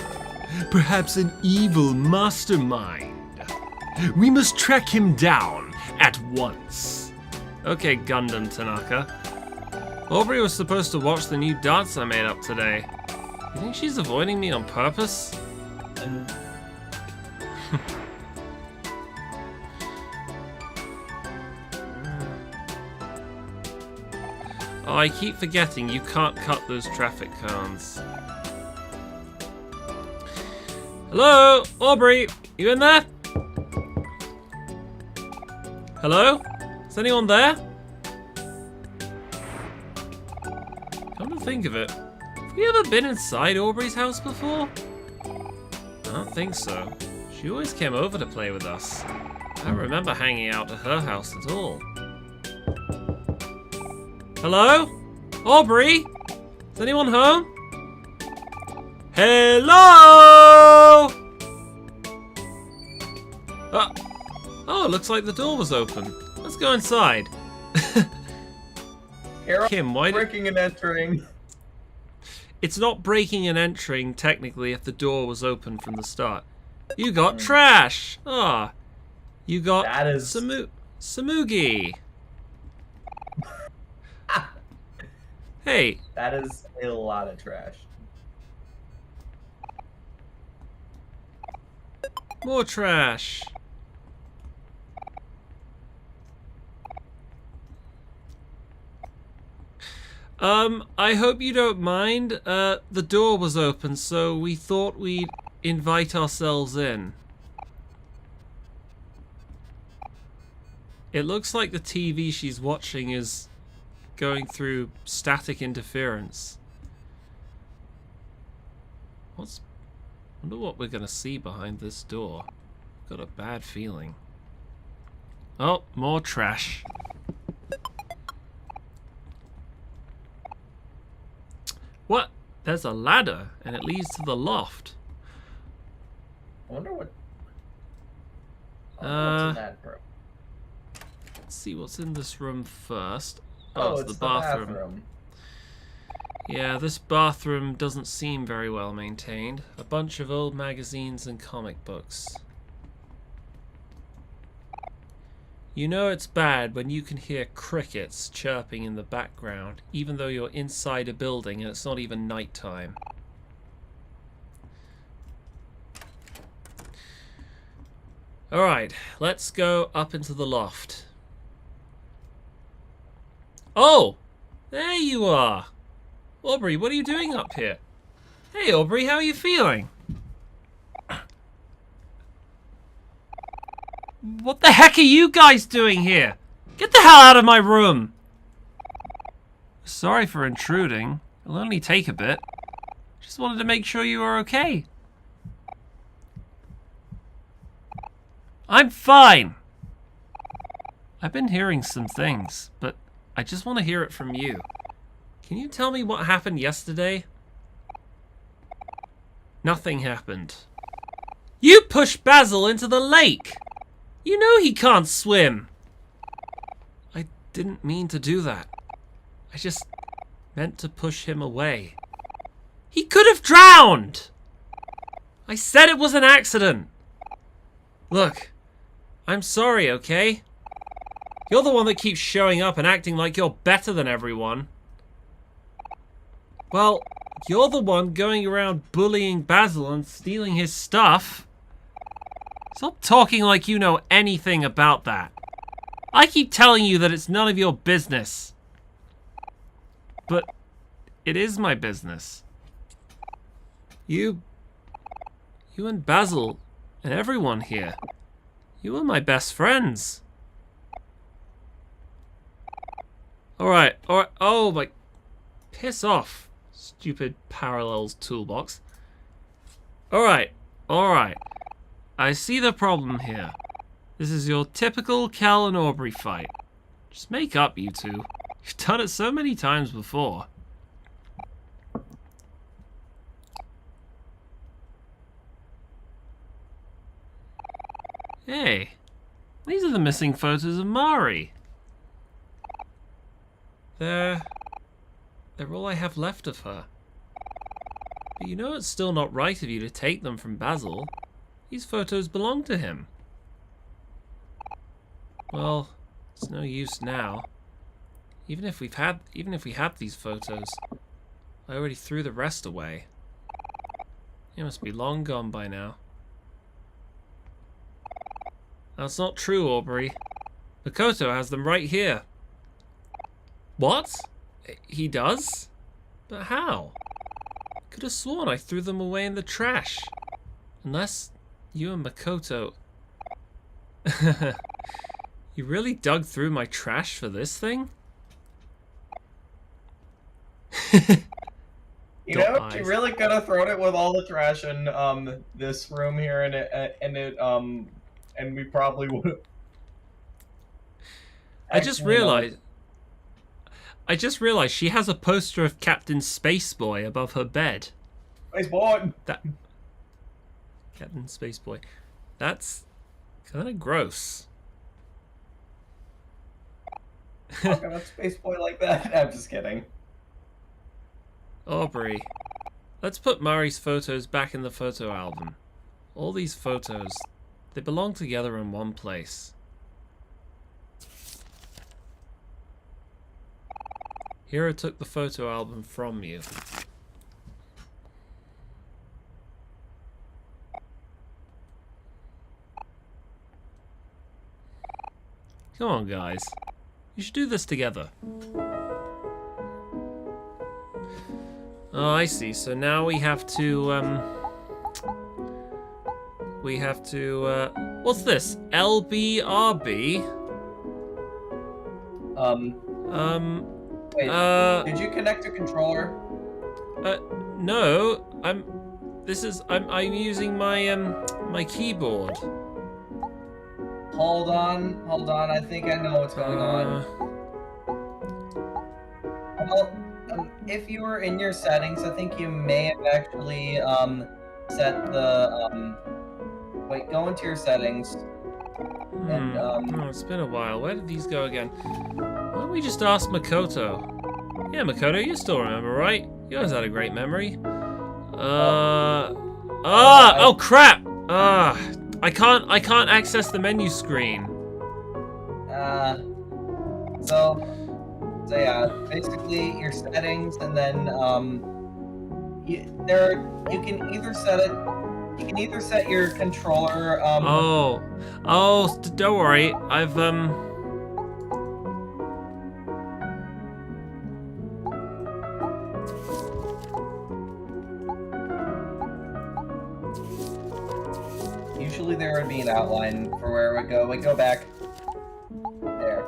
Perhaps an evil mastermind. We must track him down at once. Okay, Gundam Tanaka. Aubrey was supposed to watch the new darts I made up today. You think she's avoiding me on purpose? Oh, I keep forgetting you can't cut those traffic cones. Hello? Aubrey? You in there? Hello? Is anyone there? Come to think of it, have we ever been inside Aubrey's house before? I don't think so. She always came over to play with us. I don't remember hanging out at her house at all. Hello? Aubrey? Is anyone home? Hello? Oh, it looks like the door was open. Let's go inside. Kim, why breaking and entering? It's not breaking and entering, technically, if the door was open from the start. You got trash! Ah. You got that is... Samugi. Hey. That is a lot of trash. More trash. I hope you don't mind. The door was open, so we thought we'd invite ourselves in. It looks like the TV she's watching is going through static interference. Wonder what we're gonna see behind this door. Got a bad feeling. Oh, more trash. What? There's a ladder, and it leads to the loft. I wonder what... what's in that room? Let's see what's in this room first. Oh, it's the bathroom. Yeah, this bathroom doesn't seem very well maintained. A bunch of old magazines and comic books. You know it's bad when you can hear crickets chirping in the background, even though you're inside a building and it's not even nighttime. Alright, let's go up into the loft. Oh! There you are! Aubrey, what are you doing up here? Hey Aubrey, how are you feeling? What the heck are you guys doing here? Get the hell out of my room! Sorry for intruding. It'll only take a bit. Just wanted to make sure you were okay. I'm fine! I've been hearing some things, but I just want to hear it from you. Can you tell me what happened yesterday? Nothing happened. You pushed Basil into the lake! You know he can't swim! I didn't mean to do that. I just meant to push him away. He could have drowned! I said it was an accident! Look, I'm sorry, okay? You're the one that keeps showing up and acting like you're better than everyone. Well, you're the one going around bullying Basil and stealing his stuff. Stop talking like you know anything about that. I keep telling you that it's none of your business. But it is my business. You and Basil and everyone here, you are my best friends. Alright, oh my, piss off, stupid Parallels toolbox. Alright, I see the problem here. This is your typical Cal and Aubrey fight. Just make up, you two. You've done it so many times before. Hey, these are the missing photos of Mari. They're all I have left of her. But you know it's still not right of you to take them from Basil. These photos belong to him. Well, it's no use now. Even if we have these photos, I already threw the rest away. They must be long gone by now. That's not true, Omori. Makoto has them right here. What? He does? But how? Could have sworn I threw them away in the trash. Unless you and Makoto... You really dug through my trash for this thing? You know, she really could have thrown it with all the trash in this room here, and we probably would have. I just realized she has a poster of Captain Spaceboy above her bed. Spaceboy. Captain Spaceboy. That's kind of gross. Talk about Spaceboy like that? I'm just kidding. Aubrey, let's put Mari's photos back in the photo album. All these photos, they belong together in one place. Hiro took the photo album from you. Come on, guys. You should do this together. Oh, I see. So now we have to, what's this? LBRB? Wait, did you connect a controller? No. I'm using my, my keyboard. Hold on. I think I know what's going on. Well, if you were in your settings, I think you may have actually set the wait, go into your settings. And Oh, it's been a while. Where did these go again? Why don't we just ask Makoto? Yeah, Makoto, you still remember, right? You always had a great memory. Oh crap! I can't access the menu screen. So yeah, basically your settings, and then you can either set your controller. Don't worry. I've Usually there would be an outline for where it would go. We go back there.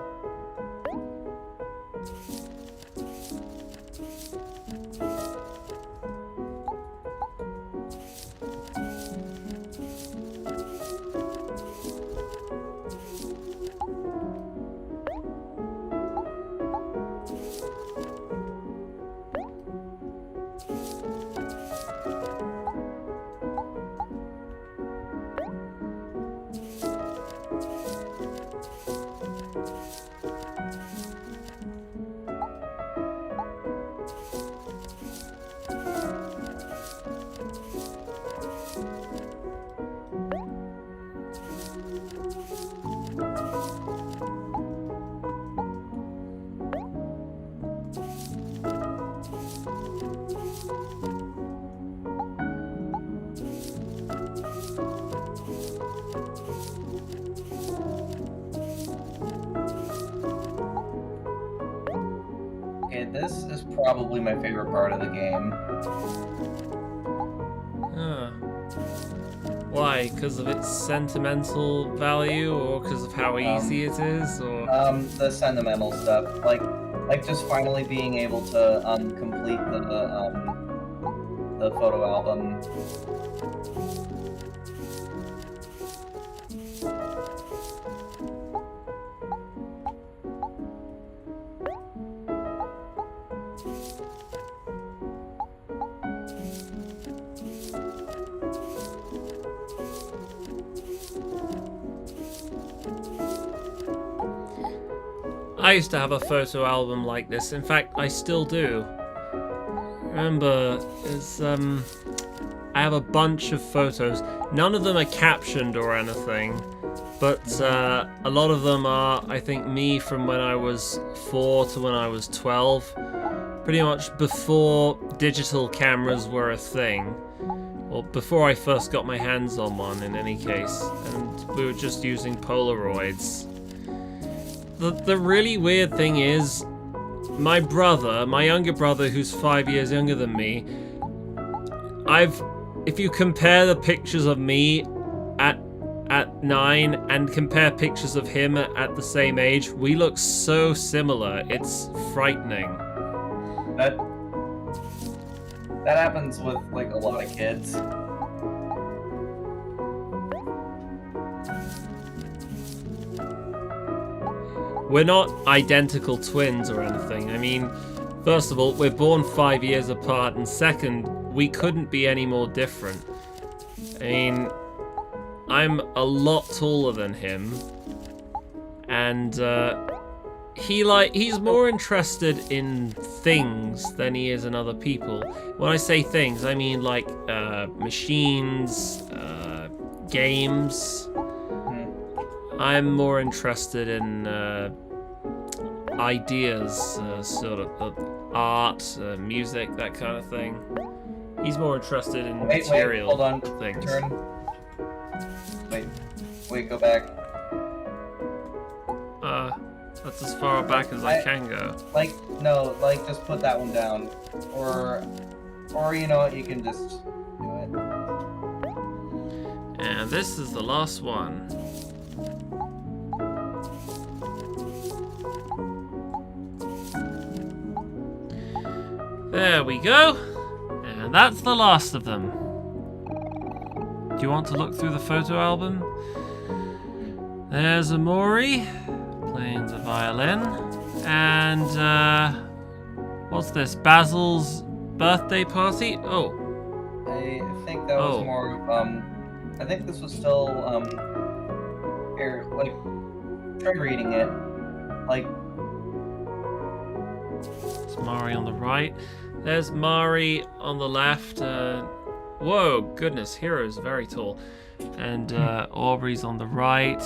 Okay, this is probably my favorite part of the game. Why? Because of its sentimental value, or because of how easy it is, or the sentimental stuff, like just finally being able to complete the photo album. I used to have a photo album like this. In fact, I still do. Remember, I have a bunch of photos. None of them are captioned or anything, but a lot of them are, I think, me from when I was 4 to when I was 12. Pretty much before digital cameras were a thing. Or before I first got my hands on one, in any case. And we were just using Polaroids. The really weird thing is, my younger brother, who's 5 years younger than me, if you compare the pictures of me at 9 and compare pictures of him at the same age, we look so similar. It's frightening. That happens with like a lot of kids. We're not identical twins or anything. I mean, first of all, we're born 5 years apart, and second, we couldn't be any more different. I mean, I'm a lot taller than him, and he's more interested in things than he is in other people. When I say things, I mean like machines, games. I'm more interested in ideas, sort of art, music, that kind of thing. He's more interested in material hold on. things. Turn. Wait, go back. That's as far back as I can go. No, just put that one down. Or you know what, you can just do it. And this is the last one. There we go. And that's the last of them. Do you want to look through the photo album? There's Omori playing the violin. And, what's this? Basil's birthday party? Oh. I think that was more of, I think this was still, here, try reading it. It's Mari on the right. There's Mari on the left. Whoa, goodness, Hero's very tall. And Aubrey's on the right.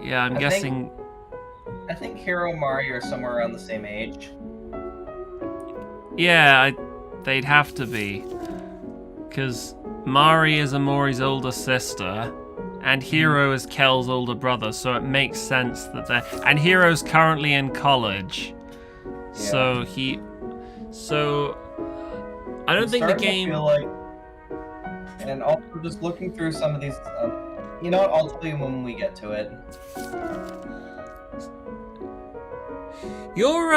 Yeah, I'm guessing... I think Hero and Mari are somewhere around the same age. Yeah, they'd have to be. Because Mari is Omori's older sister, and Hero is Kel's older brother, so it makes sense that they're... And Hero's currently in college. Yeah. So I don't think the game... Feel like... And also just looking through some of these... you know what, I'll tell you when we get to it. You're,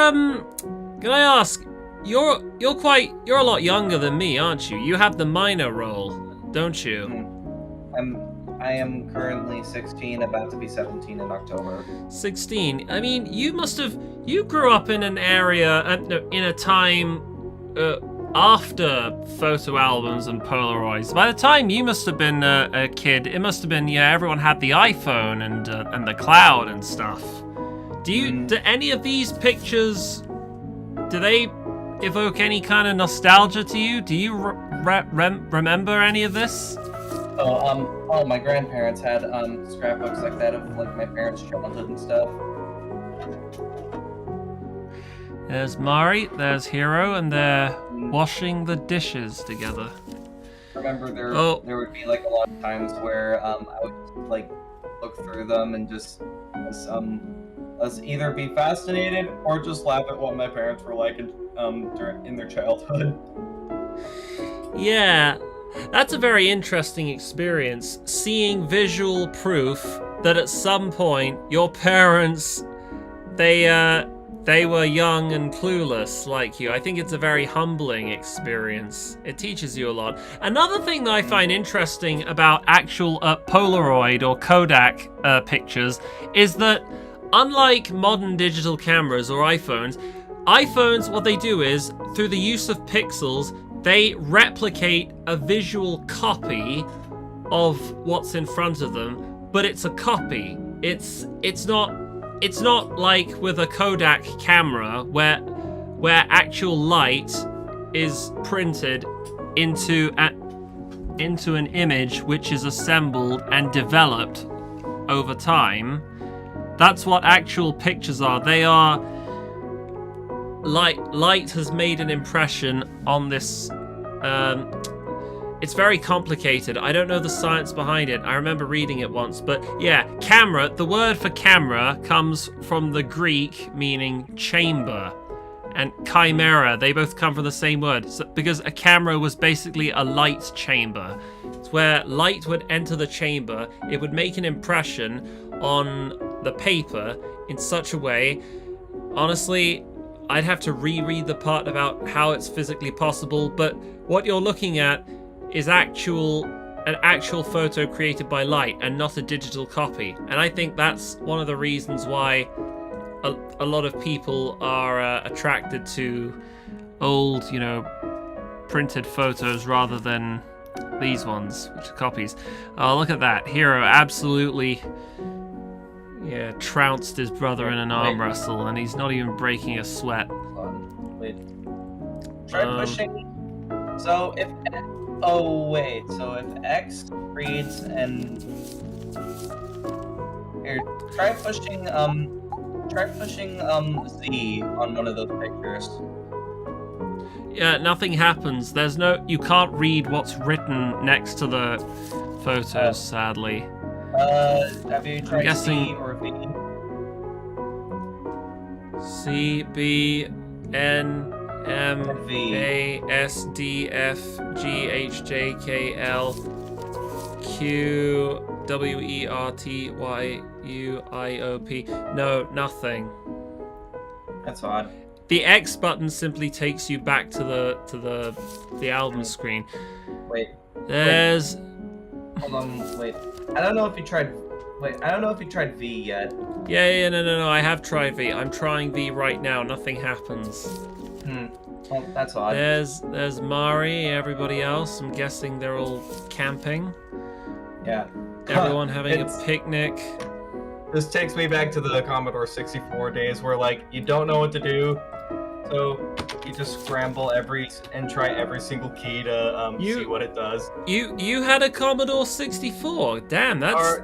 can I ask, you're a lot younger than me, aren't you? You have the minor role, don't you? I am currently 16, about to be 17 in October. 16? I mean, you grew up in an area, in a time after photo albums and Polaroids. By the time you must have been a kid, it must have been, everyone had the iPhone and the cloud and stuff. Do any of these pictures, do they evoke any kind of nostalgia to you? Do you remember any of this? Oh, my grandparents had scrapbooks like that of my parents' childhood and stuff. There's Mari, there's Hero, and they're washing the dishes together. I remember there would be a lot of times where I would look through them and just us either be fascinated or just laugh at what my parents were like in their childhood. Yeah, that's a very interesting experience, seeing visual proof that at some point your parents, they were young and clueless like you. I think it's a very humbling experience. It teaches you a lot. Another thing that I find interesting about actual Polaroid or Kodak pictures is that unlike modern digital cameras or iPhones, what they do is, through the use of pixels, they replicate a visual copy of what's in front of them, but it's a copy. It's not it's not like with a Kodak camera where actual light is printed into an image which is assembled and developed over time. That's what actual pictures are. They are light has made an impression on this. It's very complicated. I don't know the science behind it. I remember reading it once, but yeah, camera. The word for camera comes from the Greek meaning chamber, and chimera. They both come from the same word, because a camera was basically a light chamber. It's where light would enter the chamber. It would make an impression on the paper in such a way. Honestly, I'd have to reread the part about how it's physically possible, but what you're looking at is an actual photo created by light and not a digital copy. And I think that's one of the reasons why a lot of people are attracted to old, printed photos rather than these ones, which are copies. Oh, look at that. Hero absolutely trounced his brother in an arm wrestle, and he's not even breaking a sweat. Wait. Try pushing. So if X reads and here, try pushing Z on one of those pictures. Yeah, nothing happens. You can't read what's written next to the photos, sadly. Have you tried C or V? C, B, N, M, A, S, D, F, G, H, J, K, L, Q, W, E, R, T, Y, U, I, O, P. No, nothing. That's odd. The X button simply takes you back to the album screen. Wait. There's. Hold on. Wait. I don't know if you tried V yet. Yeah, no. I have tried V. I'm trying V right now. Nothing happens. Well, that's odd. There's Mari. Everybody else. I'm guessing they're all camping. Yeah. Everyone having a picnic. This takes me back to the Commodore 64 days where, you don't know what to do, so you just scramble and try every single key to see what it does. You had a Commodore 64? Damn, that's...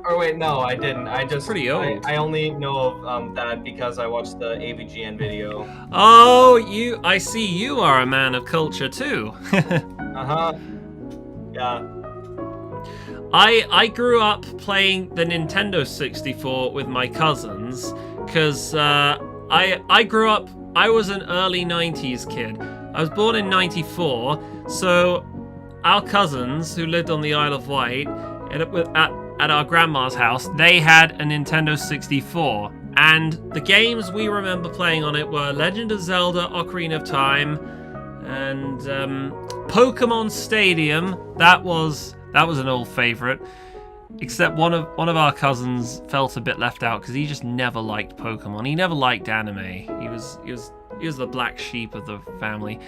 Wait, no, I didn't. I just... Pretty old. I only know of that because I watched the AVGN video. Oh, I see you are a man of culture, too. Uh-huh. Yeah. I grew up playing the Nintendo 64 with my cousins, because I grew up... I was an early 90s kid. I was born in 94, so our cousins who lived on the Isle of Wight at our grandma's house, they had a Nintendo 64. And the games we remember playing on it were Legend of Zelda, Ocarina of Time, and Pokemon Stadium. That was an old favorite. Except one of our cousins felt a bit left out because he just never liked Pokemon. He never liked anime. He was the black sheep of the family.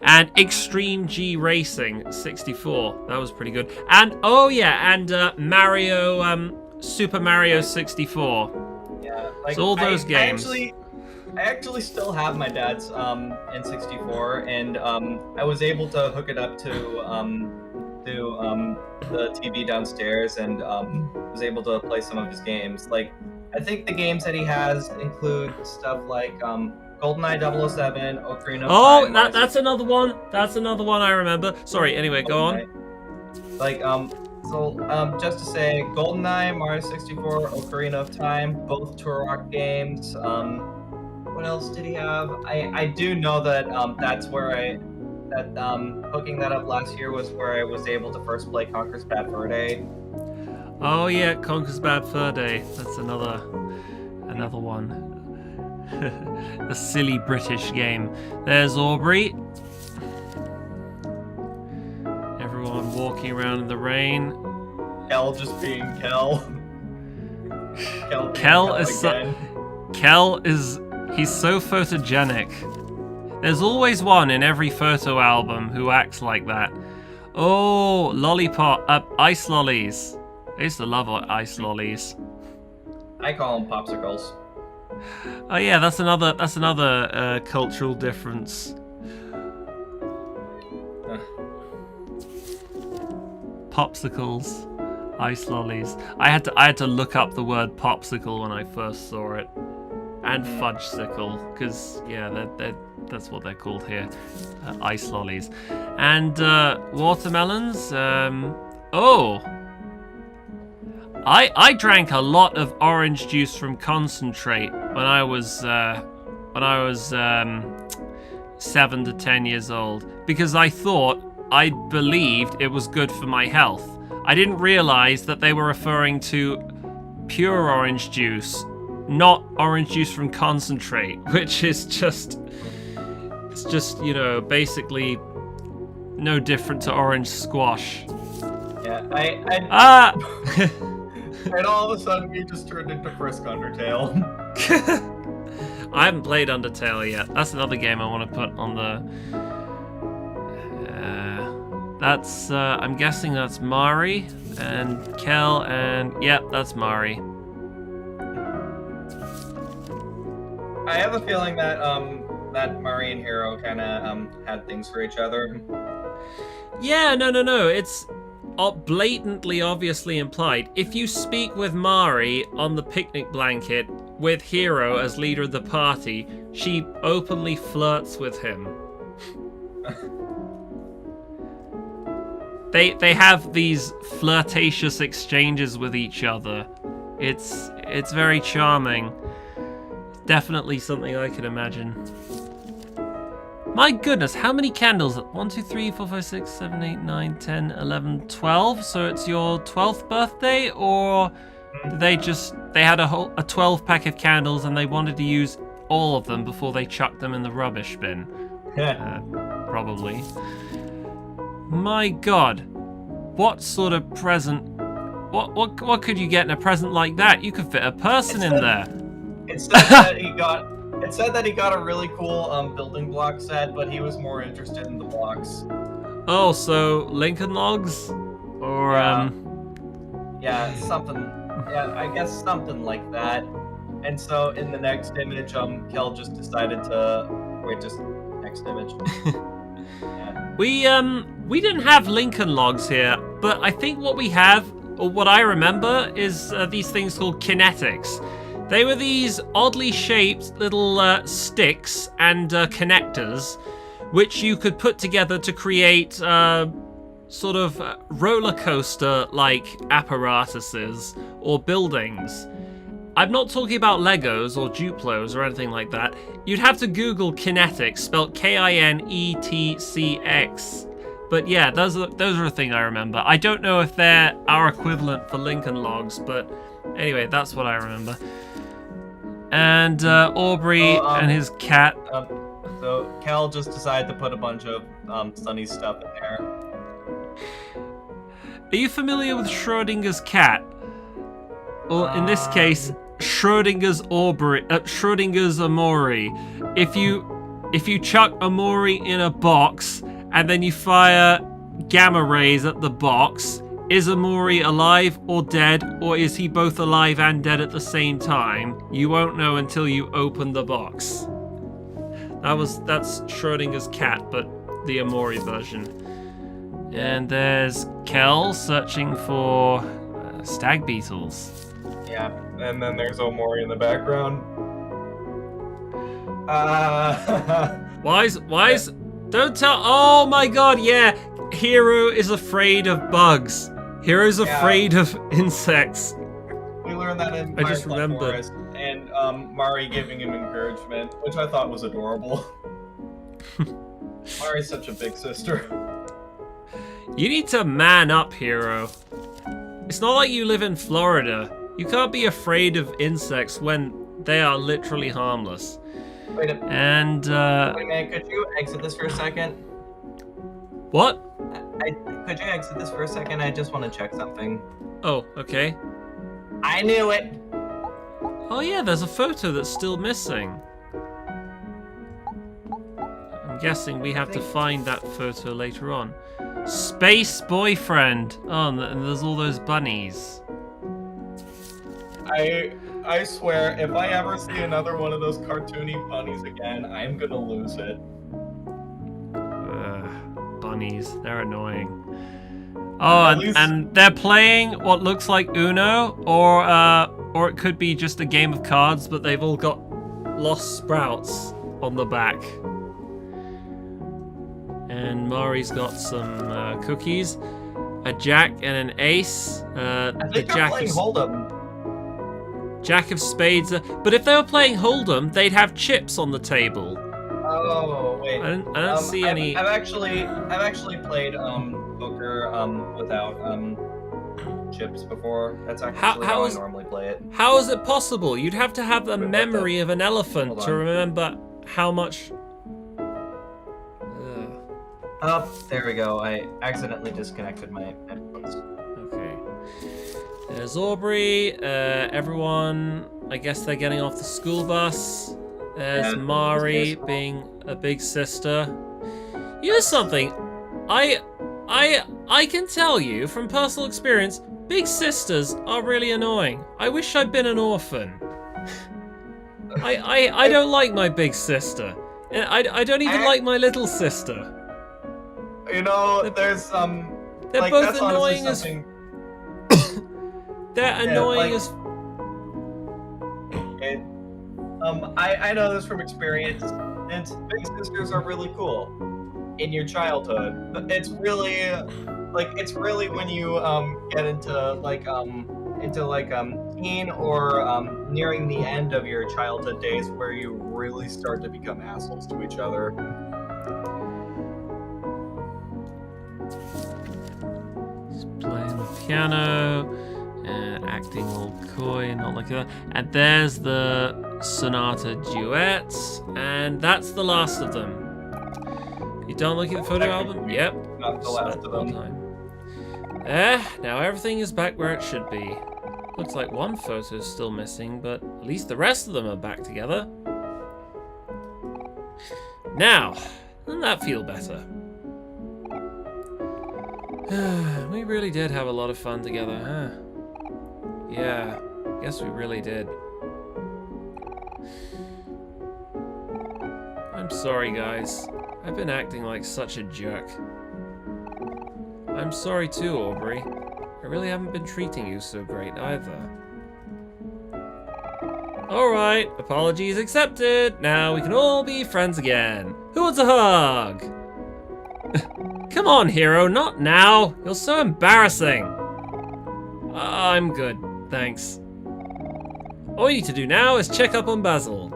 And Extreme G Racing 64. That was pretty good. And Super Mario 64. Yeah, so all those games. I actually still have my dad's N64, and I was able to hook it up to the TV downstairs, and was able to play some of his games. I think the games that he has include stuff like GoldenEye 007, Ocarina of Time. That's another one. That's another one I remember. Sorry. Anyway, go on. Just to say, GoldenEye, Mario 64, Ocarina of Time, both Turok games. What else did he have? I do know that that's where hooking that up last year was where I was able to first play Conker's Bad Fur Day. Oh yeah, Conker's Bad Fur Day. That's another one. A silly British game. There's Aubrey. Everyone walking around in the rain. Kel just being Kel. He's so photogenic. There's always one in every photo album who acts like that. Oh, ice lollies. I used to love ice lollies. I call them popsicles. Oh yeah, that's another cultural difference. Popsicles, ice lollies. I had to look up the word popsicle when I first saw it, and fudgesicle, because yeah, that's what they're called here, ice lollies, and watermelons. Oh, I drank a lot of orange juice from concentrate when I was 7 to 10 years old, because I believed it was good for my health. I didn't realize that they were referring to pure orange juice, not orange juice from concentrate, which is just, you know, basically no different to orange squash. Yeah, and all of a sudden we just turned into Frisk Undertale. I haven't played Undertale yet. That's another game I want to put on the... that's, I'm guessing that's Mari and Kel, and yep, that's Mari. I have a feeling that that Mari and Hero kind of had things for each other. Yeah, no. It's blatantly, obviously implied. If you speak with Mari on the picnic blanket with Hero as leader of the party, she openly flirts with him. They have these flirtatious exchanges with each other. It's very charming. Definitely something I could imagine. My goodness, how many candles? 1, 2, 3, 4, 5, 6, 7, 8, 9, 10, 11, 12. So it's your 12th birthday, or did they had a 12 pack of candles and they wanted to use all of them before they chucked them in the rubbish bin? Probably. My God, what sort of present? What could you get in a present like that? You could fit a person in there. It said that he got a really cool building block set, but he was more interested in the blocks. Oh, so Lincoln Logs, or yeah, something. Yeah, I guess something like that. And so in the next image, Kel just decided to wait. Just next image. Yeah. We didn't have Lincoln Logs here, but I think what we have, or what I remember, is these things called kinetics. They were these oddly shaped little sticks and connectors, which you could put together to create sort of roller coaster-like apparatuses or buildings. I'm not talking about Legos or Duplos or anything like that. You'd have to Google kinetics, spelled Kinetcx. But yeah, those are a thing I remember. I don't know if they're our equivalent for Lincoln Logs, but anyway, that's what I remember. And Aubrey and his cat. So Kel just decided to put a bunch of Sunny stuff in there. Are you familiar with Schrodinger's cat? Or in this case, Schrodinger's Omori. If you chuck Omori in a box and then you fire gamma rays at the box, is Omori alive or dead, or is he both alive and dead at the same time? You won't know until you open the box. That's Schrodinger's cat, but the Omori version. And there's Kel searching for stag beetles. Yeah, and then there's Omori in the background. Wise, don't tell. Oh my God, yeah. Hero is afraid of bugs. Hero's afraid of insects. We learned that in I just remembered. Forest, and Mari giving him encouragement, which I thought was adorable. Mari's such a big sister. You need to man up, Hero. It's not like you live in Florida. You can't be afraid of insects when they are literally harmless. Wait a minute, could you exit this for a second? What? Could you exit this for a second? I just want to check something. Oh, okay. I knew it! Oh yeah, there's a photo that's still missing. I'm guessing we have to find that photo later on. Space boyfriend. Oh, and there's all those bunnies. I swear, if I ever see another one of those cartoony bunnies again, I'm gonna lose it. Bunnies, they're annoying. Oh, and they're playing what looks like Uno, or it could be just a game of cards, but they've all got lost sprouts on the back. And Mari's got some cookies, a jack and an ace. I think they're playing Hold'em. Jack of spades. But if they were playing Hold'em, they'd have chips on the table. Oh wait. I don't see any. I've actually played poker without chips before. That's actually how I normally play it. How is it possible? You'd have to have the memory of an elephant to remember how much. Oh, there we go. I accidentally disconnected my headphones. Okay. There's Aubrey. Everyone, I guess they're getting off the school bus. There's Mari being a big sister. You know something? I can tell you from personal experience, big sisters are really annoying. I wish I'd been an orphan. I don't like my big sister. I don't even like my little sister. You know, there's they're like, both annoying as. They're annoying as. I know this from experience, and big sisters are really cool in your childhood. It's really when you get into teen or nearing the end of your childhood days where you really start to become assholes to each other. He's playing the piano and acting all coy and not like that. And there's the sonata duets, and that's the last of them. You done looking at the photo album? Yep. Not the last of them. Now everything is back where it should be. Looks like one photo's still missing, but at least the rest of them are back together. Now, doesn't that feel better? We really did have a lot of fun together, huh? Yeah, guess we really did. I'm sorry, guys. I've been acting like such a jerk. I'm sorry too, Aubrey. I really haven't been treating you so great either. Alright, apologies accepted. Now we can all be friends again. Who wants a hug? Come on, hero, not now. You're so embarrassing. I'm good, thanks. All you need to do now is check up on Basil.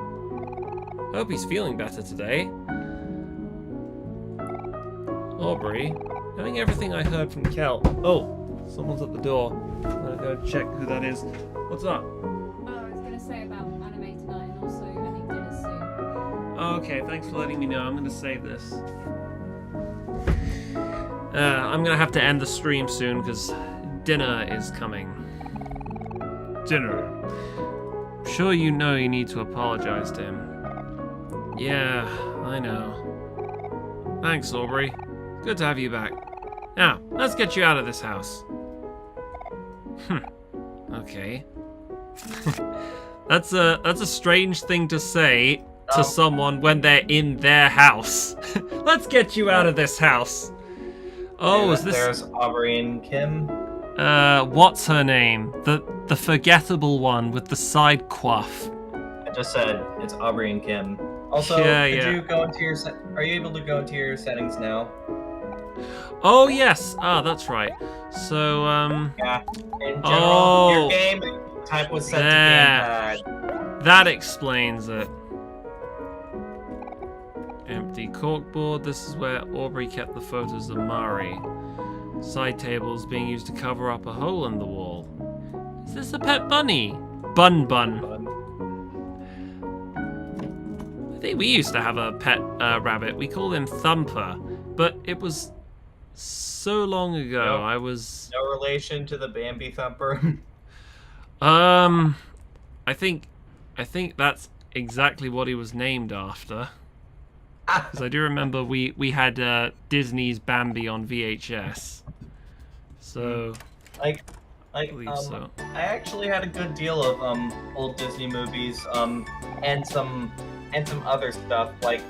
Hope he's feeling better today. Aubrey, knowing everything I heard from Kel. Oh, someone's at the door. I'm gonna go check who that is. What's up? Oh, I was gonna say about anime tonight and also I think dinner soon. Oh, okay, thanks for letting me know. I'm gonna save this. I'm gonna have to end the stream soon because dinner is coming. Dinner. I'm sure you know you need to apologize to him. Yeah, I know. Thanks, Aubrey. Good to have you back. Now, let's get you out of this house. Okay. That's a strange thing to say to someone when they're in their house. Let's get you out of this house. Oh, is this? There's Aubrey and Kim. What's her name? The forgettable one with the side quaff. I just said it's Aubrey and Kim. Also, you go into your are you able to go into your settings now? Oh yes. Ah, that's right. So yeah. In general, your game type was set to gamepad. That explains it. Empty corkboard. This is where Aubrey kept the photos of Mari. Side tables being used to cover up a hole in the wall. Is this a pet bunny? Bun. I think we used to have a pet rabbit. We called him Thumper, but it was so long ago. Nope. I was no relation to the Bambi Thumper. I think that's exactly what he was named after. Because I do remember we had Disney's Bambi on VHS. So, like, Like, believe so. I actually had a good deal of old Disney movies, and some other stuff like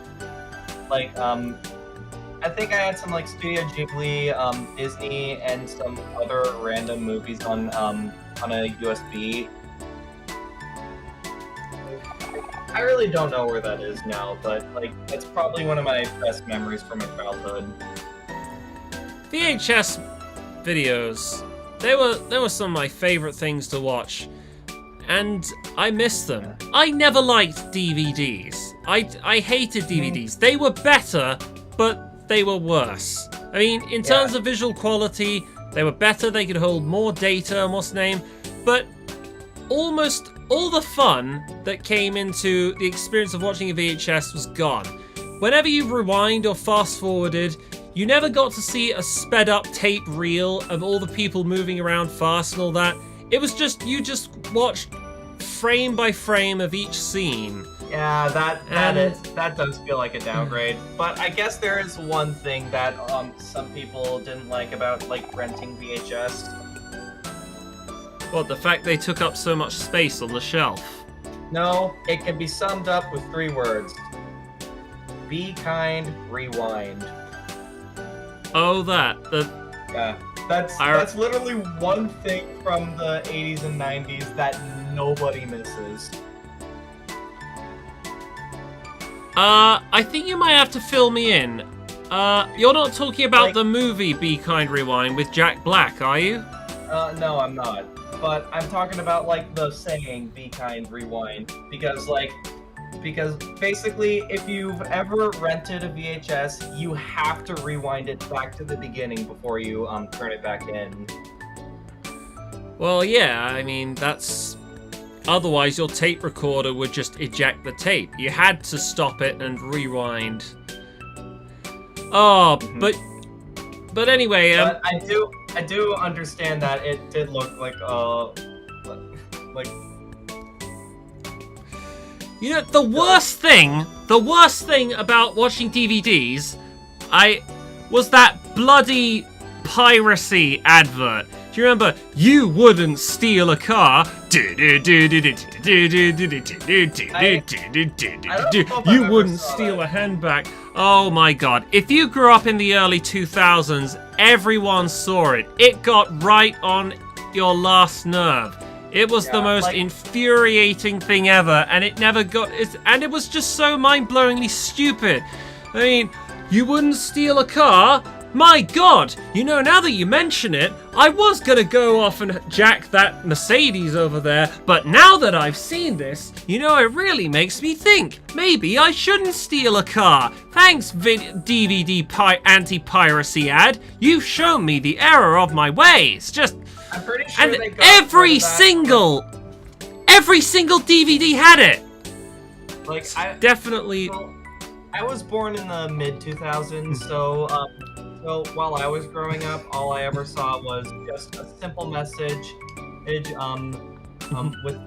I think I had some like Studio Ghibli, Disney, and some other random movies on a USB. I really don't know where that is now, but like that's probably one of my best memories from my childhood. VHS videos. They were some of my favorite things to watch, and I miss them. I never liked DVDs. I hated DVDs. They were better, but they were worse. I mean, in terms of visual quality, they were better. They could hold more data, what's the name, but almost all the fun that came into the experience of watching a VHS was gone. Whenever you rewind or fast forwarded, you never got to see a sped up tape reel of all the people moving around fast and all that. It was just, you just watched frame by frame of each scene. Yeah, that does feel like a downgrade. But I guess there is one thing that some people didn't like about like renting VHS. What, the fact they took up so much space on the shelf? No, it can be summed up with 3 words. Be kind, rewind. Oh, that. Yeah, that's literally one thing from the 80s and 90s that nobody misses. I think you might have to fill me in. You're not talking about Like- the movie Be Kind Rewind with Jack Black, are you? No, I'm not. But I'm talking about like the saying "Be kind, rewind," because basically, if you've ever rented a VHS, you have to rewind it back to the beginning before you turn it back in. Well, yeah, I mean, that's... Otherwise, your tape recorder would just eject the tape. You had to stop it and rewind. Oh, but anyway, But I do understand that it did look like you know, the worst thing about watching DVDs, was that bloody piracy advert. Do you remember? You wouldn't steal a car. You wouldn't steal a handbag. Oh my god. If you grew up in the early 2000s, everyone saw it. It got right on your last nerve. It was the most infuriating thing ever, and it never got... And it was just so mind-blowingly stupid. I mean, you wouldn't steal a car? My god! You know, now that you mention it, I was gonna go off and jack that Mercedes over there, but now that I've seen this, you know, it really makes me think. Maybe I shouldn't steal a car. Thanks, DVD anti-piracy ad. You've shown me the error of my ways. I'm pretty sure And they got every rid of that. single DVD had it. Like, Definitely. Well, I was born in the mid 2000s, so while I was growing up, all I ever saw was just a simple message, with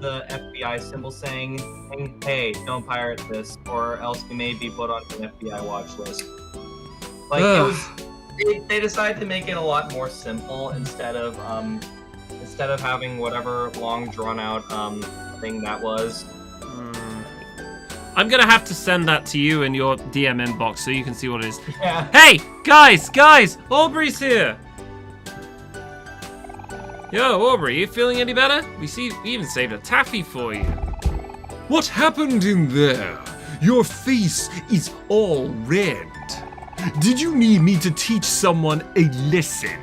the FBI symbol saying, "Hey, don't pirate this, or else you may be put on an FBI watch list." Like it was, they decided to make it a lot more simple instead of having whatever long drawn out thing that was. I'm gonna have to send that to you in your DM inbox so you can see what it is. Yeah. Hey, guys, Aubrey's here. Yo, Aubrey, you feeling any better? We even saved a taffy for you. What happened in there? Your face is all red. Did you need me to teach someone a lesson?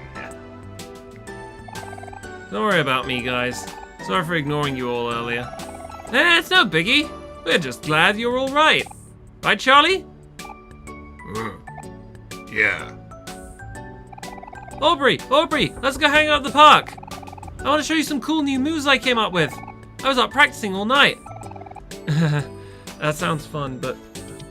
Don't worry about me, guys. Sorry for ignoring you all earlier. It's no biggie. We're just glad you're all right. Right, Charlie? Yeah. Aubrey, let's go hang out at the park. I want to show you some cool new moves I came up with. I was out practicing all night. That sounds fun, but...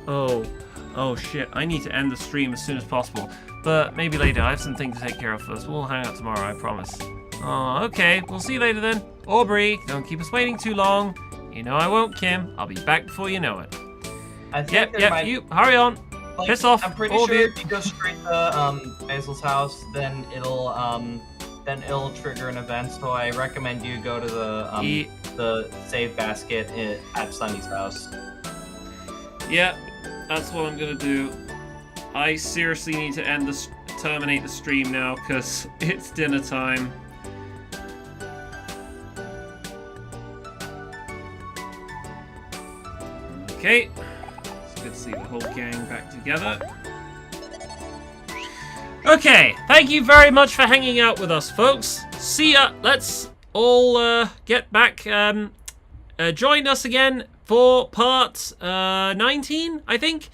Oh shit, I need to end the stream as soon as possible. But maybe later, I have some things to take care of first. We'll hang out tomorrow, I promise. Oh, okay, we'll see you later then. Aubrey, don't keep us waiting too long. You know I won't, Kim. I'll be back before you know it. I think You hurry on. Like, Piss off. I'm pretty all of sure you. if you go straight to Basil's house, then it'll then it'll trigger an event. So I recommend you go to the save basket at Sunny's house. Yeah, that's what I'm gonna do. I seriously need to terminate the stream now because it's dinner time. Okay, it's good to see the whole gang back together. Okay, thank you very much for hanging out with us, folks. See ya. Let's all get back. Join us again for part 19, I think.